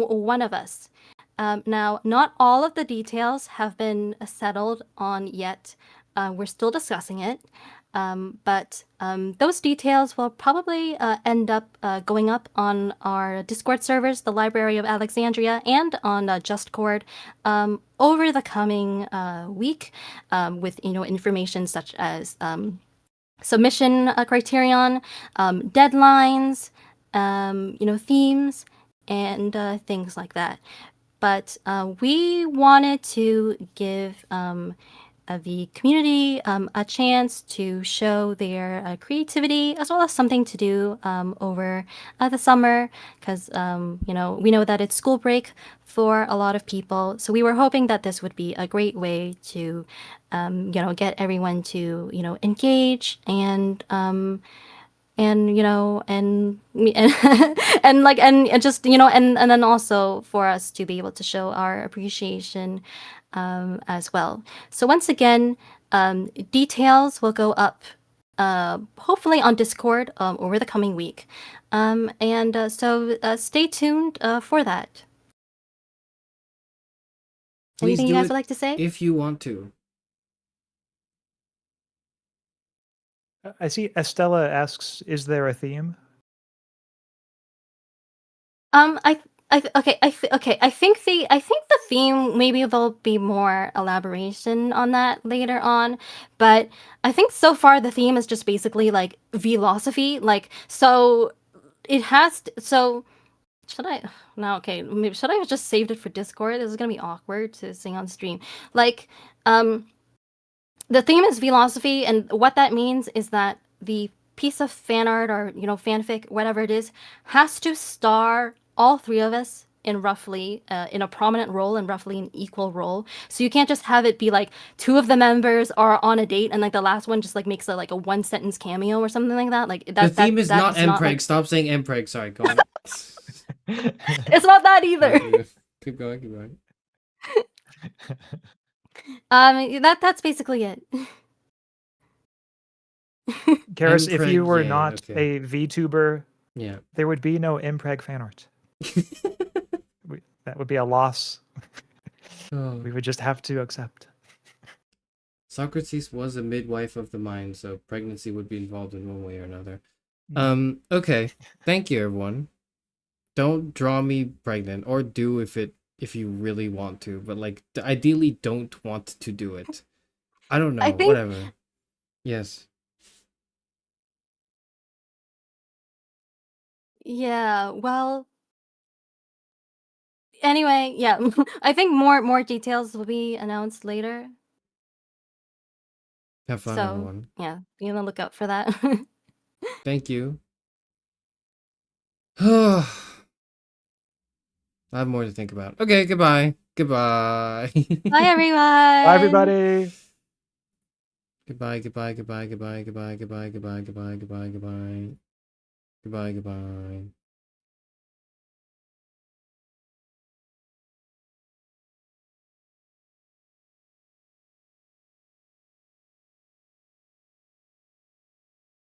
one of us. Now, not all of the details have been settled on yet. We're still discussing it. But those details will probably end up going up on our Discord servers, the Library of Alexandria, and on JustCord over the coming week, with information such as submission criterion, deadlines, themes, and things like that. But we wanted to give the community a chance to show their creativity, as well as something to do over the summer, because we know that it's school break for a lot of people. So we were hoping that this would be a great way to get everyone to engage and and and just and then also for us to be able to show our appreciation as well. So once again, details will go up hopefully on Discord over the coming week, and so stay tuned for that.
Please
Anything you
do
guys
it
would like to say?
if you want to.
I see Estella asks, is there a theme?
Okay. I think the theme, maybe there'll be more elaboration on that later on, but I think so far the theme is just basically like Vlosophy. Like, so it has to, so should I no okay maybe should I have just saved it for Discord? This is gonna be awkward to sing on stream. Like, the theme is Vlosophy, and what that means is that the piece of fan art or fanfic, whatever it is, has to star all three of us in roughly in a prominent role and roughly an equal role. So you can't just have it be like two of the members are on a date and like the last one just like makes a one sentence cameo or something like that. Like
The theme is not Mpreg.
like...
Stop saying Mpreg. Sorry, go on.
It's not that either.
Keep going.
That's basically it.
Charis, if you were
Mpreg,
not a VTuber,
yeah,
there would be no Mpreg fan art. That would be a loss.
Oh.
We would just have to accept.
Socrates was a midwife of the mind, so pregnancy would be involved in one way or another. Okay. Thank you, everyone. Don't draw me pregnant, or do if you really want to, but like ideally don't want to do it. I don't know. Whatever. Yes.
Yeah, well, anyway, yeah. I think more details will be announced later.
Have fun, everyone.
Yeah, be on the lookout for that.
Thank you. I have more to think about. Okay, goodbye. Goodbye.
Bye, everyone.
Bye, everybody.
Goodbye, goodbye, goodbye, goodbye, goodbye, goodbye, goodbye, goodbye, goodbye, goodbye. Goodbye, goodbye.